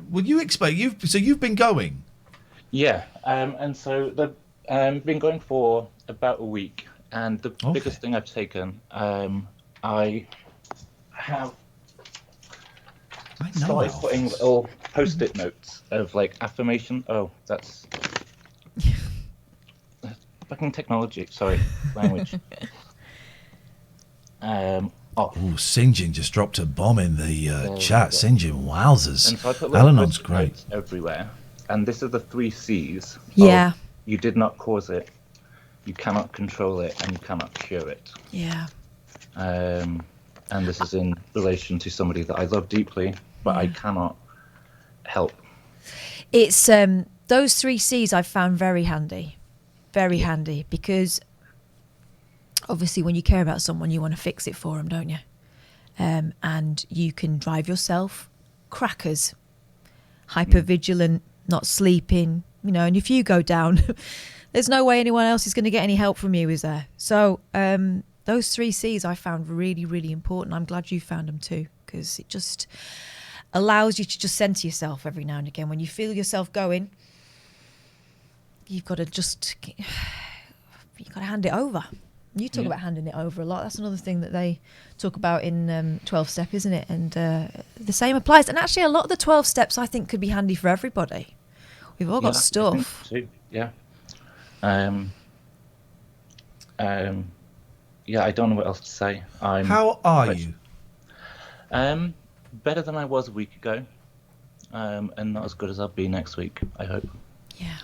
would you explain, you've been going? Yeah, and so been going for about a week, and the biggest thing I've taken, I have started putting little post-it notes of like affirmation. Oh, that's fucking technology. Sorry, language. Sinjin just dropped a bomb in the chat. Sinjin, wowzers. And so I put Al-Anon's great. Everywhere. And this is the 3 C's. Yeah. You did not cause it, you cannot control it, and you cannot cure it. Yeah. And this is in relation to somebody that I love deeply, but I cannot help. It's those 3 C's I've found very handy. Very handy, because obviously when you care about someone, you want to fix it for them, don't you? And you can drive yourself crackers, hypervigilant, not sleeping, and if you go down, there's no way anyone else is going to get any help from you, is there? So those 3 C's I found really, really important. I'm glad you found them too, because it just allows you to just center yourself every now and again. When you feel yourself going, you've got to hand it over. You talk about handing it over a lot. That's another thing that they talk about in 12 Step, isn't it? And the same applies. And actually, a lot of the 12 steps I think could be handy for everybody. We've all got stuff. Yeah. Yeah, I don't know what else to say. How are you? Better than I was a week ago, and not as good as I'll be next week, I hope. Yeah.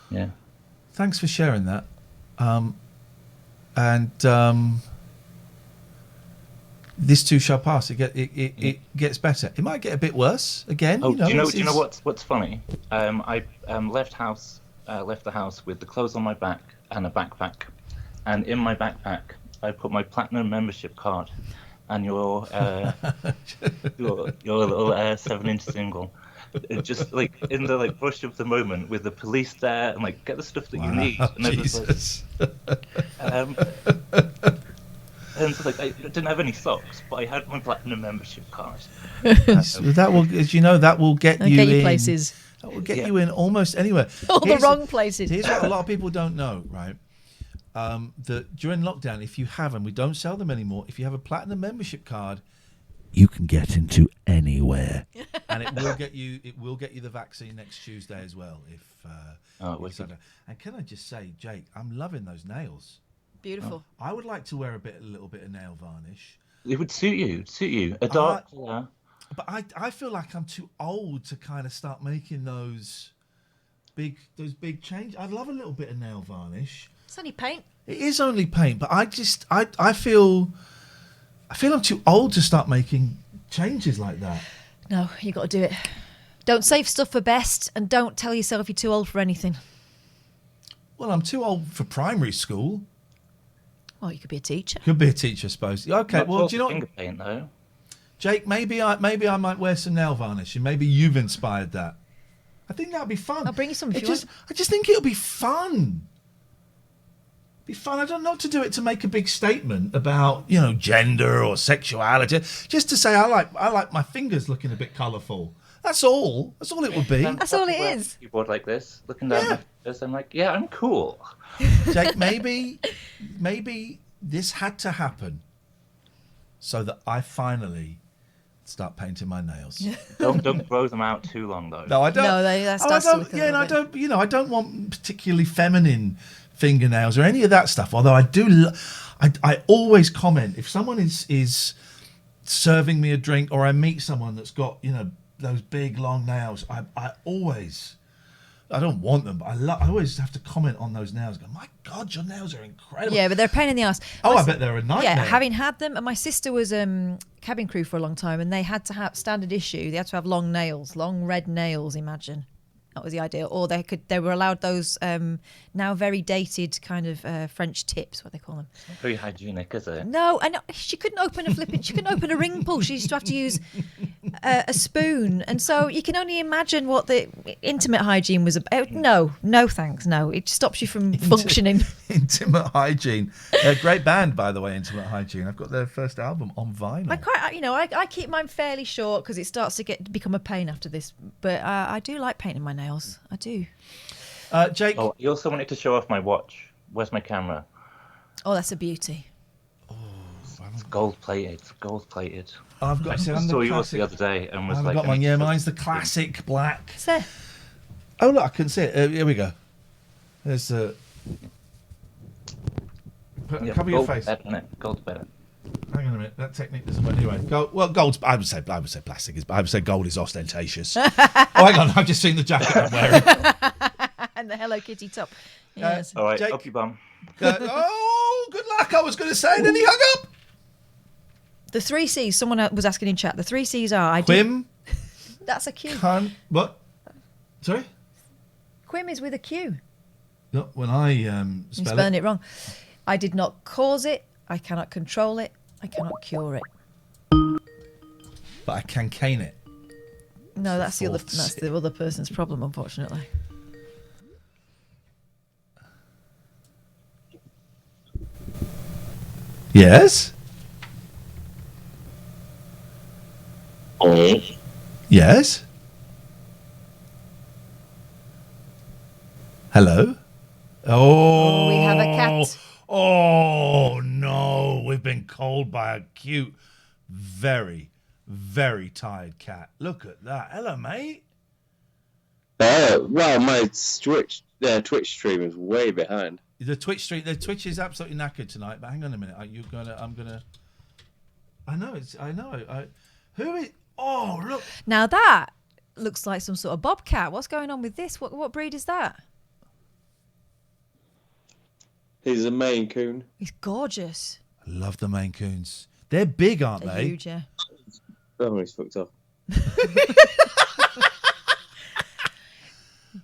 Yeah. Thanks for sharing that. This too shall pass. It gets better. It might get a bit worse again. Oh, do you know what's funny? I left the house with the clothes on my back and a backpack, and in my backpack I put my platinum membership card and your little 7-inch single. Just like in the rush of the moment with the police there and get the stuff that you need. And Jesus. And so I didn't have any socks, but I had my platinum membership card. That will, as you know, that will get you in places. That will get you in almost anywhere. All the wrong places. Here's what a lot of people don't know, right? That during lockdown, if you have them, we don't sell them anymore. If you have a platinum membership card, you can get into anywhere. and it will get you the vaccine next Tuesday as well. If and can I just say, Jake, I'm loving those nails. Beautiful. I would like to wear a little bit of nail varnish. It would suit you. A dark colour. But I feel like I'm too old to kind of start making those big changes. I'd love a little bit of nail varnish. It's only paint. It is only paint, but I feel I'm too old to start making changes like that. No, you got to do it. Don't save stuff for best, and don't tell yourself you're too old for anything. Well, I'm too old for primary school. Well, you could be a teacher. Could be a teacher, I suppose. Okay, Not well, do you know finger what? paint though. Jake, maybe I might wear some nail varnish, and maybe you've inspired that. I think that'd be fun. I'll bring you some if you want. I just think it'll be fun. Be fun. I don't know to do it to make a big statement about gender or sexuality. Just to say I like my fingers looking a bit colourful. That's all. That's all it would be. That's all it is. Keyboard like this, looking down my fingers, I'm like, yeah, I'm cool. Jake, maybe this had to happen so that I finally start painting my nails. Don't grow them out too long though. No, I don't. No, that's I don't. I don't want particularly feminine fingernails or any of that stuff. Although I do, I always comment if someone is serving me a drink or I meet someone that's got those big long nails. I don't want them, but I always have to comment on those nails. Go, my God, your nails are incredible. Yeah, but they're a pain in the ass. I bet they're a nightmare. Yeah, having had them, and my sister was cabin crew for a long time, and they had to have standard issue. They had to have long nails, long red nails. Imagine. That was the idea. Or they were allowed those now very dated kind of French tips, what they call them. It's not very hygienic, is it? No, and she couldn't open a ring pull. She used to have to use a spoon, and so you can only imagine what the intimate hygiene was about. No thanks. No, it stops you from functioning. Intimate Hygiene, a great band, by the way. Intimate Hygiene. I've got their first album on vinyl. I keep mine fairly short because it starts to become a pain after this. But I do like painting my nails. I do. Jake. Oh, you also wanted to show off my watch. Where's my camera? Oh, that's a beauty. It's gold plated. I've got. I saw yours the other day and was like, got mine. Yeah, mine's the classic black. So. Oh look, I can see it. Here we go. There's cover your face. Gold's better. Hang on a minute. That technique doesn't work anyway. Gold's. I would say plastic is. I would say gold is ostentatious. Oh, hang on. I've just seen the jacket I'm wearing. And the Hello Kitty top. Yes. All right. Jake. Up your bum. Good luck. I was going to say, and then he hung up. The 3 C's. Someone was asking in chat. The 3 C's are Quim. That's a Q. What? Sorry. Quim is with a Q. No, when I You're spelling it wrong. I did not cause it. I cannot control it. I cannot cure it. But I can cane it. No, that's the other person's problem, unfortunately. Yes. Yes. Hello. Oh, we have a cat. Oh no, we've been called by a cute, very, very tired cat. Look at that. Hello, mate. Well, my Twitch stream is way behind. The Twitch is absolutely knackered tonight. But hang on a minute. I know. Who is? Oh, look. Now that looks like some sort of bobcat. What's going on with this? What breed is that? He's a Maine Coon. He's gorgeous. I love the Maine Coons. They're big, aren't They're they? huge, yeah. Oh, he's fucked up.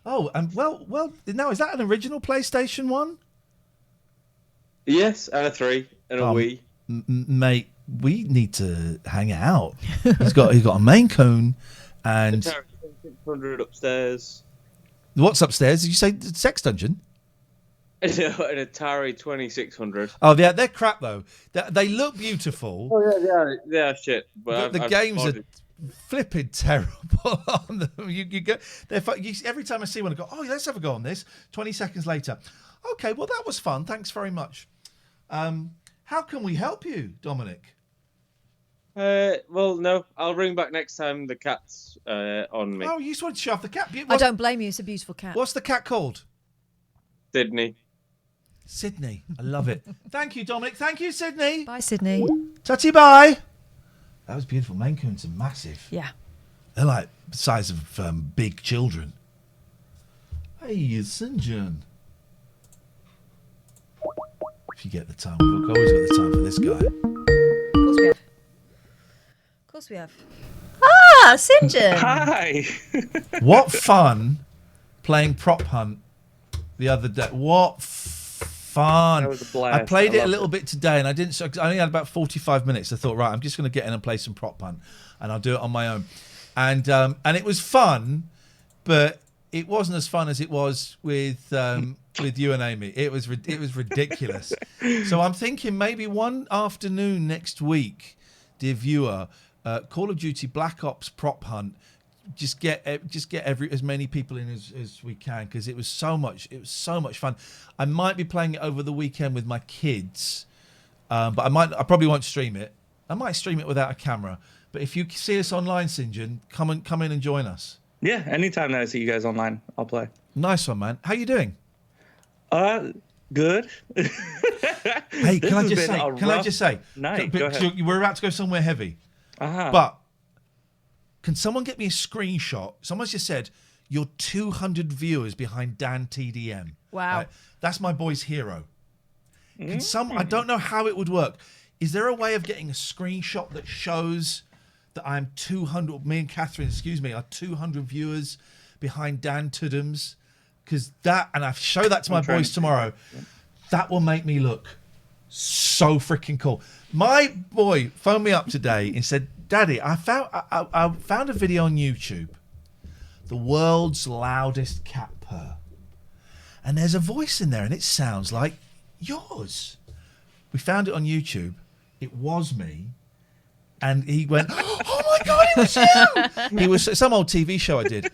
Oh, and well. Now is that an original PlayStation 1? Yes, and a 3 and a Wii. Mate, we need to hang out. He's got a Maine Coon and 600 upstairs. What's upstairs? Did you say Sex Dungeon? An Atari 2600. Oh, yeah, they're crap though. They look beautiful. Oh yeah, they are shit. But the games are flipping terrible on them. You go, every time I see one, I go, oh, let's have a go on this. 20 seconds later, okay, well that was fun. Thanks very much. How can we help you, Dominic? Well, no, I'll ring back next time the cat's on me. Oh, you just wanted to show off the cat. I don't blame you. It's a beautiful cat. What's the cat called? Sydney. Sydney. I love it. Thank you, Dominic. Thank you, Sydney. Bye, Sydney. Tatty bye. That was beautiful. Maine Coons are massive. Yeah. They're like the size of big children. Hey, Sinjin. If you get the time. We've always got the time for this guy. Of course we have. Ah, Sinjin. Hi. What fun playing prop hunt the other day. What fun. That was a blast. I played it a little bit today and I only had about 45 minutes. I thought, right, I'm just going to get in and play some prop hunt and I'll do it on my own. And it was fun, but it wasn't as fun as it was with you and Amy. It was ridiculous. So I'm thinking maybe one afternoon next week, dear viewer, Call of Duty Black Ops prop hunt. Just get as many people in as we can because it was so much fun. I might be playing it over the weekend with my kids, but I probably won't stream it. I might stream it without a camera. But if you see us online, Sinjin, come in and join us. Yeah, anytime that I see you guys online, I'll play. Nice one, man. How you doing? Good. Hey, can I just say? Night. Go ahead. We're about to go somewhere heavy. But can someone get me a screenshot? Someone's just said you're 200 viewers behind Dan TDM. Wow. Right? That's my boy's hero. I don't know how it would work. Is there a way of getting a screenshot that shows that I'm 200, me and Catherine, are 200 viewers behind Dan Tudham's? Because and I show that to my boys tomorrow, that will make me look so freaking cool. My boy phoned me up today and said, Daddy, I found a video on YouTube, the world's loudest cat purr. And there's a voice in there and it sounds like yours. We found it on YouTube. It was me. And he went, oh my God, it was you. He was some old TV show I did.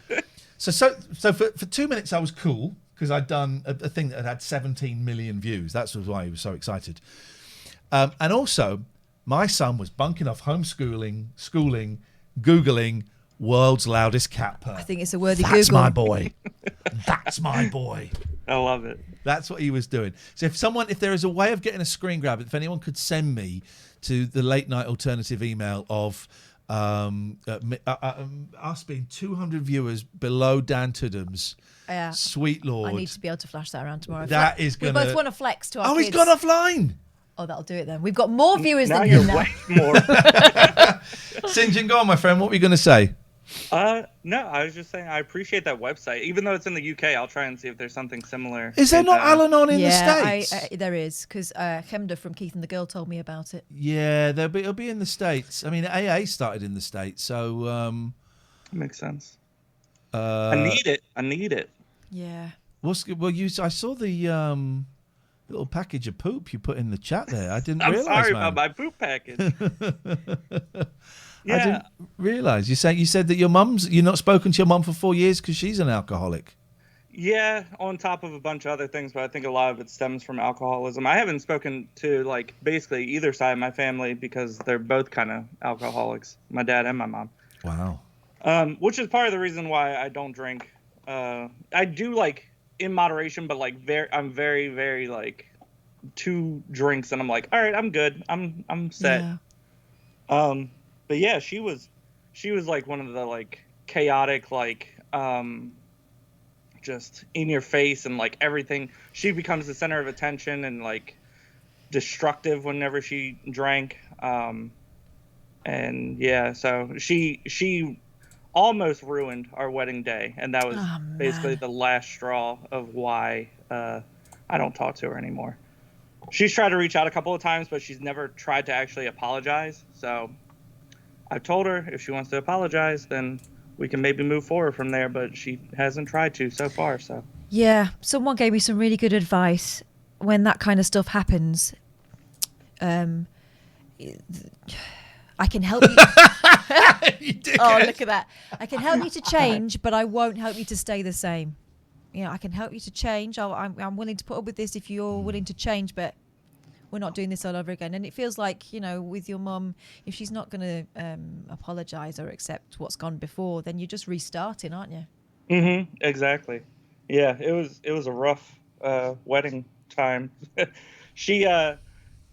So for 2 minutes I was cool because I'd done a thing that had 17 million views. That's why he was so excited. And also, my son was bunking off homeschooling, Googling world's loudest cat purr. I think it's a worthy That's Google. my boy. That's my boy. I love it. That's what he was doing. So if there is a way of getting a screen grab, if anyone could send me to the late night alternative email of us being 200 viewers below Dan Tudham's. Yeah. Sweet Lord. I need to be able to flash that around tomorrow. That is going to... We both want to flex to our kids. Oh, he's gone offline. Oh, that'll do it then. We've got more viewers now than you're him now. way more. Sinjin, go on, my friend. What were you going to say? No, I was just saying I appreciate that website. Even though it's in the UK, I'll try and see if there's something similar. Is there not Al-Anon in the States? Yeah, there is, because Chemda from Keith and the Girl told me about it. Yeah, it'll be in the States. I mean, AA started in the States, so... Makes sense. I need it. Yeah. I saw the little package of poop you put in the chat there. I didn't I'm realize, sorry man. about my poop package. I didn't realise. You said that you're not spoken to your mum for 4 years because she's an alcoholic. Yeah, on top of a bunch of other things, but I think a lot of it stems from alcoholism. I haven't spoken to basically either side of my family because they're both kind of alcoholics, my dad and my mom. Wow. Which is part of the reason why I don't drink. I do in moderation, but I'm very, very 2 drinks and I'm like, all right, I'm good. I'm set. Yeah. But yeah, she was one of the chaotic, just in your face and everything. She becomes the center of attention and destructive whenever she drank. And yeah, so she almost ruined our wedding day, and that was basically the last straw of why I don't talk to her anymore. She's tried to reach out a couple of times, but she's never tried to actually apologize. So I've told her if she wants to apologize, then we can maybe move forward from there, but she hasn't tried to so far. So yeah, someone gave me some really good advice when that kind of stuff happens. I can help you. Oh, look at that. I can help you to change, but I won't help you to stay the same. I can help you to change. I'm willing to put up with this if you're willing to change, but we're not doing this all over again. And it feels like, with your mum, if she's not going to apologise or accept what's gone before, then you're just restarting, aren't you? Mm-hmm. Exactly. Yeah, it was a rough wedding time. She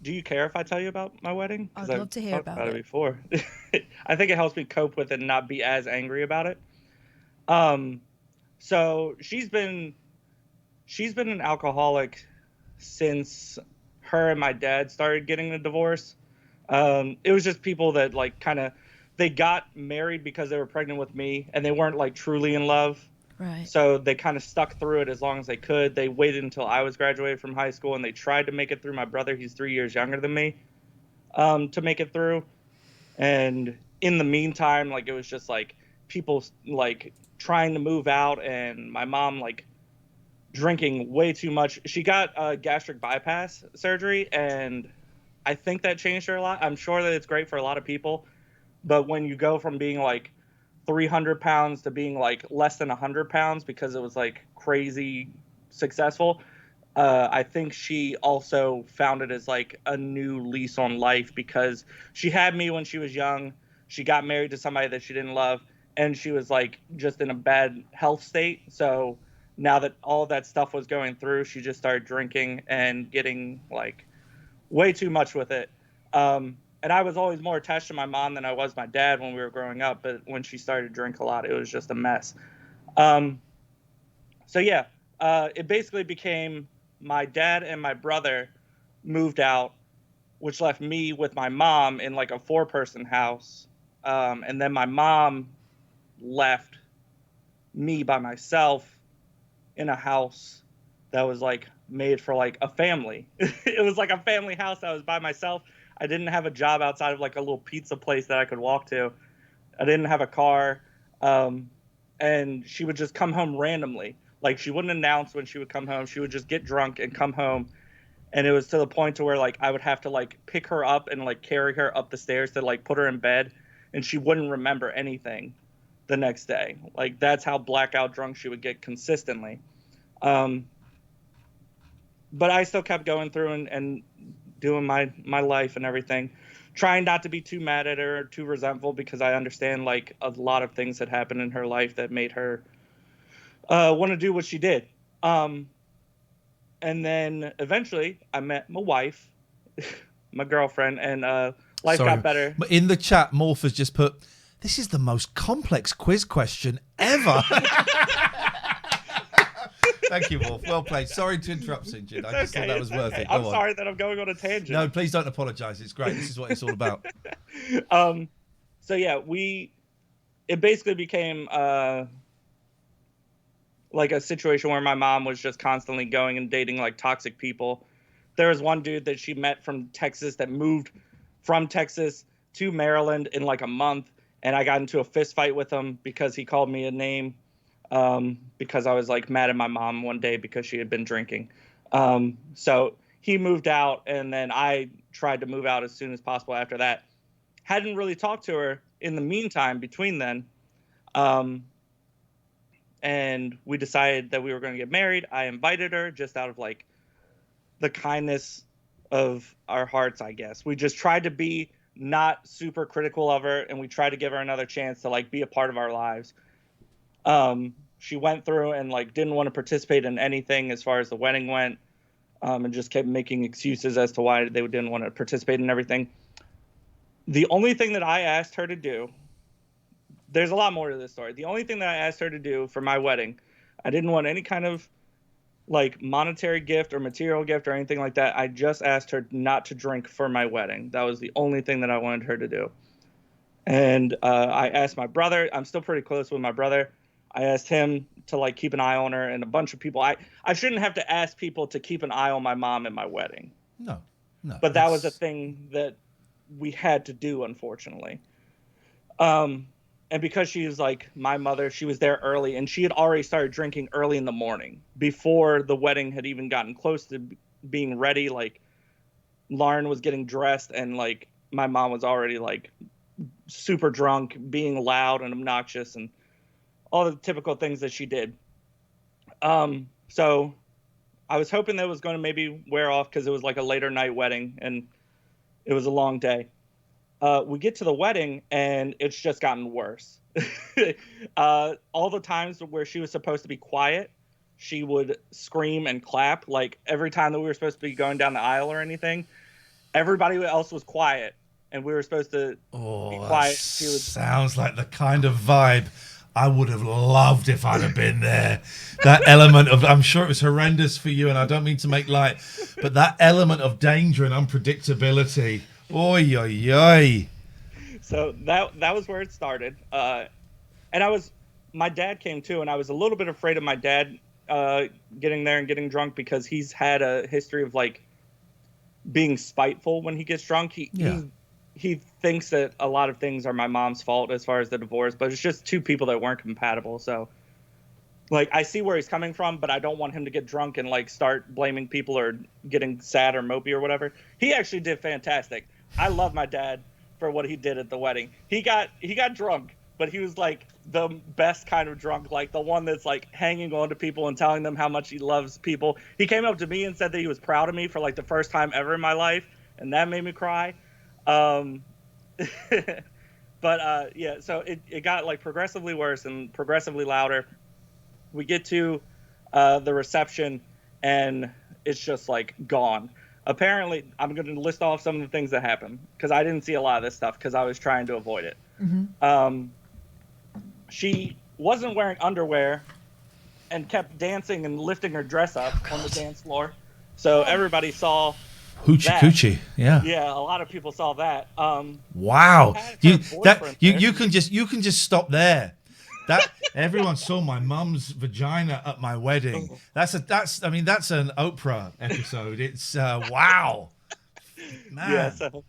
do you care if I tell you about my wedding? I'd love to hear talked about it it. before. I think it helps me cope with it and not be as angry about it. So she's been an alcoholic since her and my dad started getting a divorce. It was just people that they got married because they were pregnant with me and they weren't truly in love. Right. So they kind of stuck through it as long as they could. They waited until I was graduated from high school and they tried to make it through. My brother, he's 3 years younger than me, to make it through. And in the meantime, it was just people trying to move out and my mom drinking way too much. She got a gastric bypass surgery and I think that changed her a lot. I'm sure that it's great for a lot of people, but when you go from being 300 pounds to being less than 100 pounds because it was crazy successful, I think she also found it as a new lease on life because she had me when she was young. She got married to somebody that she didn't love and she was just in a bad health state. So now that all of that stuff was going through, she just started drinking and getting way too much with it. And I was always more attached to my mom than I was my dad when we were growing up. But when she started to drink a lot, it was just a mess. So yeah, it basically became my dad and my brother moved out, which left me with my mom in a 4-person house. And then my mom left me by myself in a house that was made for a family. It was a family house that was by myself. I didn't have a job outside of a little pizza place that I could walk to. I didn't have a car. And she would just come home randomly. She wouldn't announce when she would come home. She would just get drunk and come home. And it was to the point to where I would have to pick her up and carry her up the stairs to put her in bed. And she wouldn't remember anything the next day. That's how blackout drunk she would get consistently. But I still kept going through and doing my life and everything, trying not to be too mad at her or too resentful because I understand a lot of things that happened in her life that made her want to do what she did. And then eventually I met my wife, my girlfriend, and life got better. But in the chat, Morph has just put, "This is the most complex quiz question ever." Thank you, Wolf. Well played. Sorry to interrupt, Sinjin. I just thought that was worth it. I'm sorry that I'm going on a tangent. No, please don't apologise. It's great. This is what it's all about. So yeah, it basically became a situation where my mom was just constantly going and dating toxic people. There was one dude that she met from Texas that moved from Texas to Maryland in a month, and I got into a fist fight with him because he called me a name. Because I was mad at my mom one day because she had been drinking. So he moved out and then I tried to move out as soon as possible after that. Hadn't really talked to her in the meantime between then. And we decided that we were going to get married. I invited her just out of the kindness of our hearts, I guess. We just tried to be not super critical of her and we tried to give her another chance to be a part of our lives. She went through and didn't want to participate in anything as far as the wedding went, and just kept making excuses as to why they didn't want to participate in everything. The only thing that I asked her to do, there's a lot more to this story. The only thing that I asked her to do for my wedding, I didn't want any kind of monetary gift or material gift or anything like that. I just asked her not to drink for my wedding. That was the only thing that I wanted her to do. And I asked my brother, I'm still pretty close with my brother. I asked him to keep an eye on her and a bunch of people. I shouldn't have to ask people to keep an eye on my mom at my wedding. No. But that was a thing that we had to do, unfortunately. And because she was my mother, she was there early and she had already started drinking early in the morning before the wedding had even gotten close to being ready. Lauren was getting dressed and my mom was already super drunk, being loud and obnoxious and all the typical things that she did. So I was hoping that was going to maybe wear off because it was like a later night wedding and it was a long day. We get to the wedding and it's just gotten worse. All the times where she was supposed to be quiet, she would scream and clap. Like every time that we were supposed to be going down the aisle or anything, everybody else was quiet and we were supposed to be quiet. Sounds like the kind of vibe I would have loved if I'd have been there. That element of, I'm sure it was horrendous for you, and I don't mean to make light, but that element of danger and unpredictability. Oy, oy, oy. So that was where it started. And my dad came too, and I was a little bit afraid of my dad getting there and getting drunk because he's had a history of like being spiteful when he gets drunk. He thinks that a lot of things are my mom's fault as far as the divorce, but it's just two people that weren't compatible. So, like, I see where he's coming from, but I don't want him to get drunk and, like, start blaming people or getting sad or mopey or whatever. He actually did fantastic. I love my dad for what he did at the wedding. He got drunk, but he was, like, the best kind of drunk, like, the one that's, like, hanging on to people and telling them how much he loves people. He came up to me and said that he was proud of me for, like, the first time ever in my life, and that made me cry. But yeah, so it got like progressively worse and progressively louder. We get to the reception and it's just like gone. Apparently, I'm going to list off some of the things that happened because I didn't see a lot of this stuff because I was trying to avoid it. She wasn't wearing underwear and kept dancing and lifting her dress up on the dance floor. So everybody saw Hoochie coochie, yeah. Yeah, a lot of people saw that. Wow, you can just stop there. That everyone saw my mum's vagina at my wedding. That's an Oprah episode. It's wow, man. Yeah, so,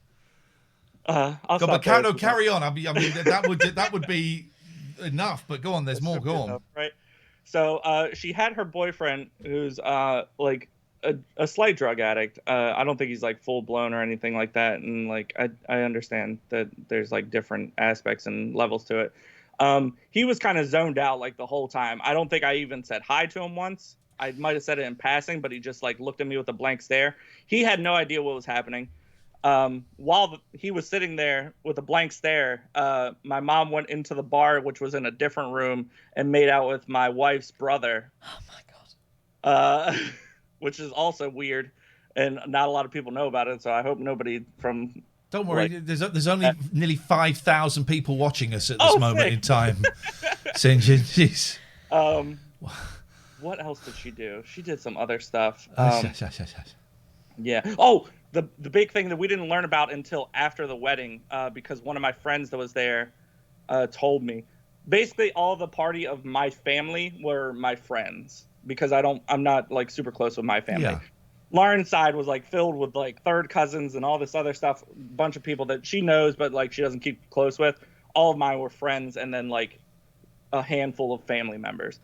carry on. I mean that would be enough. But go on. There's more. Go on. Right. So she had her boyfriend, who's like a slight drug addict. I don't think he's like full blown or anything like that. And like I understand that there's like different aspects and levels to it. He was kind of zoned out like the whole time. I don't think I even said hi to him once. I might have said it in passing, but he just like looked at me with a blank stare. He had no idea what was happening. While he was sitting there with a blank stare, my mom went into the bar, which was in a different room, and made out with my wife's brother. Oh my God. Which is also weird, and not a lot of people know about it. So I hope nobody from. Don't worry, there's only nearly 5,000 people watching us at this moment in time. Sinjin, jeez. What else did she do? She did some other stuff. Yes. Yeah. Oh, the big thing that we didn't learn about until after the wedding, because one of my friends that was there told me. Basically, all the party of my family were my friends because I'm not like super close with my family. Yeah. Lauren's side was like filled with like third cousins and all this other stuff, a bunch of people that she knows but like she doesn't keep close with. All of mine were friends and then like a handful of family members.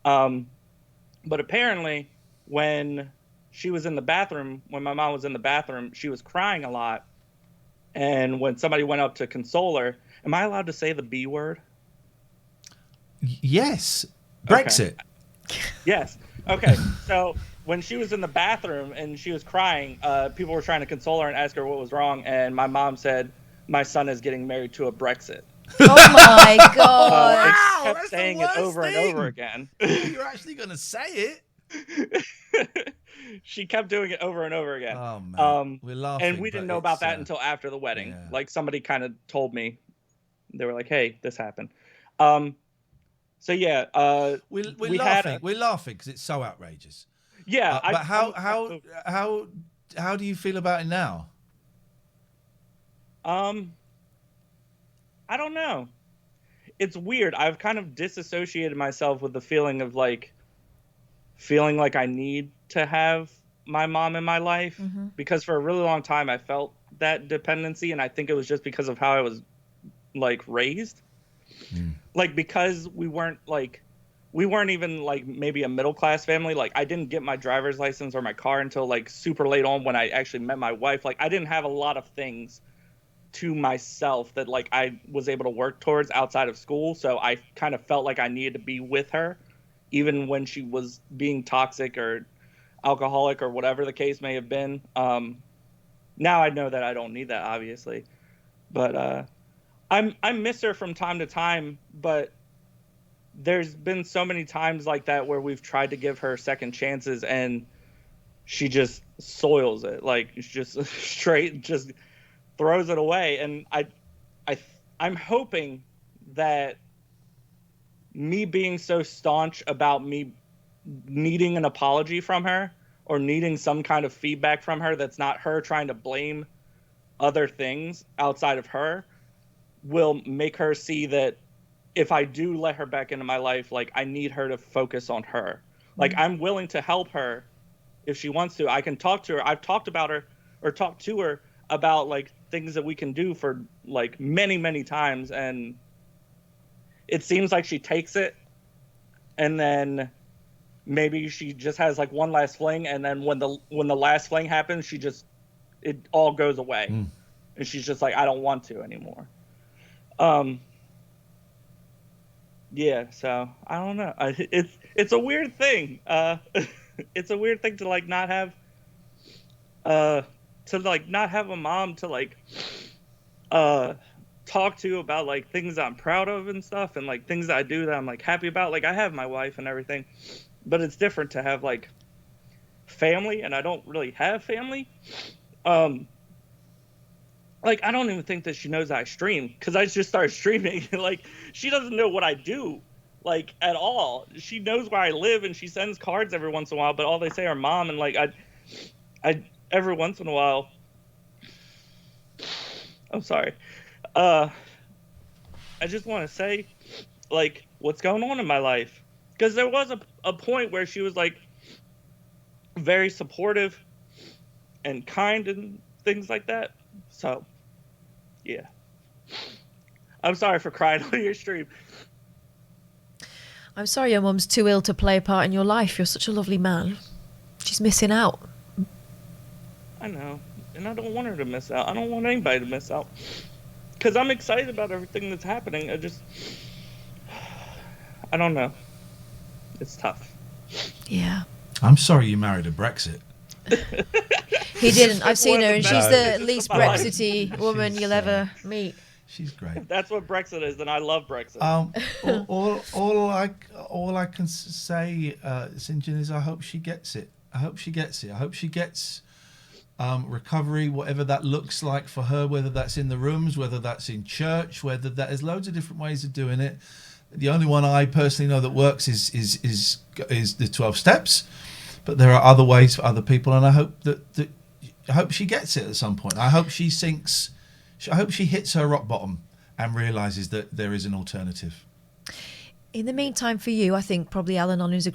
But apparently when she was in the bathroom, when my mom was in the bathroom, she was crying a lot. And when somebody went up to console her, am I allowed to say the B word? Yes. Brexit. Okay. Yes. Okay. So when she was in the bathroom and she was crying, people were trying to console her and ask her what was wrong. And my mom said, "My son is getting married to a Brexit." Oh my God. Wow, kept that's saying the it worst over and thing. over again. You're actually going to say it. She kept doing it over and over again. Oh, man. We're laughing. And we didn't know about that until after the wedding. yeah. Like somebody kind of told me. They were like, "Hey, this happened." So yeah, we're we laughing. had We're laughing because it's so outrageous. Yeah, but how do you feel about it now? I don't know. It's weird. I've kind of disassociated myself with the feeling of like feeling like I need to have my mom in my life because for a really long time I felt that dependency, and I think it was just because of how I was like raised. Like because we weren't even like maybe a middle class family. Like I didn't get my driver's license or my car until like super late on when I actually met my wife. Like I didn't have a lot of things to myself that like I was able to work towards outside of school. So I kind of felt like I needed to be with her even when she was being toxic or alcoholic or whatever the case may have been. Now I know that I don't need that, obviously, but I miss her from time to time. But there's been so many times like that where we've tried to give her second chances and she just soils it, like just straight just throws it away. And I'm hoping that me being so staunch about me needing an apology from her or needing some kind of feedback from her that's not her trying to blame other things outside of her will make her see that if I do let her back into my life, like, I need her to focus on her. Like, I'm willing to help her if she wants to. I can talk to her. I've talked about her or talked to her about, like, things that we can do for, like, many, many times. And it seems like she takes it and then maybe she just has, like, one last fling. And then when the last fling happens, it all goes away. And she's just like, I don't want to anymore. Yeah, so I don't know. It's a weird thing. It's a weird thing to like not have a mom to like talk to about like things I'm proud of and stuff, and like things that I do that I'm like happy about. Like I have my wife and everything, but it's different to have like family, and I don't really have family. Like, I don't even think that she knows I stream, because I just started streaming. Like, she doesn't know what I do, like, at all. She knows where I live, and she sends cards every once in a while, but all they say are mom, and, like, I every once in a while... I'm sorry. I just want to say, like, what's going on in my life? Because there was a point where she was, like, very supportive and kind and things like that. So, yeah. I'm sorry for crying on your stream. I'm sorry your mum's too ill to play a part in your life. You're such a lovely man. She's missing out. I know. And I don't want her to miss out. I don't want anybody to miss out. Because I'm excited about everything that's happening. I don't know. It's tough. Yeah. I'm sorry you married a Brexit. He didn't. I've seen her, and she's the least Brexity woman you'll ever meet. She's great. If that's what Brexit is, then I love Brexit. All I can say, Sinjin, is I hope she gets it. I hope she gets recovery, whatever that looks like for her, whether that's in the rooms, whether that's in church, whether that there's loads of different ways of doing it. The only one I personally know that works is the 12 steps, but there are other ways for other people, and I hope she gets it at some point. I hope she sinks. I hope she hits her rock bottom and realizes that there is an alternative. In the meantime, for you, I think probably Al-Anon is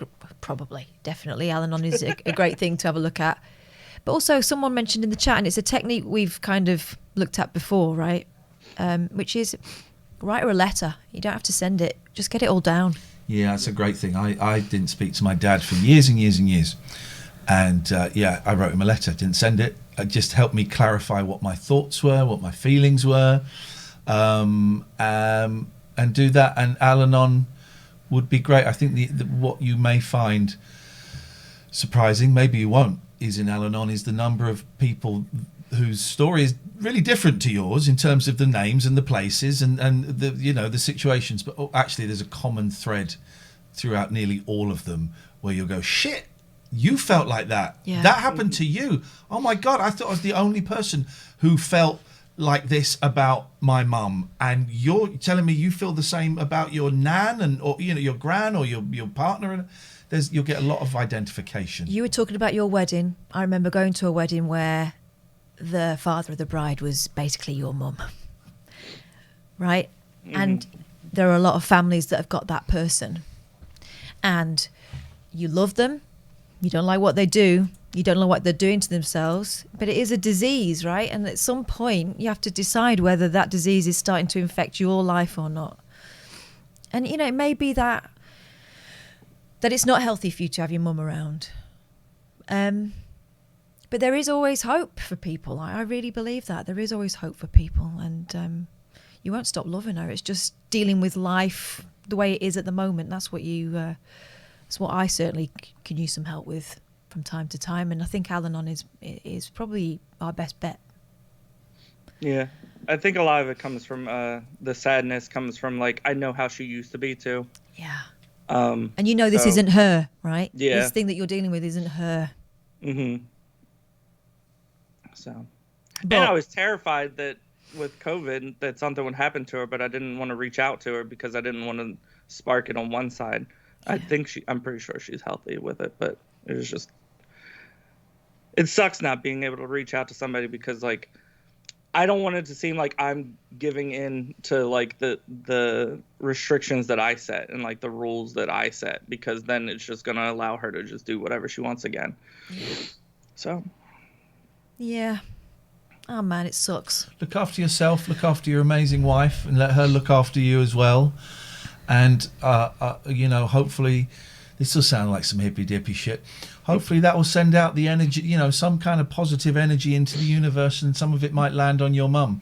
definitely Al-Anon is a great thing to have a look at. But also, someone mentioned in the chat, and it's a technique we've kind of looked at before, right? Which is write her a letter. You don't have to send it; just get it all down. Yeah, that's a great thing. I didn't speak to my dad for years and years and years, and I wrote him a letter. Didn't send it. It just helped me clarify what my thoughts were, what my feelings were, and do that. And Al-Anon would be great. I think what you may find surprising, maybe you won't, is in Al-Anon is the number of people whose story is really different to yours in terms of the names and the places and the situations. But actually, there's a common thread throughout nearly all of them where you'll go, shit, you felt like that. Yeah. That happened to you. Oh my God, I thought I was the only person who felt like this about my mum, and you're telling me you feel the same about your nan or your gran or your partner, and you'll get a lot of identification. You were talking about your wedding. I remember going to a wedding where the father of the bride was basically your mum, right? And there are a lot of families that have got that person, and you love them. You don't like what they do. You don't know what they're doing to themselves. But it is a disease, right? And at some point, you have to decide whether that disease is starting to infect your life or not. And, it may be that it's not healthy for you to have your mum around. But there is always hope for people. I really believe that. There is always hope for people. And you won't stop loving her. It's just dealing with life the way it is at the moment. That's what that's what I certainly can use some help with. from time to time, and I think Al-Anon is probably our best bet. Yeah, I think a lot of it comes from the sadness comes from like I know how she used to be too. Yeah. And you know this isn't her, right? Yeah. This thing that you're dealing with isn't her. Mm-hmm. So, But- and I was terrified that with COVID that something would happen to her, but I didn't want to reach out to her because I didn't want to spark it on one side. I'm pretty sure she's healthy with it, but it was just, it sucks not being able to reach out to somebody because like, I don't want it to seem like I'm giving in to like the restrictions that I set and like the rules that I set, because then it's just going to allow her to just do whatever she wants again. So. Yeah. Oh man, it sucks. Look after yourself, look after your amazing wife, and let her look after you as well. And, you know, hopefully, this will sound like some hippy-dippy shit. Hopefully that will send out the energy, you know, some kind of positive energy into the universe, and some of it might land on your mum.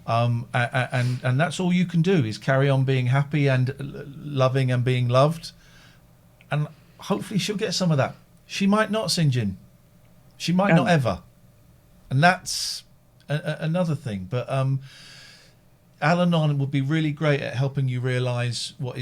And that's all you can do, is carry on being happy and loving and being loved. And hopefully she'll get some of that. She might not, Sinjin. She might not ever. And that's another thing. But Al-Anon would be really great at helping you realise what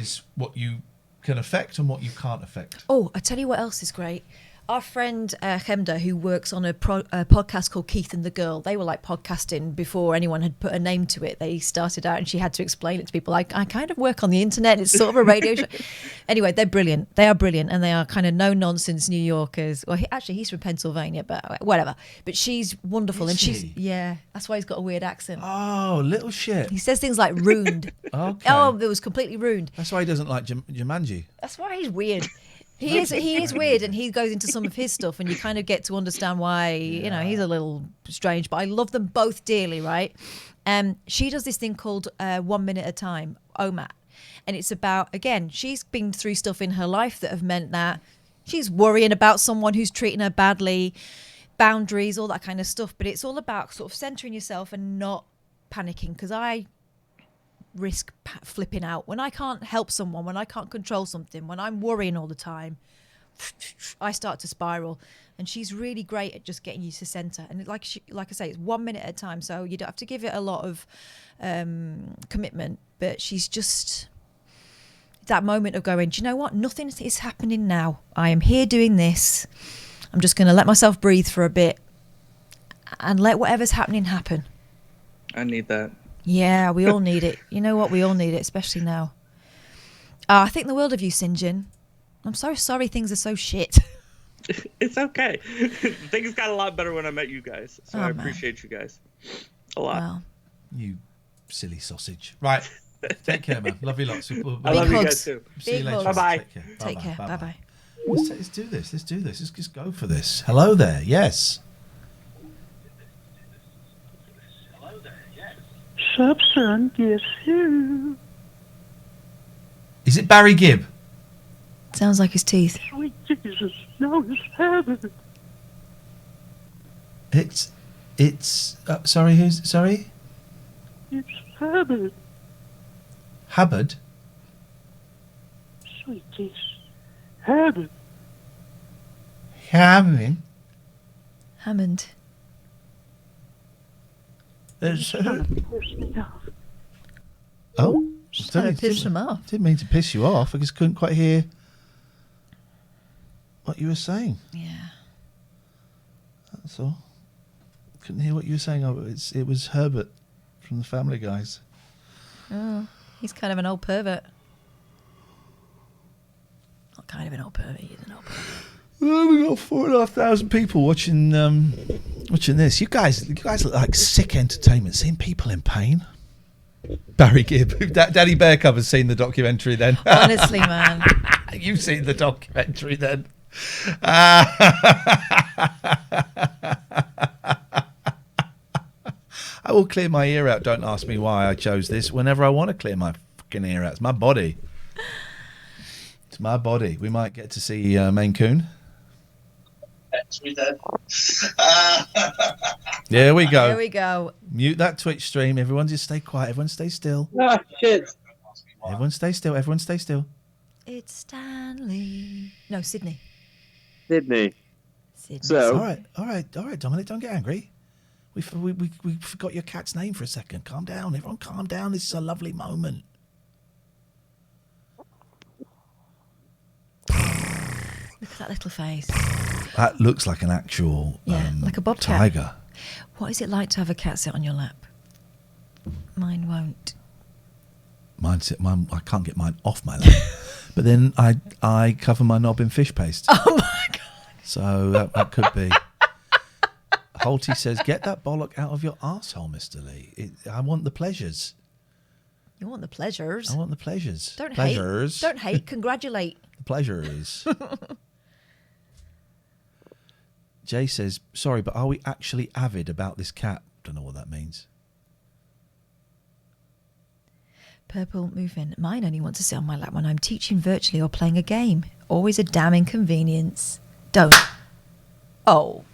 you can affect and what you can't affect. Oh, I tell you what else is great. Our friend Chemda, who works on a podcast called Keith and the Girl, they were like podcasting before anyone had put a name to it. They started out and she had to explain it to people. Like, I kind of work on the internet. It's sort of a radio show. Anyway, they're brilliant. They are brilliant. And they are kind of no-nonsense New Yorkers. Well, he's from Pennsylvania, but whatever. But she's wonderful. Is and he? Yeah, that's why he's got a weird accent. Oh, little shit. He says things like ruined. Okay. Oh, it was completely ruined. That's why he doesn't like Jumanji. That's why he's weird. He is weird, and he goes into some of his stuff, and you kind of get to understand why, you know, he's a little strange. But I love them both dearly, right? She does this thing called 1 Minute at a Time, OMAT. And it's about, again, she's been through stuff in her life that have meant that she's worrying about someone who's treating her badly, boundaries, all that kind of stuff. But it's all about sort of centering yourself and not panicking, because I risk flipping out when I can't help someone, when I can't control something, when I'm worrying all the time. I start to spiral, and she's really great at just getting you to center. And like I say, it's 1 minute at a time, so you don't have to give it a lot of commitment. But she's just that moment of going, do you know what? Nothing is happening now. I am here doing this. I'm just going to let myself breathe for a bit and let whatever's happening happen. I need that. Yeah, we all need it. You know what? We all need it, especially now. I think the world of you, Sinjin. I'm so sorry things are so shit. It's okay. Things got a lot better when I met you guys. So I appreciate you guys a lot. Well. You silly sausage. Right. Take care, man. Love you lots. I love you guys too. See you later. Bye-bye. Take care. Bye-bye. Let's do this. Let's do this. Let's just go for this. Hello there. Yes. Subson gets you. Is it Barry Gibb? Sounds like his teeth. Sweet Jesus, no, it's heaven. It's sorry, who's sorry? It's heaven. Hubbard? Sweet Jesus, heaven. Hammond? Hammond. There's Piss me off. Oh, Just trying to piss him off. Didn't mean to piss you off. I just couldn't quite hear what you were saying. Yeah. That's all. Couldn't hear what you were saying. Oh, it was Herbert from the Family Guys. Oh, he's kind of an old pervert. Not kind of an old pervert. He's an old pervert. Oh, we got 4,500 people watching this. You guys look like sick entertainment. Seeing people in pain. Barry Gibb. Daddy Bear Cover's seen the documentary then. Honestly, man. You've seen the documentary then. I will clear my ear out. Don't ask me why I chose this. Whenever I want to clear my fucking ear out. It's my body. It's my body. We might get to see Maine Coon. There we go. There we go. Mute that Twitch stream. Everyone just stay quiet. Everyone stay still. Ah, shit. Everyone stay still. Everyone stay still. It's Stanley. No, Sydney. Sydney. So all right, Dominic, don't get angry. We forgot your cat's name for a second. Calm down, everyone. Calm down. This is a lovely moment. Look at that little face. That looks like an actual like a bobcat. tiger. What is it like to have a cat sit on your lap? Mine won't. Mine, I can't get mine off my lap. But then I cover my knob in fish paste. Oh my god! So that could be. Holty says, "Get that bollock out of your arsehole, Mr. Lee. I want the pleasures." You want the pleasures? I want the pleasures. Don't pleasures. hate. Don't hate. Congratulate. The pleasures. Jay says, "Sorry, but are we actually avid about this cat?" Don't know what that means. Purple moving. Mine only wants to sit on my lap when I'm teaching virtually or playing a game. Always a damn inconvenience. Don't. Oh.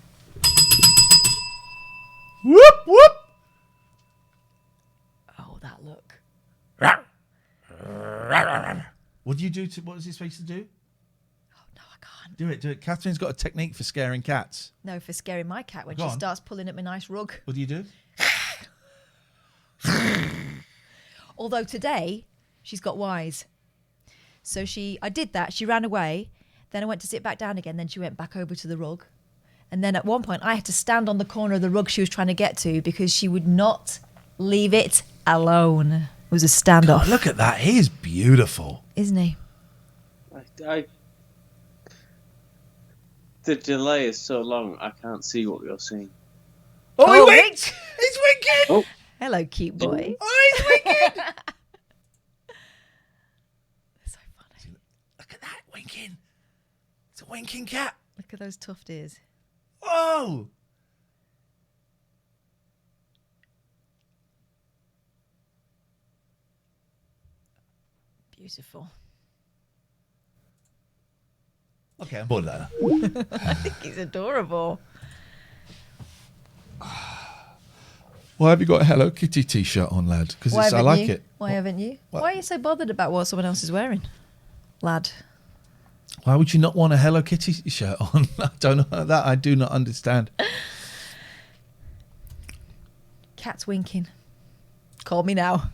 Whoop whoop. Oh, that look. What do you do? What is he supposed to do? Oh no, I can't. Do it. Catherine's got a technique for scaring cats. No, for scaring my cat when Go she on. starts pulling at my nice rug. What do you do? Although today she's got wise. So I did that. She ran away. Then I went to sit back down again. Then she went back over to the rug. And then at one point I had to stand on the corner of the rug she was trying to get to because she would not leave it alone. It was a standoff. God, look at that. He is beautiful. Isn't he? The delay is so long, I can't see what you're seeing. Oh, he winked! He's winking! Oh. Hello, cute boy. Oh, he's winking! So funny. Look at that, winking. It's a winking cat. Look at those tuft ears. Oh! Beautiful. Okay, I'm bored of that. I think he's adorable. Why have you got a Hello Kitty t-shirt on, lad? Because I like it. Why haven't you? Why are you so bothered about what someone else is wearing, lad? Why would you not want a Hello Kitty shirt on? I don't know that. I do not understand. Cat's winking. Call me now.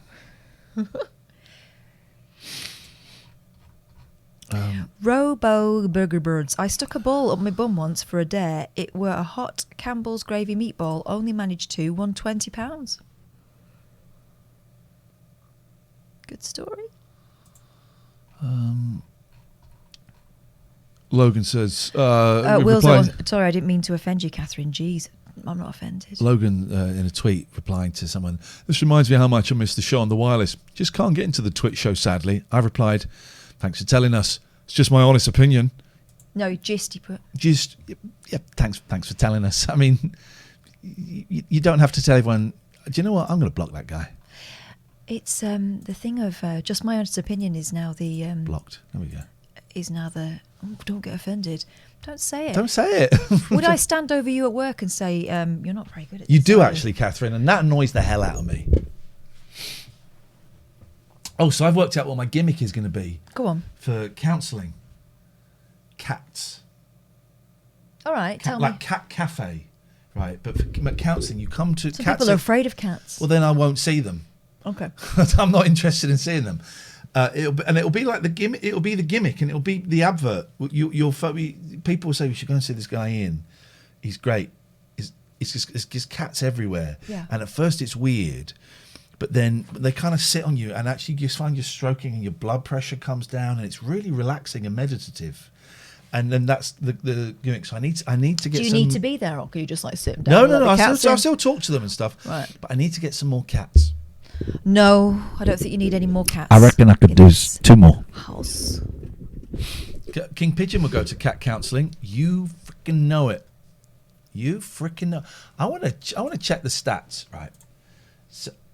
Robo Burger Birds. I stuck a ball up my bum once for a dare. It were a hot Campbell's gravy meatball. Only managed to won £20. Good story. Logan says... Will's sorry, I didn't mean to offend you, Catherine. Jeez, I'm not offended. Logan, in a tweet, replying to someone, "This reminds me how much I miss the show on the wireless. Just can't get into the Twitch show, sadly." I've replied, "Thanks for telling us. It's just my honest opinion." No, gist he put. Just, yeah, thanks for telling us. I mean, you don't have to tell everyone. Do you know what? I'm going to block that guy. It's the thing of just my honest opinion is now the... Blocked. There we go. Is now the... Oh, don't get offended. Don't say it. Don't say it. Would I stand over you at work and say, you're not very good at this? You do actually, Catherine, and that annoys the hell out of me. Oh, so I've worked out what my gimmick is going to be. Go on. For counselling. Cats. All right, tell me. Like cat cafe, right? But for counselling, you come to... Some cats people are afraid of cats. Well, then I won't see them. Okay. I'm not interested in seeing them. It'll be like the gimmick. It'll be the gimmick, and it'll be the advert. People will say we should go and see this guy Iain. He's great. It's just cats everywhere. Yeah. And at first it's weird, but then they kind of sit on you, and actually you just find you're stroking, and your blood pressure comes down, and it's really relaxing and meditative. And then that's the gimmick. So I need to get. Do you need to be there, or can you just like sit No. down? I still talk to them and stuff. Right. But I need to get some more cats. No, I don't think you need any more cats. I reckon I could do 2 more. House. King Pigeon will go to cat counselling. You freaking know it. You freaking know. I want to check the stats, right?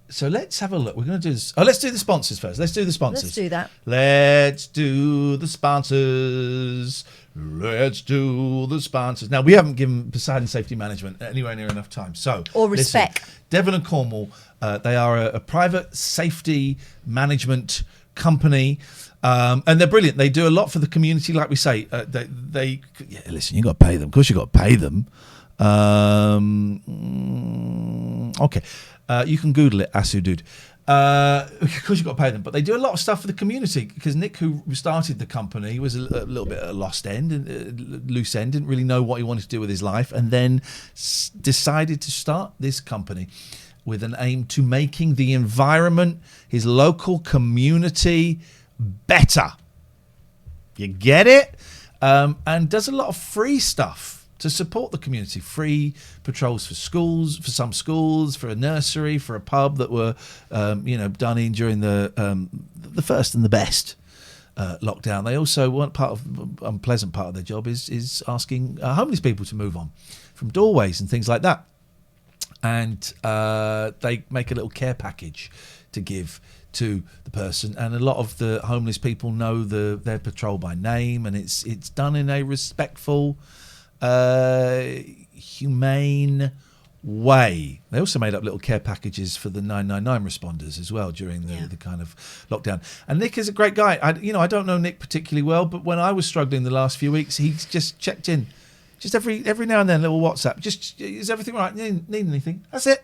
So let's have a look. We're going to do this. Oh, let's do the sponsors first. Let's do the sponsors. Let's do that. Let's do the sponsors. Let's do the sponsors. Now, we haven't given Poseidon Safety Management anywhere near enough time. So, or respect. Listen, Devon and Cornwall, they are a private safety management company. And they're brilliant. They do a lot for the community, like we say. Listen, you got to pay them. Of course, you got to pay them. Okay, you can Google it, Asu Dude. Of course, you've got to pay them, but they do a lot of stuff for the community. Because Nick, who started the company, was a little bit at a lost end, loose end, didn't really know what he wanted to do with his life, and then decided to start this company with an aim to making the environment, his local community, better. You get it? And does a lot of free stuff to support the community. Free patrols for schools, for some schools, for a nursery, for a pub that were, done in during the first and the best lockdown. They also weren't part of unpleasant part of their job is asking homeless people to move on from doorways and things like that. And they make a little care package to give to the person, and a lot of the homeless people know their patrol by name, and it's done in a respectful, humane way. They also made up little care packages for the 999 responders as well during the kind of lockdown. And Nick is a great guy. I don't know Nick particularly well, but when I was struggling the last few weeks, he's just checked in, just every now and then, a little WhatsApp. Just, is everything right? Need anything? That's it.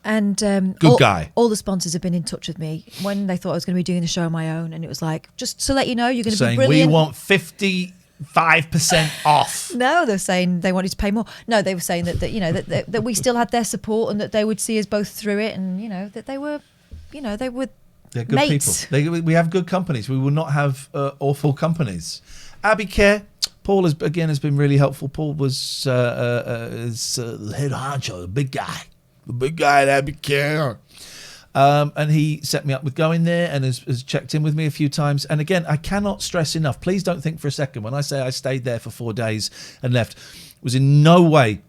And good guy. All the sponsors have been in touch with me when they thought I was going to be doing the show on my own, and it was like, just to let you know, you're going to be brilliant. We want 55% off. No, they're saying they wanted to pay more. No, they were saying that we still had their support, and that they would see us both through it, and that they were they're good mates. People. We have good companies. We will not have awful companies. Abbey Care. Paul has been really helpful. Paul was the head honcho, the big guy at Abbey Care. And he set me up with going there and has checked in with me a few times. And again, I cannot stress enough, please don't think for a second when I say I stayed there for 4 days and left, it was in no way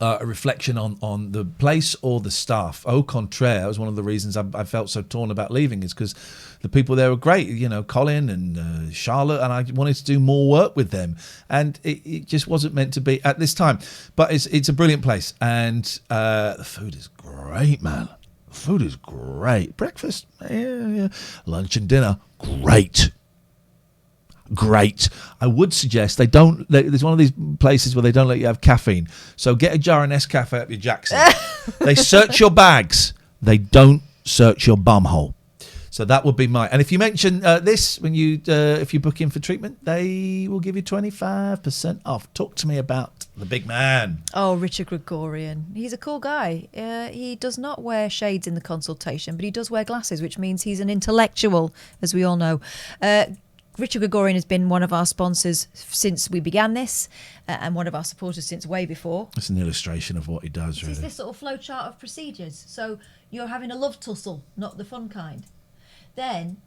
a reflection on the place or the staff. Au contraire, that was one of the reasons I felt so torn about leaving, is because the people there were great, Colin and Charlotte, and I wanted to do more work with them, and it just wasn't meant to be at this time. But it's a brilliant place, and the food is great, man. The food is great. Breakfast, yeah. Lunch and dinner, great. I would suggest there's one of these places where they don't let you have caffeine, so get a jar of Nescafe up your Jackson. They search your bags, they don't search your bumhole. So that would be and if you mention this when if you book in for treatment, they will give you 25% off. Talk to me about the big man. Oh, Richard Gregorian. He's a cool guy. He does not wear shades in the consultation, but he does wear glasses, which means he's an intellectual, as we all know. Richard Gregorian has been one of our sponsors since we began this, and one of our supporters since way before. It's an illustration of what he does, really. It's this sort of flow chart of procedures. So you're having a love tussle, not the fun kind. Then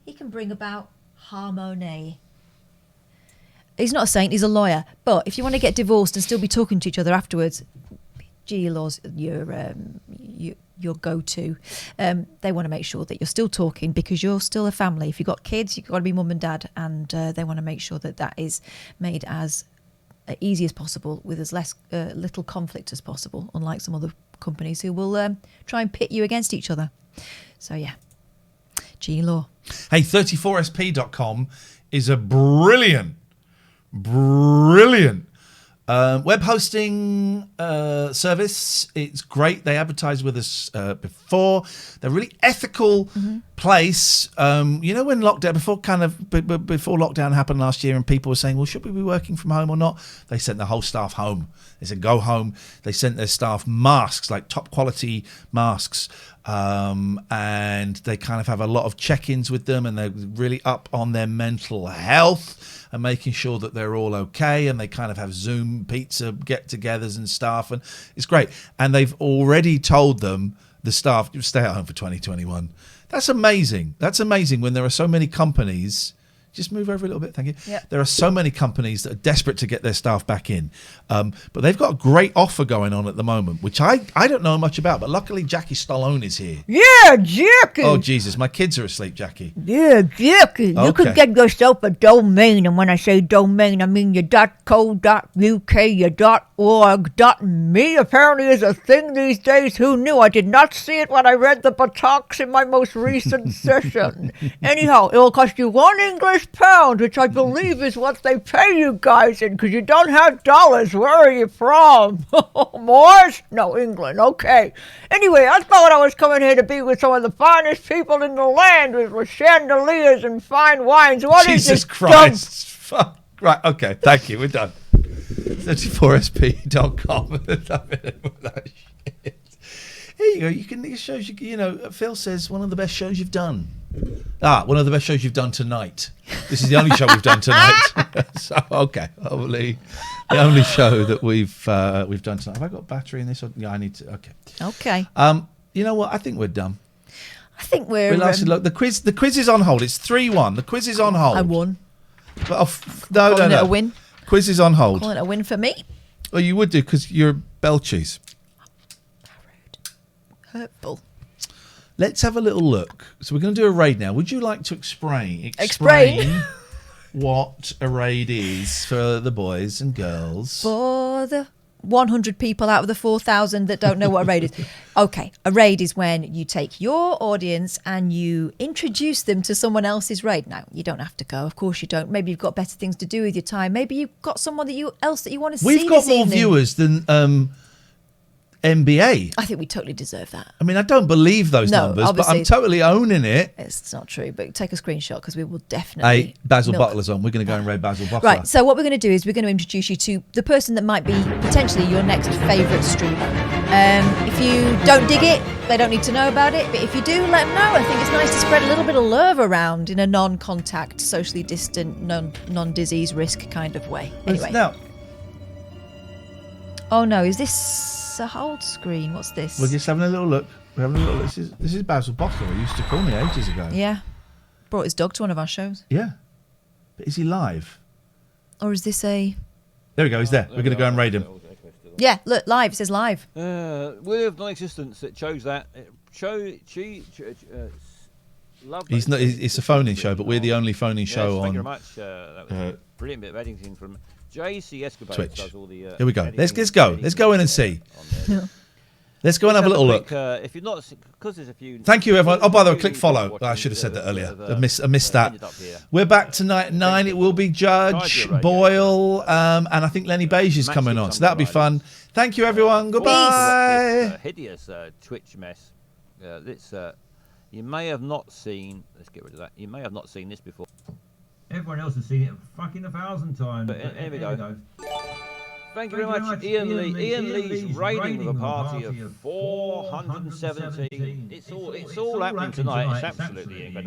he can bring about harmony. He's not a saint, he's a lawyer. But if you want to get divorced and still be talking to each other afterwards, GE Law's your go-to. They want to make sure that you're still talking, because you're still a family. If you've got kids, you've got to be mum and dad, and they want to make sure that is made as easy as possible, with as little conflict as possible, unlike some other companies who will try and pit you against each other. So yeah, GE Law. Hey, 34sp.com is a brilliant web hosting service. It's great. They advertised with us before. They're a really ethical place. When lockdown, before lockdown happened last year, and people were saying, well, should we be working from home or not? They sent the whole staff home. They said, go home. They sent their staff masks, like top quality masks. And they kind of have a lot of check-ins with them, and they're really up on their mental health and making sure that they're all okay. And they kind of have Zoom pizza get-togethers and stuff, and it's great. And they've already told them, the staff, stay at home for 2021. That's amazing. That's amazing when there are so many companies Just move over a little bit, thank you. Yep. There are so many companies that are desperate to get their staff back in, but they've got a great offer going on at the moment, which I don't know much about. But luckily, Jackie Stallone is here. Yeah, Jackie. Oh Jesus, my kids are asleep, Jackie. Yeah, Jackie. You Okay. could get yourself a domain, and when I say domain, I mean your .co.uk, your .org.me. Apparently is a thing these days. Who knew? I did not see it when I read the buttocks in my most recent session. Anyhow, it will cost you £1 English pound, which I believe is what they pay you guys in, because you don't have dollars. Where are you from? Moors? No, England. Okay. Anyway, I thought I was coming here to be with some of the finest people in the land, with chandeliers and fine wines. What is Jesus this Christ. Fuck. Right, okay, thank you, we're done. 34sp.com. Here you go. It shows you. You know, Phil says one of the best shows you've done. One of the best shows you've done tonight. This is the only show we've done tonight. So okay, probably the only show that we've done tonight. Have I got battery in this? Yeah, I need to. Okay. Okay. You know what? I think we're done. I think we're. Look, the quiz is on hold. It's 3-1. The quiz is on hold. I won. But, no. Calling it a win. Quiz is on hold. Calling it a win for me. Well, you would do because you're bell cheese. Hurtful. Let's have a little look. So we're going to do a raid now. Would you like to explain what a raid is for the boys and girls? For the 100 people out of the 4,000 that don't know what a raid is. Okay, a raid is when you take your audience and you introduce them to someone else's raid. Now, you don't have to go. Of course you don't. Maybe you've got better things to do with your time. Maybe you've got someone else that you want to see We've got this more evening. viewers than NBA. I think we totally deserve that. I mean, I don't believe those No, numbers, but obviously I'm totally owning it. It's not true, but take a screenshot because we will definitely. Hey, Basil milk. Butler's on. We're going to go and raid Basil Butler. Right, so what we're going to do is we're going to introduce you to the person that might be potentially your next favourite streamer. If you don't dig it, they don't need to know about it, but if you do, let them know. I think it's nice to spread a little bit of love around in a non-contact, socially distant, non-disease risk kind of way. Anyway. Now, oh no, is this a hold screen? What's this? we're just having a little look. We're having a little look. This is Basil Butler. He used to call me ages ago. Yeah. Brought his dog to one of our shows. Yeah. But is he live? Or is this a... There we go. He's there. We're going to go and raid him. Yeah, look, live. It says live. With non-existence, it chose that. He's not. It's a phone-in show, but we're the only phone-in show Thank you on very much. That was a brilliant bit of editing from JC Escobar. Twitch. Does all the, Here we go. editing Let's go. Let's go in and see. Let's go and have a little look. If you're not, because there's a few. Thank you, everyone. Oh, by the way, click follow. I should have said that earlier. I missed that. We're back tonight at 9. It will be Judge Boyle, and I think Lenny Beige is coming on, so that'll be fun. Thank you, everyone. Goodbye. This hideous Twitch mess. This you may have not seen. Let's get rid of that. You may have not seen this before. Everyone else has seen it fucking 1,000 times. But here we go. Thank you very much, Iain Lee. Iain Lee's raiding with a party of 417. It's all happening tonight. It's absolutely incredible.